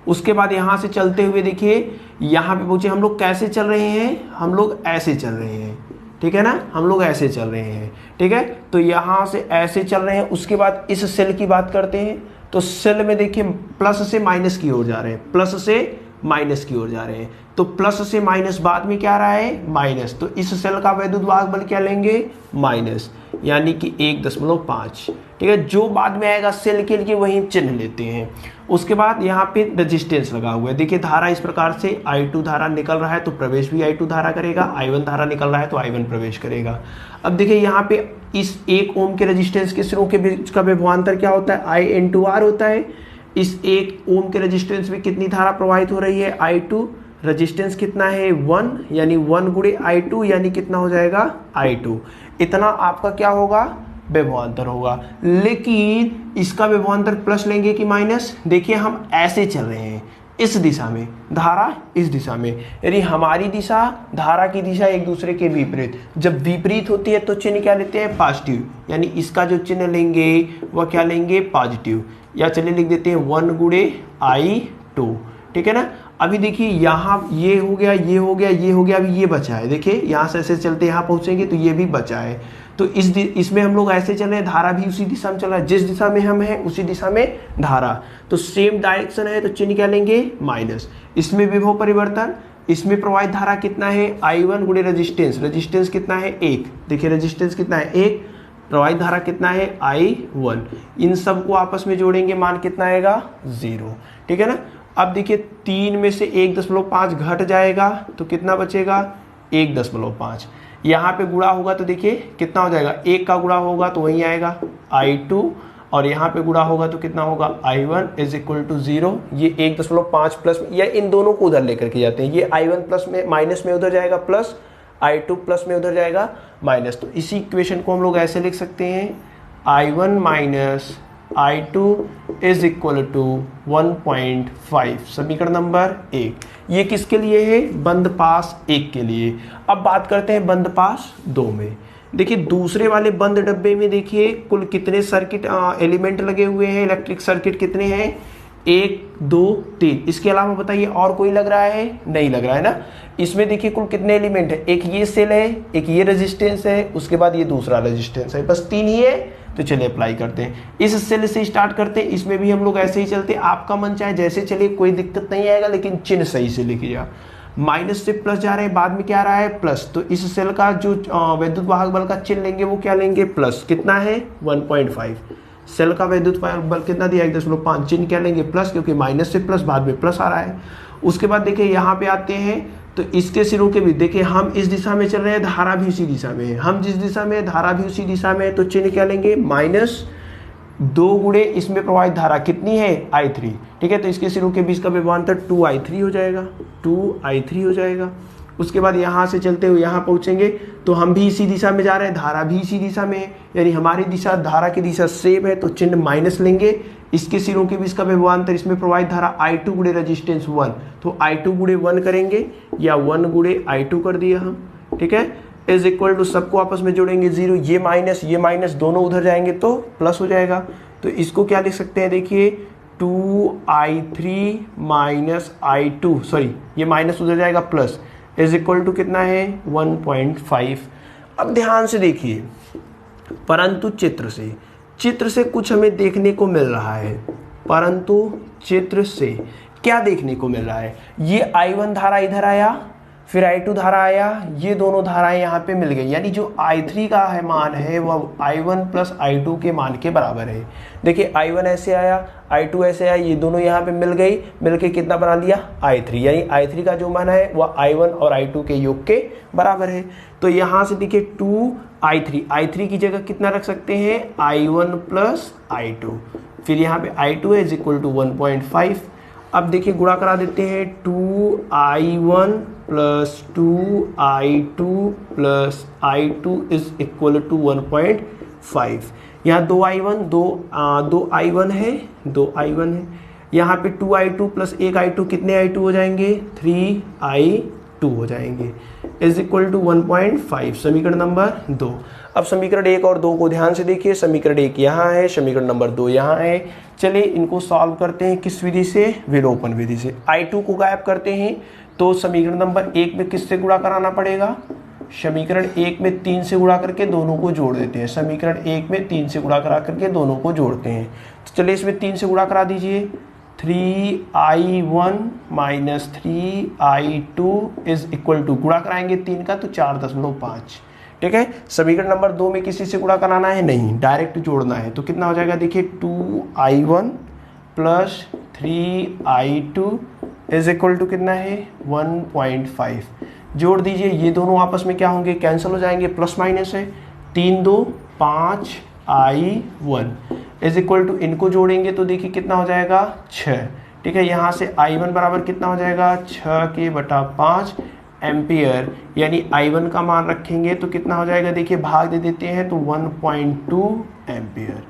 उसके बाद यहां से चलते हुए देखिए यहां पे पूछे हम लोग कैसे चल रहे हैं, हम लोग ऐसे चल रहे हैं, ठीक है ना, हम लोग ऐसे चल रहे हैं, ठीक है। तो यहां से ऐसे चल रहे हैं। उसके बाद इस सेल की बात करते हैं तो सेल में देखिए प्लस से माइनस की ओर जा रहे हैं, प्लस से माइनस की ओर जा रहे हैं। तो प्लस से माइनस बाद में क्या आ रहा है माइनस, तो इस सेल का वैद्युत वाहक बल क्या लेंगे माइनस, यानी कि 1.5, ठीक है। जो बाद में आएगा सेल के लिए वही चिन्ह लेते हैं। उसके बाद यहाँ पे रेजिस्टेंस लगा हुआ है। देखिए धारा इस प्रकार से I2 धारा निकल रहा है तो प्रवेश भी I2 धारा करेगा, I1 धारा निकल रहा है तो I1 प्रवेश करेगा। अब देखिए यहाँ पे इस 1 ओम के रेजिस्टेंस के सिरों के बीच का विभवांतर क्या होता है I/R होता है। इस 1 ओम के रेजिस्टेंस में कितनी धारा प्रवाहित हो रही है I2, रजिस्टेंस कितना है 1, यानी 1 गुणे I2 यानी कितना हो जाएगा I2। इतना आपका क्या होगा, विभवांतर होगा। लेकिन इसका विभवांतर प्लस लेंगे कि माइनस, देखिए हम ऐसे चल रहे हैं इस दिशा में, धारा इस दिशा में, यानी हमारी दिशा धारा की दिशा एक दूसरे के विपरीत। जब विपरीत होती है तो चिन्ह क्या लेते हैं, पॉजिटिव, यानी इसका जो चिन्ह लेंगे वह क्या लेंगे, पॉजिटिव। या चलिए लिख देते हैं 1 गुणे I2, ठीक है ना। अभी देखिए यहाँ ये हो गया, ये हो गया, ये हो गया, अभी ये बचा है। देखिए यहाँ से ऐसे चलते यहाँ पहुँचेंगे तो ये भी बचा है। तो इसमें हम लोग ऐसे चले, धारा भी उसी दिशा में चल रहा है, जिस दिशा में हम हैं उसी दिशा में धारा, तो सेम डायरेक्शन है तो चिन्ह क्या लेंगे, माइनस। इसमें विभव परिवर्तन, इसमें प्रवाहित धारा कितना है I1 गुणे रजिस्टेंस, रजिस्टेंस कितना है 1, देखिए रजिस्टेंस कितना है 1, प्रवाहित धारा कितना है I1। इन सब को आपस में जोड़ेंगे, मान कितना आएगा 0, ठीक है ना। अब देखिए 3 में से 1.5 घट जाएगा तो कितना बचेगा 1.5। यहाँ पे गुणा होगा तो देखिए कितना हो जाएगा, 1 का गुणा होगा तो वहीं आएगा I2, और यहाँ पे गुणा होगा तो कितना होगा I1 इज इक्वल टू 0। ये 1.5 प्लस, या इन दोनों को उधर लेकर के जाते हैं, ये I1 प्लस में माइनस में उधर जाएगा प्लस, I2 प्लस में उधर जाएगा माइनस। तो इसी इक्वेशन को हम लोग ऐसे लिख सकते हैं I1 minus I2 is equal to 1.5, समीकरण नंबर 1। ये किसके लिए है, बंद पास 1 के लिए। अब बात करते हैं बंद पास 2 में। देखिए दूसरे वाले बंद डब्बे में देखिए कुल कितने सर्किट एलिमेंट लगे हुए हैं, इलेक्ट्रिक सर्किट कितने हैं, 1 2 3। इसके अलावा बताइए और कोई लग रहा है, नहीं लग रहा है ना। इसमें देखिए कुल कितने एलिमेंट है, एक ये सेल है, एक ये रेजिस्टेंस है, उसके बाद ये दूसरा रेजिस्टेंस है, बस 3 ही है। तो चलिए अप्लाई करते हैं, इस सेल से स्टार्ट करते हैं। इसमें भी हम लोग ऐसे ही चलते हैं, आपका मन चाहे जैसे चलिए, कोई दिक्कत नहीं आएगा, लेकिन चिन्ह सही से लिखिएगा। माइनस से प्लस जा रहे हैं, बाद में क्या आ रहा है प्लस, तो इस सेल का जो वैद्युत वाहक बल का चिन्ह लेंगे वो क्या लेंगे, प्लस। कितना है 1.5। सेल का वैद्युत वाहक बल कितना दिया 1.5, चिन्ह क्या लेंगे प्लस, क्योंकि माइनस से प्लस बाद में प्लस आ रहा है। उसके बाद देखिए यहाँ पे आते हैं तो इसके सिरों के भी देखिए, हम इस दिशा में चल रहे हैं, धारा भी उसी दिशा में है, हम जिस दिशा में धारा भी उसी दिशा में है, तो चिन्ह क्या लेंगे माइनस 2 गुणे इसमें प्रवाहित धारा कितनी है I3, ठीक है। तो इसके सिरों के बीच का विभवांतर 2I3 हो जाएगा, 2I3 हो जाएगा। उसके बाद यहाँ से चलते हुए यहाँ पहुँचेंगे तो हम भी इसी दिशा में जा रहे हैं, धारा भी इसी दिशा में है, यानी हमारी दिशा धारा की दिशा सेम है, तो चिन्ह माइनस लेंगे। इसके सिरों के बीच का विभवांतर, इसमें प्रवाहित धारा I2 गुणे रजिस्टेंस 1, तो I2 गुणे 1 करेंगे, या 1 गुणे I2 कर दिया हम, ठीक है। इज इक्वल टू, सबको आपस में जोड़ेंगे 0, ये माइनस दोनों उधर जाएंगे तो प्लस हो जाएगा। तो इसको क्या लिख सकते हैं, देखिए 2I3 माइनस I2, सॉरी ये माइनस उधर जाएगा प्लस, इज इक्वल टू कितना है 1.5। अब ध्यान से देखिए, परंतु चित्र से कुछ हमें देखने को मिल रहा है, परंतु चित्र से क्या देखने को मिल रहा है, ये I1 धारा इधर आया, फिर I2 धारा आया, ये दोनों धाराएं यहाँ पे मिल गई, यानी जो I3 का है मान है वह I1 प्लस I2 के मान के बराबर है। देखिए I1 ऐसे आया, I2 ऐसे आया, ये दोनों यहाँ पे मिल गई, मिलके कितना बना लिया I3, यानी I3 का जो मान है वह I1 और I2 के योग के बराबर है। तो यहाँ से देखिए 2I3 की जगह कितना रख सकते हैं I1 प्लस I2, फिर यहाँ पे I2 इज इक्वल टू 1.5। अब देखिए गुणा करा देते हैं, 2I1 plus 2I2 plus I2 is equal to 1.5। यहाँ 2I1 है, यहाँ पे 2I2 प्लस 1I2 कितने I2 हो जाएंगे, 3I2 हो जाएंगे, इज इक्वल टू 1.5, समीकरण नंबर 2। अब समीकरण 1 और 2 को ध्यान से देखिए, समीकरण 1 यहाँ है, समीकरण नंबर 2 यहाँ है। चलिए इनको सॉल्व करते हैं, किस विधि से, विलोपन विधि से। I2 को गायब करते हैं तो समीकरण नंबर 1 में किससे गुणा कराना पड़ेगा, समीकरण 1 में 3 से गुणा करके दोनों को जोड़ देते हैं, समीकरण 1 में 3 से गुणा करा करके दोनों को जोड़ते हैं। तो चलिए इसमें 3 से गुणा करा दीजिए, 3I1 minus 3I2 is equal to, गुणा कराएंगे 3 का तो 4.5, ठीक है। समीकरण नंबर 2 में किसी से गुणा कराना है नहीं, डायरेक्ट जोड़ना है, तो कितना हो जाएगा, देखिए 2I1 plus 3I2 is equal to कितना है 1.5। जोड़ दीजिए, ये दोनों आपस में क्या होंगे, कैंसिल हो जाएंगे, प्लस माइनस है, 3 2 5I1 इज इक्वल टू, इनको जोड़ेंगे तो देखिए कितना हो जाएगा 6, ठीक है। यहाँ से I1 बराबर कितना हो जाएगा 6K/5 एम्पियर, यानी I1 का मान रखेंगे तो कितना हो जाएगा, देखिए भाग दे देते हैं तो 1.2 एम्पियर।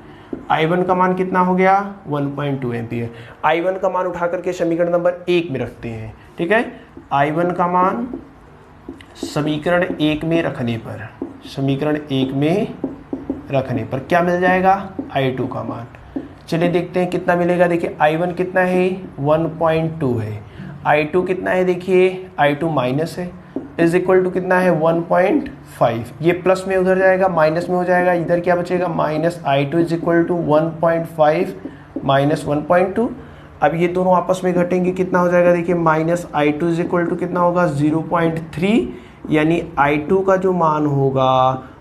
I1 का मान कितना हो गया 1.2 एम्पियर। I1 का मान उठा करके समीकरण नंबर 1 में रखते हैं, ठीक है। I1 का मान समीकरण 1 में रखने पर, समीकरण 1 में रखने पर क्या मिल जाएगा, I2 का मान। चलिए देखते हैं कितना मिलेगा। देखिए I1 कितना है 1.2 है, I2 कितना है, देखिए I2 माइनस है, इज इक्वल टू कितना है 1.5। ये प्लस में उधर जाएगा, माइनस में हो जाएगा, इधर क्या बचेगा -I2 is equal to 1.5 minus 1.2। अब ये दोनों आपस में घटेंगे, कितना हो जाएगा, देखिए -I2 इज इक्वल टू कितना होगा 0.3, यानी I2 का जो मान होगा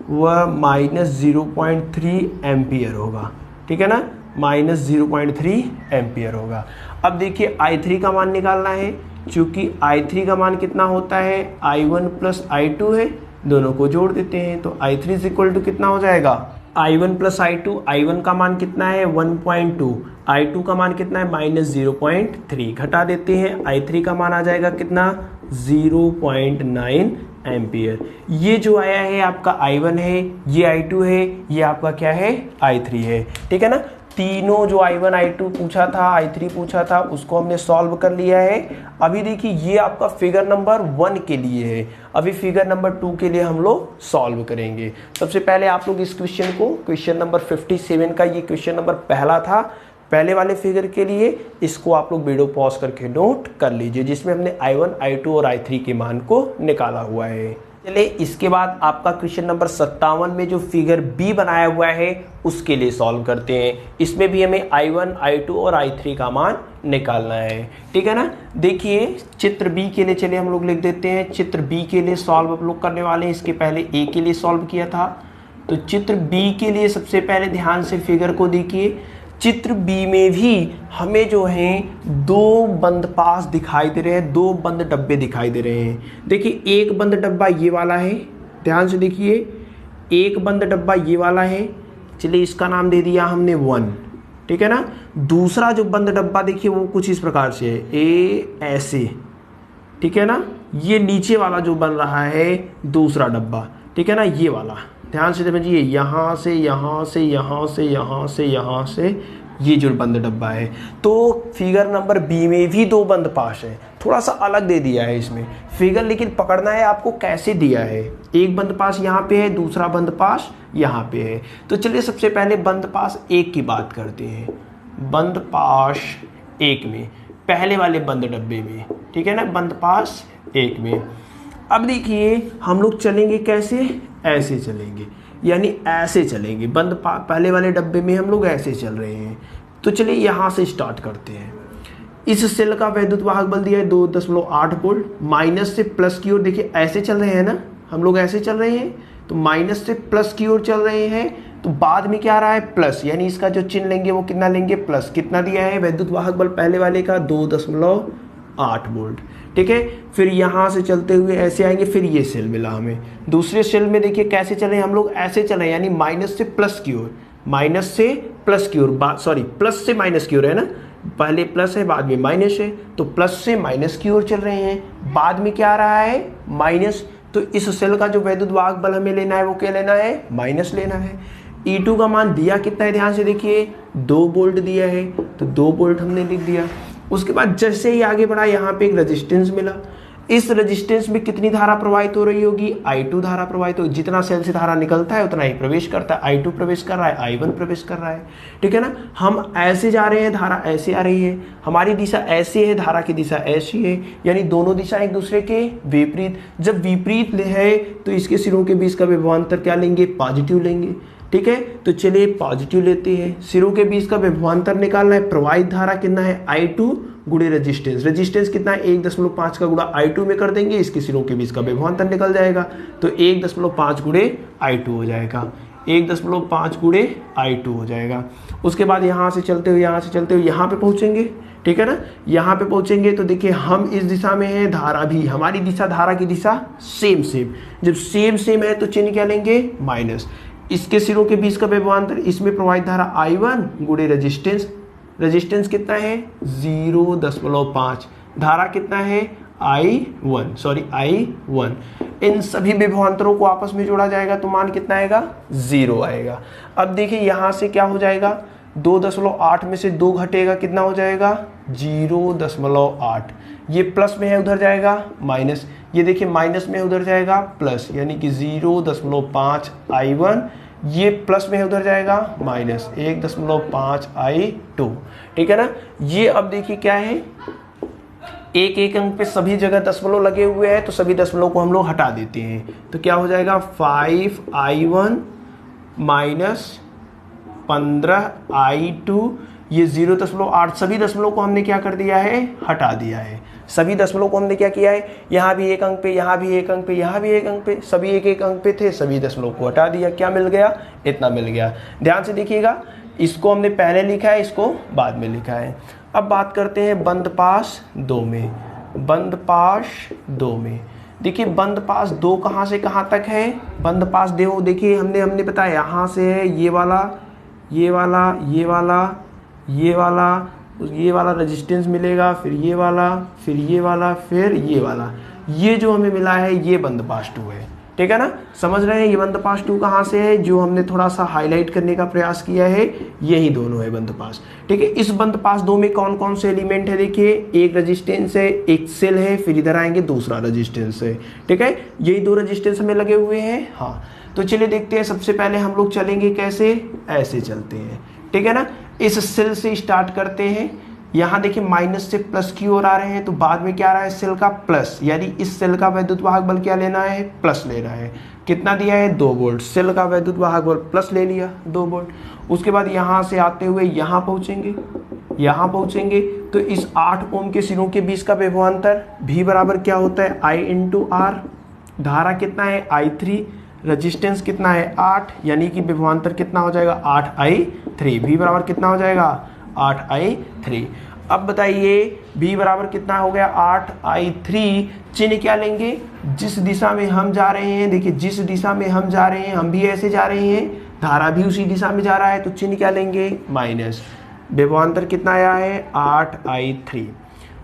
वह -0.3 एम्पियर होगा, ठीक है ना, -0.3 एम्पियर होगा। अब देखिए I3 का मान निकालना है, चूंकि I3 का मान कितना होता है I1 प्लस I2 है, दोनों को जोड़ देते हैं तो I3 इज इक्वल टू कितना हो जाएगा I1 प्लस I2। I1 का मान कितना है 1.2, I2 का मान कितना है -0.3, घटा देते हैं, I3 का मान आ जाएगा कितना 0.9 एम्पियर। ये जो आया है आपका I1 है, ये I2 है, ये आपका क्या है I3 है, ठीक है ना। तीनों जो I1 I2 पूछा था, I3 पूछा था, उसको हमने सॉल्व कर लिया है। अभी देखिए ये आपका फिगर नंबर 1 के लिए है, अभी फिगर नंबर 2 के लिए हम लोग सॉल्व करेंगे। सबसे पहले आप लोग इस क्वेश्चन को, क्वेश्चन नंबर 57 का ये क्वेश्चन नंबर पहला था, पहले वाले फिगर के लिए इसको आप लोग वीडियो पॉज करके नोट कर लीजिए, जिसमें हमने I1 I2 और I3 के मान को निकाला हुआ है। चलिए इसके बाद आपका क्वेश्चन नंबर 57 में जो फिगर बी बनाया हुआ है उसके लिए सॉल्व करते हैं। इसमें भी हमें I1 I2 और I3 का मान निकालना है, ठीक है ना। देखिए चित्र बी के लिए चलिए हम लोग लिख देते हैं, चित्र बी के लिए सॉल्व हम लोग करने वाले हैं। इसके पहले ए के लिए सॉल्व किया था, तो चित्र बी के लिए सबसे पहले ध्यान से फिगर को देखिए। चित्र बी में भी हमें जो हैं दो बंद पास दिखाई दे रहे हैं, दो बंद डब्बे दिखाई दे रहे हैं। देखिए एक बंद डब्बा ये वाला है, ध्यान से देखिए, एक बंद डब्बा ये वाला है, चलिए इसका नाम दे दिया हमने 1, ठीक है ना। दूसरा जो बंद डब्बा देखिए वो कुछ इस प्रकार से है, ए ऐसे, ठीक है ना। ये नीचे वाला जो बन रहा है दूसरा डब्बा, ठीक है ना, ये वाला ध्यान से समझिए, यहाँ से यहाँ से यहाँ से यहाँ से यहाँ से ये जो बंद डब्बा है। तो फिगर नंबर बी में भी दो बंद पास है, थोड़ा सा अलग दे दिया है इसमें फिगर, लेकिन पकड़ना है आपको कैसे दिया है। एक बंद पास यहाँ पे है, दूसरा बंद पास यहाँ पे है। तो चलिए सबसे पहले बंद पास एक की बात करते हैं। बंद पास एक में, पहले वाले बंद डब्बे में, ठीक है ना, बंद पास एक में। अब देखिए हम लोग चलेंगे कैसे, ऐसे चलेंगे, यानी ऐसे चलेंगे। पहले वाले डब्बे में हम लोग ऐसे चल रहे हैं। तो चलिए यहाँ से स्टार्ट करते हैं। इस सेल का वैद्युत वाहक बल दिया है 2.8 वोल्ट। माइनस से प्लस की ओर देखिए ऐसे चल रहे हैं ना, हम लोग ऐसे चल रहे हैं, तो माइनस से प्लस की ओर चल रहे हैं, तो बाद में क्या आ रहा है प्लस, यानी इसका जो चिन्ह लेंगे वो कितना लेंगे प्लस। कितना दिया है वैद्युत वाहक बल पहले वाले का 2.8 वोल्ट, ठीक है। फिर यहाँ से चलते हुए ऐसे आएंगे, फिर ये सेल मिला हमें। दूसरे सेल में देखिए कैसे चले हम लोग, ऐसे चले, यानी माइनस से प्लस की ओर, माइनस से प्लस की ओर, सॉरी प्लस से माइनस की ओर है ना, पहले प्लस है बाद में माइनस है, तो प्लस से माइनस की ओर चल रहे हैं, बाद में क्या आ रहा है माइनस। तो इस सेल का जो वैद्युत वाहक बल हमें लेना है वो क्या लेना है, माइनस लेना है। E2 का मान दिया कितना है, ध्यान से देखिए 2 वोल्ट दिया है, तो 2 वोल्ट हमने लिख दिया। उसके बाद जैसे ही आगे बढ़ा यहाँ पे एक रेजिस्टेंस मिला, इस रेजिस्टेंस में कितनी धारा प्रवाहित हो रही होगी, I2 धारा प्रवाहित हो। जितना सेल से धारा निकलता है उतना ही प्रवेश करता है, I2 प्रवेश कर रहा है, I1 प्रवेश कर रहा है, ठीक है ना। हम ऐसे जा रहे हैं, धारा ऐसे आ रही है, हमारी दिशा ऐसे है, धारा की दिशा ऐसी है, यानी दोनों दिशा एक दूसरे के विपरीत। जब विपरीत है तो इसके सिरों के बीच का विभवांतर क्या लेंगे, पॉजिटिव लेंगे, ठीक है। तो चलिए पॉजिटिव लेते हैं, सिरों के बीच का विभवांतर निकालना है। प्रवाहित धारा कितना है I2 गुणे रेजिस्टेंस, रेजिस्टेंस कितना है 1.5 का गुणा I2 में कर देंगे, इसके सिरों के बीच का विभवांतर निकल जाएगा, तो 1.5 गुणे I2 हो जाएगा, 1.5 गुणे I2 हो जाएगा। उसके बाद यहाँ से चलते हुए यहाँ पे पहुँचेंगे, ठीक है ना। यहाँ पे पहुँचेंगे तो देखिए हम इस दिशा में है, धारा भी हमारी दिशा, धारा की दिशा सेम, जब सेम है तो चिन्ह क्या लेंगे माइनस। इसके सिरों के बीच का विभवांतर, इसमें प्रवाहित धारा I1 गुणे रेजिस्टेंस, रेजिस्टेंस कितना है 0.5, धारा कितना है I1, इन सभी विभवांतरों को आपस में जोड़ा जाएगा तो मान कितना आएगा 0 आएगा। अब देखिए यहाँ से क्या हो जाएगा 2.8 में से 2 घटेगा, कितना हो जाएगा 0.8, ये प्लस में है उधर जाएगा माइनस, ये देखिए माइनस में उधर जाएगा प्लस, यानी कि 0.5 I1, ये प्लस में उधर जाएगा माइनस 1.5 I2, ठीक है ना। ये अब देखिए क्या है, एक एक अंक पे सभी जगह दशमलव लगे हुए हैं तो सभी दशमलव को हम लोग हटा देते हैं, तो क्या हो जाएगा 5I1 माइनस 15I2, ये 0.8, सभी दशमलव को हमने क्या कर दिया है हटा दिया है। सभी दशमलव को हमने क्या किया है, यहाँ भी एक अंक पे, यहाँ भी एक अंक पे, यहाँ भी एक अंक पे, सभी एक एक अंक पे थे, सभी दशमलव को हटा दिया, क्या मिल गया इतना मिल गया। ध्यान से देखिएगा, इसको हमने पहले लिखा है, इसको बाद में लिखा है। अब बात करते हैं बंद पास 2 में। बंद पास 2 में देखिए बंद पास 2 कहाँ से कहाँ तक है, बंद पास 2 देखिए हमने बताया यहाँ से है ये वाला, ये वाला, ये वाला, ये वाला, ये वाला रेजिस्टेंस मिलेगा, फिर ये वाला, फिर ये वाला, फिर ये वाला, ये जो हमें मिला है ये बंद पास 2 है, ठीक है ना। समझ रहे हैं ये बंद पास 2 कहाँ से है, जो हमने थोड़ा सा हाईलाइट करने का प्रयास किया है, यही दोनों है बंद पास, ठीक है। इस बंद पास 2 में कौन कौन से एलिमेंट है, देखिए एक रेजिस्टेंस है, एक सेल है, फिर इधर आएंगे दूसरा रेजिस्टेंस है, ठीक है। यही 2 रेजिस्टेंस हमें लगे हुए हैं। हाँ तो चलिए देखते हैं, सबसे पहले हम लोग चलेंगे कैसे, ऐसे चलते हैं, ठीक है ना। इस सेल से स्टार्ट करते हैं, यहाँ देखिए माइनस से प्लस की ओर आ रहे हैं, तो बाद में क्या आ रहा है सेल का प्लस, यानी इस सेल का वैद्युत वाहक बल क्या लेना है, प्लस लेना है। कितना दिया है 2 वोल्ट, सेल का वैद्युत वाहक बल प्लस ले लिया 2 वोल्ट। उसके बाद यहाँ से आते हुए यहाँ पहुँचेंगे, यहाँ पहुँचेंगे तो इस 8 ओम के सिरों के बीच का विभवांतर V बराबर क्या होता है I × R, धारा कितना है I3, रेजिस्टेंस कितना है 8, यानी कि विभवांतर कितना हो जाएगा 8I3, V बराबर कितना हो जाएगा 8I3। अब बताइए V बराबर कितना हो गया 8I3, चिन्ह क्या लेंगे, जिस दिशा में हम जा रहे हैं, देखिए जिस दिशा में हम जा रहे हैं हम भी ऐसे जा रहे हैं, धारा भी उसी दिशा में जा रहा है, तो चिन्ह क्या लेंगे माइनस, विभवांतर कितना आया है 8I3।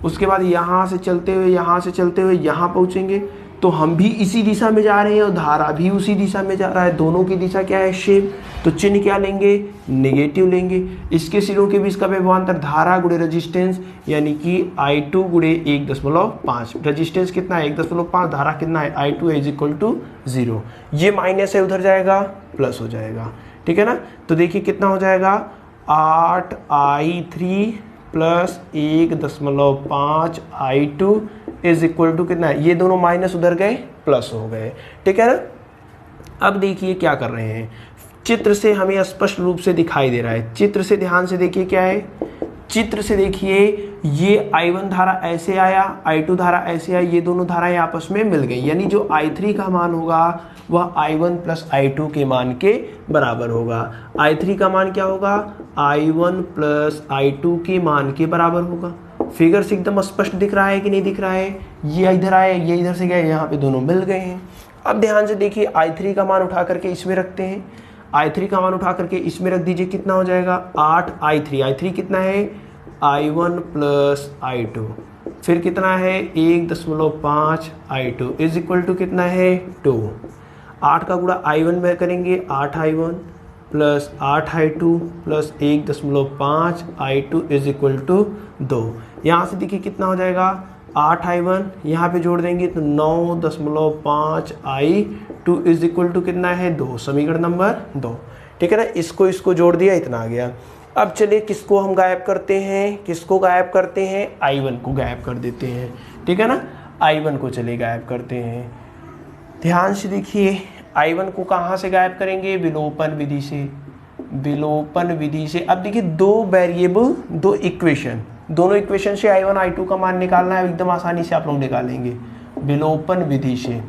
उसके बाद यहाँ से चलते हुए यहाँ पहुँचेंगे तो हम भी इसी दिशा में जा रहे हैं और धारा भी उसी दिशा में जा रहा है, दोनों की दिशा क्या है सेम, तो चिन्ह क्या लेंगे नेगेटिव लेंगे। इसके सिरों के बीच का विभवांतर धारा गुणे रेजिस्टेंस, यानी कि I2 गुणे 1.5, रेजिस्टेंस कितना है 1.5, धारा कितना है I2 = 0, ये माइनस है उधर जाएगा प्लस हो जाएगा, ठीक है ना। तो देखिए कितना हो जाएगा 8I3 प्लस 1.5 I2 = कितना है, ये दोनों माइनस उधर गए प्लस हो गए, ठीक है ना। अब देखिए क्या कर रहे हैं, चित्र से हमें स्पष्ट रूप से दिखाई दे रहा है, चित्र से ध्यान से देखिए क्या है, चित्र से देखिए ये I1 धारा ऐसे आया, I2 धारा ऐसे आई, ये दोनों धाराएं आपस में मिल गई, यानी जो I3 का मान होगा वह I1 + I2 के मान के बराबर होगा। I3 का मान क्या होगा I1 + I2 के मान के बराबर होगा। फिगर से एकदम स्पष्ट दिख रहा है कि नहीं दिख रहा है, ये इधर आए ये इधर से गए, यहाँ पे दोनों मिल गए हैं। अब ध्यान से देखिए I3 का मान उठा करके इसमें रखते हैं, I3 का मान उठा करके इसमें रख दीजिए, कितना हो जाएगा 8I3 कितना है I1 + I2, फिर कितना है 1.5 I2 = कितना है 2, 8 का गुणा I1 में करेंगे 8I1 + 8I2 + 1.5 I2 = 2। यहाँ से देखिए कितना हो जाएगा 8I1, यहाँ पे जोड़ देंगे तो 9.5 I2 = कितना है 2, समीकरण नंबर 2, ठीक है ना। इसको जोड़ दिया, इतना आ गया। अब चलिए किसको हम गायब करते हैं, किसको गायब करते हैं, I1 को गायब कर देते हैं, ठीक है ना। I1 को चलिए गायब करते हैं, ध्यान से देखिए I1 को कहाँ से गायब करेंगे, विलोपन विधि से, विलोपन विधि से। अब देखिए 2 वेरिएबल 2 इक्वेशन, दोनों इक्वेशन से I1 I2 का मान निकालना है, एकदम आसानी से आप लोग निकालेंगे विलोपन विधि से।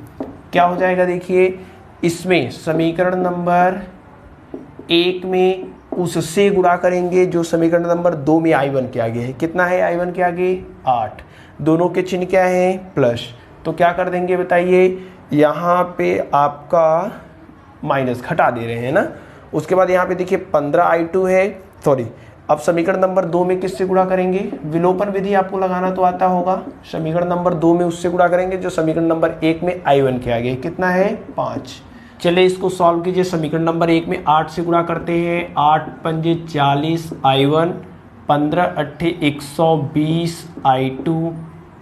क्या हो जाएगा देखिए, इसमें समीकरण नंबर 1 में उससे गुणा करेंगे जो समीकरण नंबर 2 में I1 के आगे है, कितना है I1 के आगे 8, दोनों के चिन्ह क्या है प्लस, तो क्या कर देंगे बताइए, यहाँ पे आपका माइनस घटा दे रहे हैं ना। उसके बाद यहाँ पे देखिए 15I2 है, सॉरी अब समीकरण नंबर 2 में किससे गुणा करेंगे? विलोपन विधि आपको लगाना तो आता होगा। समीकरण नंबर 2 में उससे गुणा करेंगे जो समीकरण नंबर 1 में I1 के आगे कितना है 5। चलिए इसको सॉल्व कीजिए। समीकरण नंबर 1 में 8 से गुणा करते हैं। 8 पंजे 40 I1, 15 अट्ठे 120 I2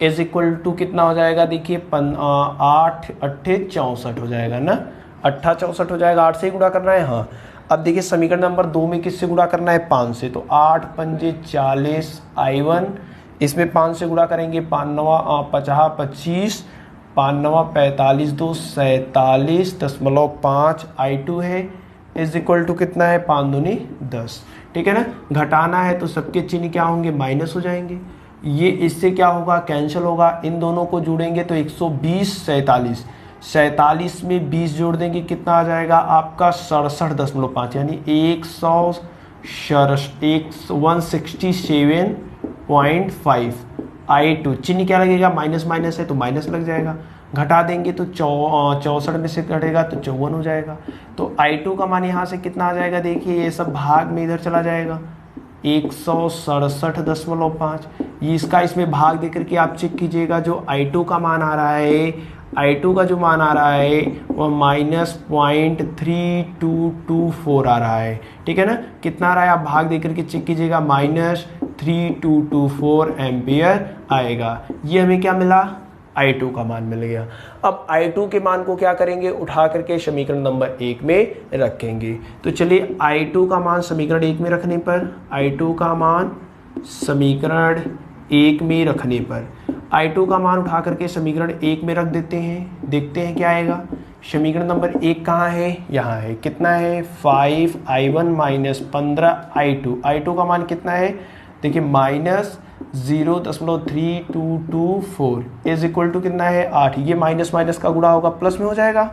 is equal to कितना हो जाएगा? देखिए 8 अट्ठे 64 हो जाएगा ना, 8 64 हो जाएगा। 8 से ही गुणा करना है। हाँ, अब देखिए समीकरण नंबर 2 में किससे गुणा करना है? 5 से। तो 8 पंजे 40 I1, इसमें 5 से गुणा करेंगे 5 नवा 50 25, 5 नवा 45 2 47.5 I2 है इज इक्वल टू कितना है? 5 दूनी 10। ठीक है ना। घटाना है तो सबके चिन्ह क्या होंगे? माइनस हो जाएंगे। ये इससे क्या होगा? कैंसिल होगा। इन दोनों को जोड़ेंगे तो 120 47, 47 में 20 जोड़ देंगे कितना आ जाएगा आपका? 67.5 यानी 167.5 I2। चिन्ह क्या लगेगा? माइनस माइनस है तो माइनस लग जाएगा। घटा देंगे तो 64 में से घटेगा तो 54 हो जाएगा। तो I2 का मान यहाँ से कितना आ जाएगा? देखिए ये सब भाग में इधर चला जाएगा 167.5। ये इसका इसमें भाग देकर के आप चेक कीजिएगा। जो I2 का मान आ रहा है, I2 का जो मान आ रहा है वो -0.3224 आ रहा है। ठीक है ना। कितना आ रहा है आप भाग देकर के चेक कीजिएगा। -3224 एम्पियर आएगा। ये हमें क्या मिला? I2 का मान मिल गया। अब I2 के मान को क्या करेंगे? उठा करके समीकरण नंबर 1 में रखेंगे। तो चलिए I2 का मान समीकरण 1 में रखने पर, I2 का मान समीकरण 1 में रखने पर I2 का मान उठा करके समीकरण 1 में रख देते हैं। देखते हैं क्या आएगा। समीकरण नंबर 1 कहाँ है? यहाँ है। कितना है? 5 I1 माइनस 15 I2। I2 का मान कितना है? देखिए -0.3224 इज इक्वल टू कितना है? 8। ये माइनस माइनस का गुणा होगा प्लस में हो जाएगा।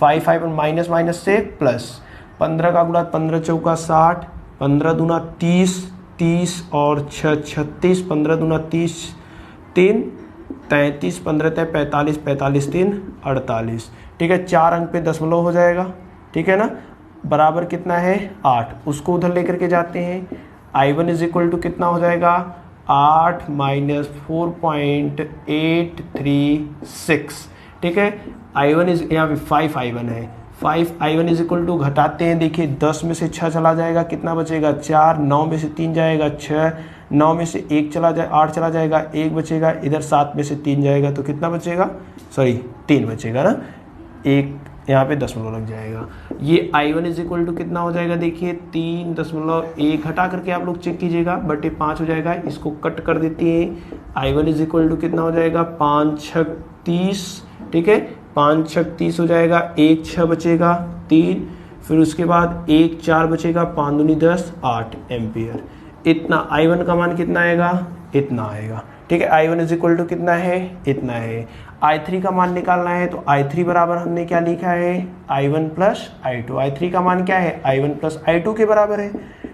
5 I1 माइनस माइनस से प्लस, 15 का गुणा 15 चौका 60, 15 दूना 30, 30 और 6 36, 15 दूना 30 3 33, 15 तय 45, 45 3 48। ठीक है। 4 अंक पे दशमलव हो जाएगा। ठीक है ना। बराबर कितना है? 8। उसको उधर लेकर के जाते हैं। I1 इज इक्वल टू कितना हो जाएगा? 8 माइनस 4.836। ठीक है। I1 इज यहाँ पे 5 I1 है। 5 I1 इज इक्वल टू घटाते हैं। देखिए 10 में से 6 चला जाएगा कितना बचेगा? 4। 9 में से 3 जाएगा 6, 9 में से 1 चला जाए 8 चला जाएगा 1 बचेगा। इधर 7 में से 3 जाएगा तो कितना बचेगा? सॉरी 3 बचेगा ना। 1 यहाँ पे दशमलव लग जाएगा। ये I1 इज इक्वल टू कितना हो जाएगा? देखिए 3.1 हटा करके आप लोग चेक कीजिएगा, बटे 5 हो जाएगा। इसको कट कर देते हैं। I1 इज इक्वल टू कितना हो जाएगा? 5 6 30। ठीक है। 5 6 30 हो जाएगा। 1 6 बचेगा 3, फिर उसके बाद 1 4 बचेगा, 5 दूनी 10 8 एम्पियर। इतना I1 का मान कितना आएगा? इतना आएगा। ठीक है। I1 इज इक्वल टू कितना है? इतना है। I3 का मान निकालना है तो I3 बराबर हमने क्या लिखा है? I1 plus I2। I3 का मान क्या है? I1 प्लस I2 के बराबर है।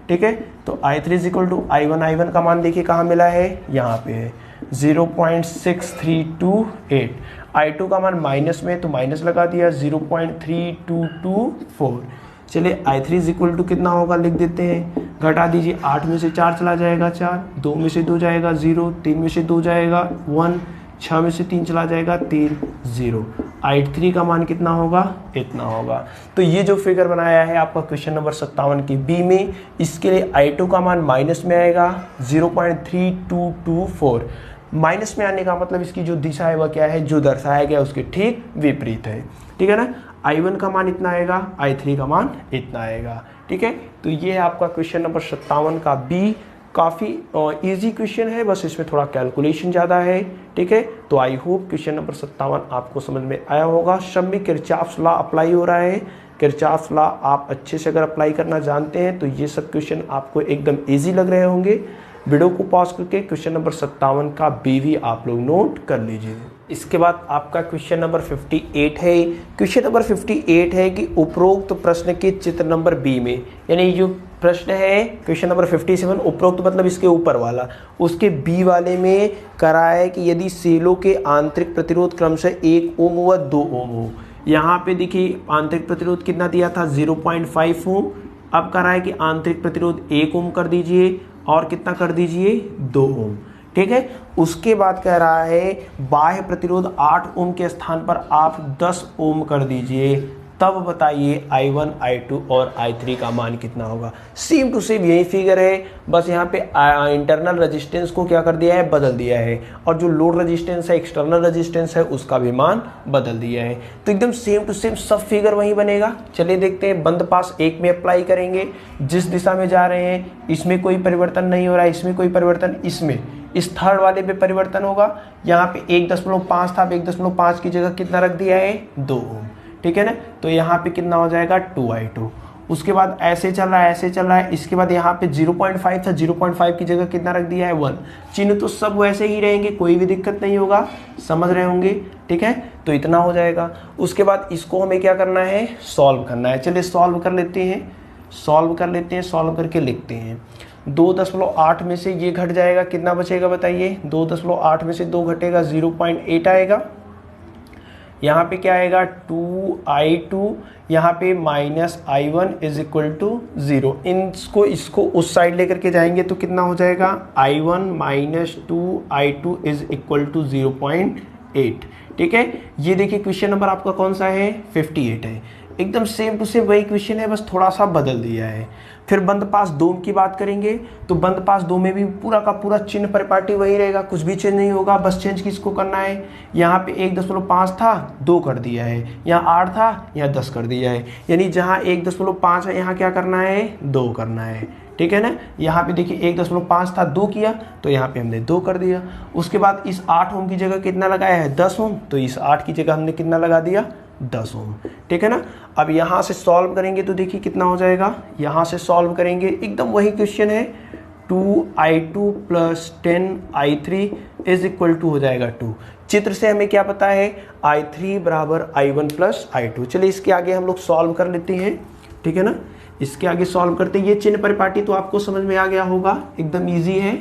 ठीक है। तो I3 is equal to I1 का मान देखिए कहाँ मिला है? यहाँ पे है 0.6328। I2 का मान माइनस में तो माइनस लगा दिया 0.3224। चलिए I3 इज इक्वल टू कितना होगा? लिख देते हैं। घटा दीजिए। 8 में से 4 चला जाएगा 4, 2 में से 2 जाएगा 0, 3 में से 2 जाएगा 1, 6 में से 3 चला जाएगा 3 0। I3 का मान कितना होगा? इतना होगा। तो ये जो फिगर बनाया है आपका क्वेश्चन नंबर 57 की बी में, इसके लिए I2 का मान माइनस में आएगा 0.3224। माइनस में आने का मतलब इसकी जो दिशा है वह क्या है? जो दर्शाया गया उसके ठीक विपरीत है। ठीक है ना। I1 का मान इतना आएगा, I3 का मान इतना आएगा। ठीक है। तो ये है आपका क्वेश्चन नंबर 57 का बी। काफ़ी इजी क्वेश्चन है, बस इसमें थोड़ा कैलकुलेशन ज़्यादा है। ठीक है। तो आई होप क्वेश्चन नंबर 57 आपको समझ में आया होगा। सब में किरचॉफ्स लॉ अप्लाई हो रहा है। किरचॉफ्स लॉ आप अच्छे से अगर अप्लाई करना जानते हैं तो ये सब क्वेश्चन आपको एकदम ईजी लग रहे होंगे। वीडियो को पॉज करके क्वेश्चन नंबर 57 का बी भी आप लोग नोट कर लीजिए। इसके बाद आपका क्वेश्चन नंबर 58 है। क्वेश्चन नंबर 58 है कि उपरोक्त प्रश्न के चित्र नंबर बी में, यानी जो प्रश्न है क्वेश्चन नंबर 57 उपरोक्त मतलब इसके ऊपर वाला, उसके बी वाले में करा है कि यदि सेलों के आंतरिक प्रतिरोध क्रमशः 1 ओम व 2 ओम हो। यहाँ पे देखिए आंतरिक प्रतिरोध कितना दिया था? 0.5 ओम, अब कह रहा है कि आंतरिक प्रतिरोध 1 ओम कर दीजिए और कितना कर दीजिए 2 ओम। ठीक है, उसके बाद कह रहा है बाह्य प्रतिरोध 8 ओम के स्थान पर आप 10 ओम कर दीजिए, तब बताइए I1, I2 और I3 का मान कितना होगा। सेम टू सेम यही फिगर है, बस यहाँ पे इंटरनल रेजिस्टेंस को क्या कर दिया है, बदल दिया है, और जो लोड रेजिस्टेंस है, एक्सटर्नल रेजिस्टेंस है, उसका भी मान बदल दिया है। तो एकदम सेम टू सेम सब फिगर वही बनेगा। चलिए देखते हैं, बंद पास 1 में अप्लाई करेंगे, जिस दिशा में जा रहे हैं इसमें कोई परिवर्तन नहीं हो रहा है, इसमें कोई परिवर्तन, इसमें इस थर्ड वाले पे परिवर्तन होगा। यहाँ पे 1.5 था, अब 1.5 की जगह कितना रख दिया है, 2 ओम। ठीक है ना, तो यहाँ पे कितना हो जाएगा 2I2। उसके बाद ऐसे चल रहा है, ऐसे चल रहा है, इसके बाद यहाँ पे 0.5 था, 0.5 की जगह कितना रख दिया है 1। चिन्ह तो सब वैसे ही रहेंगे, कोई भी दिक्कत नहीं होगा, समझ रहे होंगे। ठीक है, तो इतना हो जाएगा। उसके बाद इसको हमें क्या करना है, सॉल्व करना है। चलिए सॉल्व कर लेते हैं, सॉल्व करके लिखते हैं। 2.8 में से ये घट जाएगा, कितना बचेगा बताइए, 2.8 में से 2 घटेगा 0.8 आएगा। यहाँ पे क्या आएगा 2I2, यहाँ पे -I1 इज इक्वल टू 0। इसको उस साइड लेकर के जाएंगे तो कितना हो जाएगा, I1 minus 2I2 is equal to 0.8। ठीक है, ये देखिए क्वेश्चन नंबर आपका कौन सा है, 58 है। एकदम सेम टू सेम वही क्वेश्चन है, बस थोड़ा सा बदल दिया है। फिर बंद पास 2 की बात करेंगे तो बंद पास 2 में भी पूरा का पूरा चिन्ह परिपाटी वही रहेगा, कुछ भी चेंज नहीं होगा, बस चेंज किसको करना है, यहाँ पे 1.5 था 2 कर दिया है, यहाँ 8 था यहाँ 10 कर दिया है, यानी जहाँ 1.5 है यहाँ क्या करना है 2 करना है। ठीक है ना, यहाँ पे देखिए 1.5 था 2 किया तो यहाँ पे हमने 2 कर दिया। उसके बाद इस 8 ओम की जगह कितना लगाया है 10 ओम, तो इस 8 की जगह हमने कितना लगा दिया 10 ओम। ठीक है ना, अब यहाँ से सॉल्व करेंगे तो देखिए कितना हो जाएगा, यहाँ से सॉल्व करेंगे एकदम वही क्वेश्चन है, 2I2 plus 10I3 is equal to हो जाएगा 2। चित्र से हमें क्या पता है, I3 बराबर I1 प्लस I2। चलिए इसके आगे हम लोग सॉल्व कर लेते हैं। ठीक है ना, इसके आगे सॉल्व करते हैं। ये चिन्ह परिपाटी तो आपको समझ में आ गया होगा, एकदम ईजी है।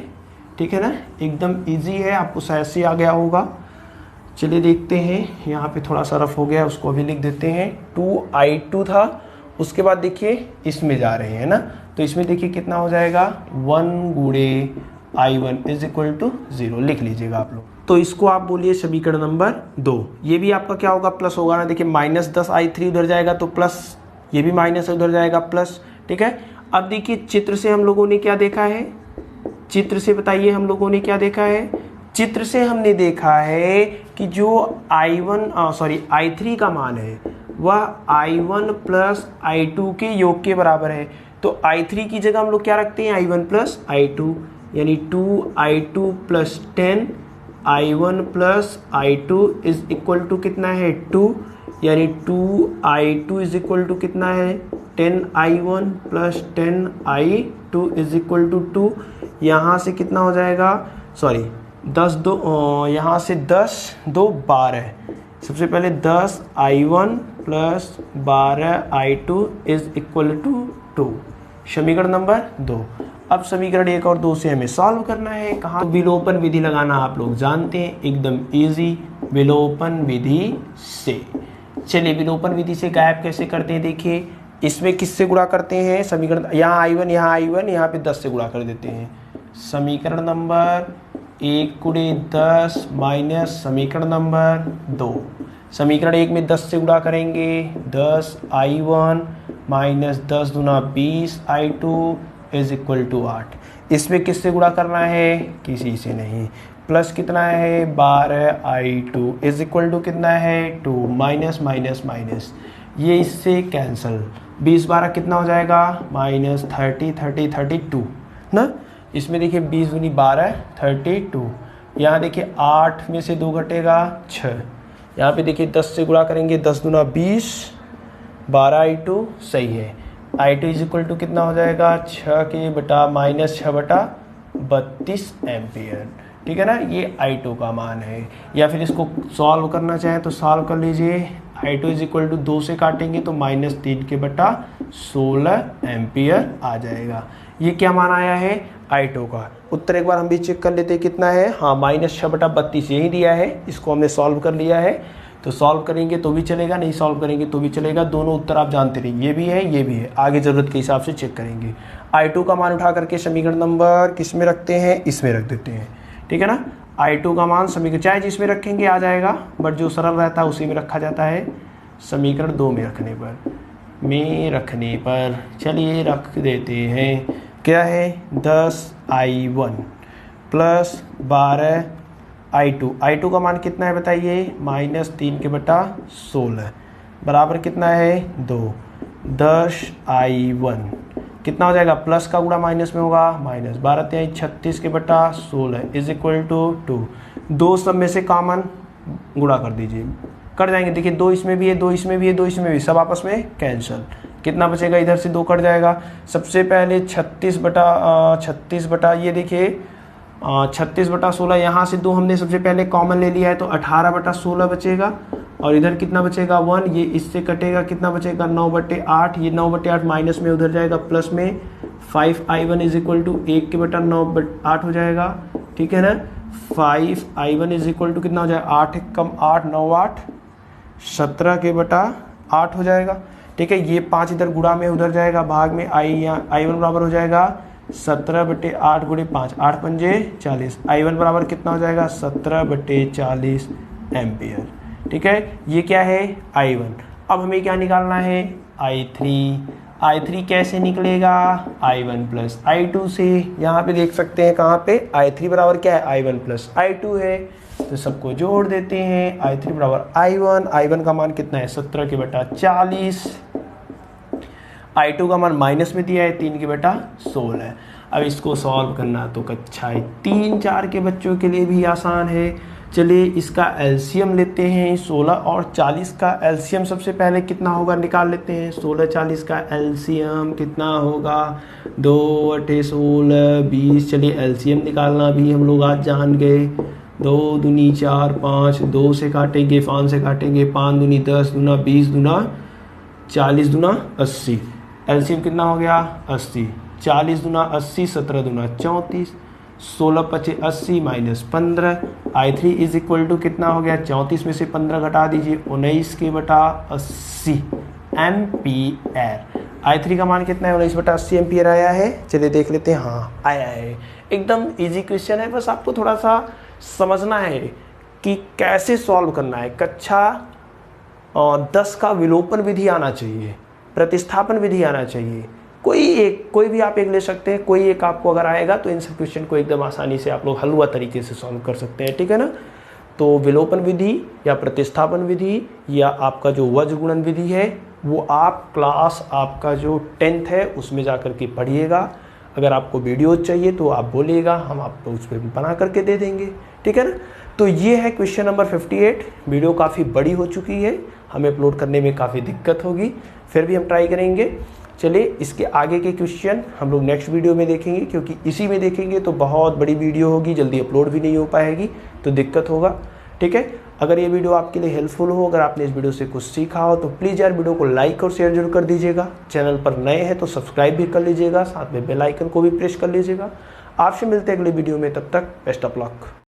ठीक है ना, एकदम ईजी है, आपको शायद से आ गया होगा। चलिए देखते हैं, यहाँ पे थोड़ा सा रफ हो गया, उसको अभी लिख देते हैं। 2I2 था, उसके बाद देखिए इसमें जा रहे हैं ना, तो इसमें देखिए कितना हो जाएगा 1 गुणे I1 इज इक्वल टू 0, लिख लीजिएगा आप लोग। तो इसको आप बोलिए समीकरण नंबर 2। ये भी आपका क्या होगा, प्लस होगा ना, देखिए -10I3 उधर जाएगा तो प्लस, ये भी माइनस उधर जाएगा प्लस। ठीक है, अब देखिए चित्र से हम लोगों ने क्या देखा है, चित्र से बताइए हम लोगों ने क्या देखा है। चित्र से हमने देखा है कि जो I3 का मान है वह I1 प्लस I2 के योग के बराबर है। तो I3 की जगह हम लोग क्या रखते हैं, I1 प्लस I2, यानी 2I2 plus 10 I1 plus I2 is equal to कितना है 2, यानी 2I2 इज इक्वल टू कितना है 10I1 plus 10I2 is equal to 2। यहाँ से कितना हो जाएगा, सॉरी 10 2, यहाँ से 10 2 12। सबसे पहले 10I1 plus 12I2 is equal to 2, समीकरण नंबर 2। अब समीकरण 1 और 2 से हमें सॉल्व करना है। कहाँ, विलोपन विधि लगाना आप लोग जानते हैं, एकदम इजी, विलोपन विधि से। चलिए विलोपन विधि से गायब कैसे करते हैं, देखिए इसमें किससे गुणा करते हैं, समीकरण यहाँ I1 यहाँ पे 10 से गुणा कर देते हैं। समीकरण नंबर 1 गुणे 10 माइनस समीकरण नंबर 2। समीकरण 1 में 10 से गुणा करेंगे, 10I1 माइनस 10 दूना 20I2 इज इक्वल टू 8। इसमें किससे गुणा करना है, किसी से नहीं। प्लस कितना है 12I2 इज इक्वल टू कितना है 2, माइनस माइनस माइनस, ये इससे कैंसल, 20 12 कितना हो जाएगा माइनस 30 30 32 ना। इसमें देखिए 20 दूनी 12 32, यहाँ देखिए 8 में से 2 घटेगा 6, यहाँ पे देखिए 10 से गुणा करेंगे, 10 दूना 20, 12I2 सही है। I2 इज इक्वल टू कितना हो जाएगा 6 के बटा माइनस 6 बटा 32 एम्पियर। ठीक है ना, ये I2 का मान है। या फिर इसको सॉल्व करना चाहें तो सॉल्व कर लीजिए। I2 इज इक्वल टू 2 से काटेंगे तो -3 के बटा 16 एम्पियर आ जाएगा। ये क्या मान आया है I2 का। उत्तर एक बार हम भी चेक कर लेते हैं कितना है, हाँ -6 बटा 32 यही दिया है, इसको हमने सॉल्व कर लिया है। तो सॉल्व करेंगे तो भी चलेगा, नहीं सॉल्व करेंगे तो भी चलेगा, दोनों उत्तर आप जानते रहिए, ये भी है ये भी है, आगे ज़रूरत के हिसाब से चेक करेंगे। I2 का मान उठा करके समीकरण नंबर किस में रखते हैं, इसमें रख देते हैं, ठीक है ना। I2 का मान समीकरण चाहे जिसमें रखेंगे आ जाएगा, बट जो सरल रहता है उसी में रखा जाता है, समीकरण 2 में रखने पर चलिए रख देते हैं। क्या है 10I1 प्लस 12I2। I2 का मान कितना है बताइए, -3/16 बराबर कितना है 2। 10I1 कितना हो जाएगा, प्लस का गुणा माइनस में होगा, माइनस 12×36/16 इज इक्वल टू 2। 2 सब में से कॉमन गुणा कर दीजिए, कट जाएंगे। देखिए 2 इसमें भी है, 2 इसमें भी है, 2 इसमें भी, सब आपस में कैंसिल। कितना बचेगा, इधर से 2 कट जाएगा। सबसे पहले 36 ये देखिए 36/16, यहाँ से 2 हमने सबसे पहले कॉमन ले लिया है तो 18/16 बचेगा। और इधर कितना बचेगा 1, ये इससे कटेगा, कितना बचेगा 9/8। ये 9/8 माइनस में उधर जाएगा, प्लस में 5I1 इज इक्वल टू 1/9/8 हो जाएगा, ठीक है ना। 5I1 इज इक्वल टू कितना हो जाएगा, 8 कम 8 9 8 17/8 हो जाएगा, ठीक है। ये 5 इधर गुणा में उधर जाएगा, भाग में I1 बराबर हो जाएगा 17/8 गुणे 5, 8 पंजे 40। I1 बराबर कितना हो जाएगा 17/40 एम्पियर, ठीक है। ये क्या है I1। अब हमें क्या निकालना है I3 कैसे निकलेगा, I1 प्लस I2 से। यहाँ पे देख सकते हैं कहाँ पे I3 बराबर क्या है, I1 प्लस I2 है, तो सबको जोड़ देते हैं। I3 बराबर I1 का मान कितना है 17/40। I2 का मान माइनस में दिया है 3/16। अब इसको सॉल्व करना तो कक्षा 3-4 के बच्चों के लिए भी आसान है। चलिए इसका एलसीएम लेते हैं। 16 और 40 का एलसीएम सबसे पहले कितना होगा निकाल लेते हैं। 16-40 का एलसीएम कितना होगा, 2 × 16 20। चलिए एलसीएम निकालना भी हम लोग आज जान गए। 2 दूनी 4 5, 2 से काटेंगे 5 से काटेंगे, 5 दूनी 10, दूना 20, दूना 40, दूना 80। एलसीएम कितना हो गया 80। 40 दूना 80, 17 दूना 34, 16 × 25 80 minus 15। I3 is equal to कितना हो गया, 34 में से 15 घटा दीजिए, 19/80 एम्पियर। I3 का मान कितना है 19/80 एम्पियर आया है। चलिए देख लेते हैं, हाँ आया है। एकदम इजी क्वेश्चन है, बस आपको थोड़ा सा समझना है कि कैसे सॉल्व करना है। कक्षा 10 का विलोपन विधि आना चाहिए, प्रतिस्थापन विधि आना चाहिए, कोई भी आप एक ले सकते हैं। कोई एक आपको अगर आएगा तो इन सब क्वेश्चन को एकदम आसानी से आप लोग हलवा तरीके से सॉल्व कर सकते हैं, ठीक है ना। तो विलोपन विधि या प्रतिस्थापन विधि या आपका जो वज्र गुणन विधि है वो आप क्लास आपका जो 10th है उसमें जा कर के पढ़िएगा। अगर आपको वीडियो चाहिए तो आप बोलिएगा, हम आपको उस पर बना करके दे देंगे, ठीक है ना। तो ये है क्वेश्चन नंबर 58। वीडियो काफ़ी बड़ी हो चुकी है, हमें अपलोड करने में काफ़ी दिक्कत होगी, फिर भी हम ट्राई करेंगे। चलिए इसके आगे के क्वेश्चन हम लोग नेक्स्ट वीडियो में देखेंगे, क्योंकि इसी में देखेंगे तो बहुत बड़ी वीडियो होगी, जल्दी अपलोड भी नहीं हो पाएगी तो दिक्कत होगा, ठीक है। अगर ये वीडियो आपके लिए हेल्पफुल हो, अगर आपने इस वीडियो से कुछ सीखा हो तो प्लीज़ यार वीडियो को लाइक और शेयर जरूर कर दीजिएगा। चैनल पर नए हैं तो सब्सक्राइब भी कर लीजिएगा, साथ में बेल आइकन को भी प्रेस कर लीजिएगा। आपसे मिलते हैं अगले वीडियो में, तब तक बेस्ट ऑफ लक।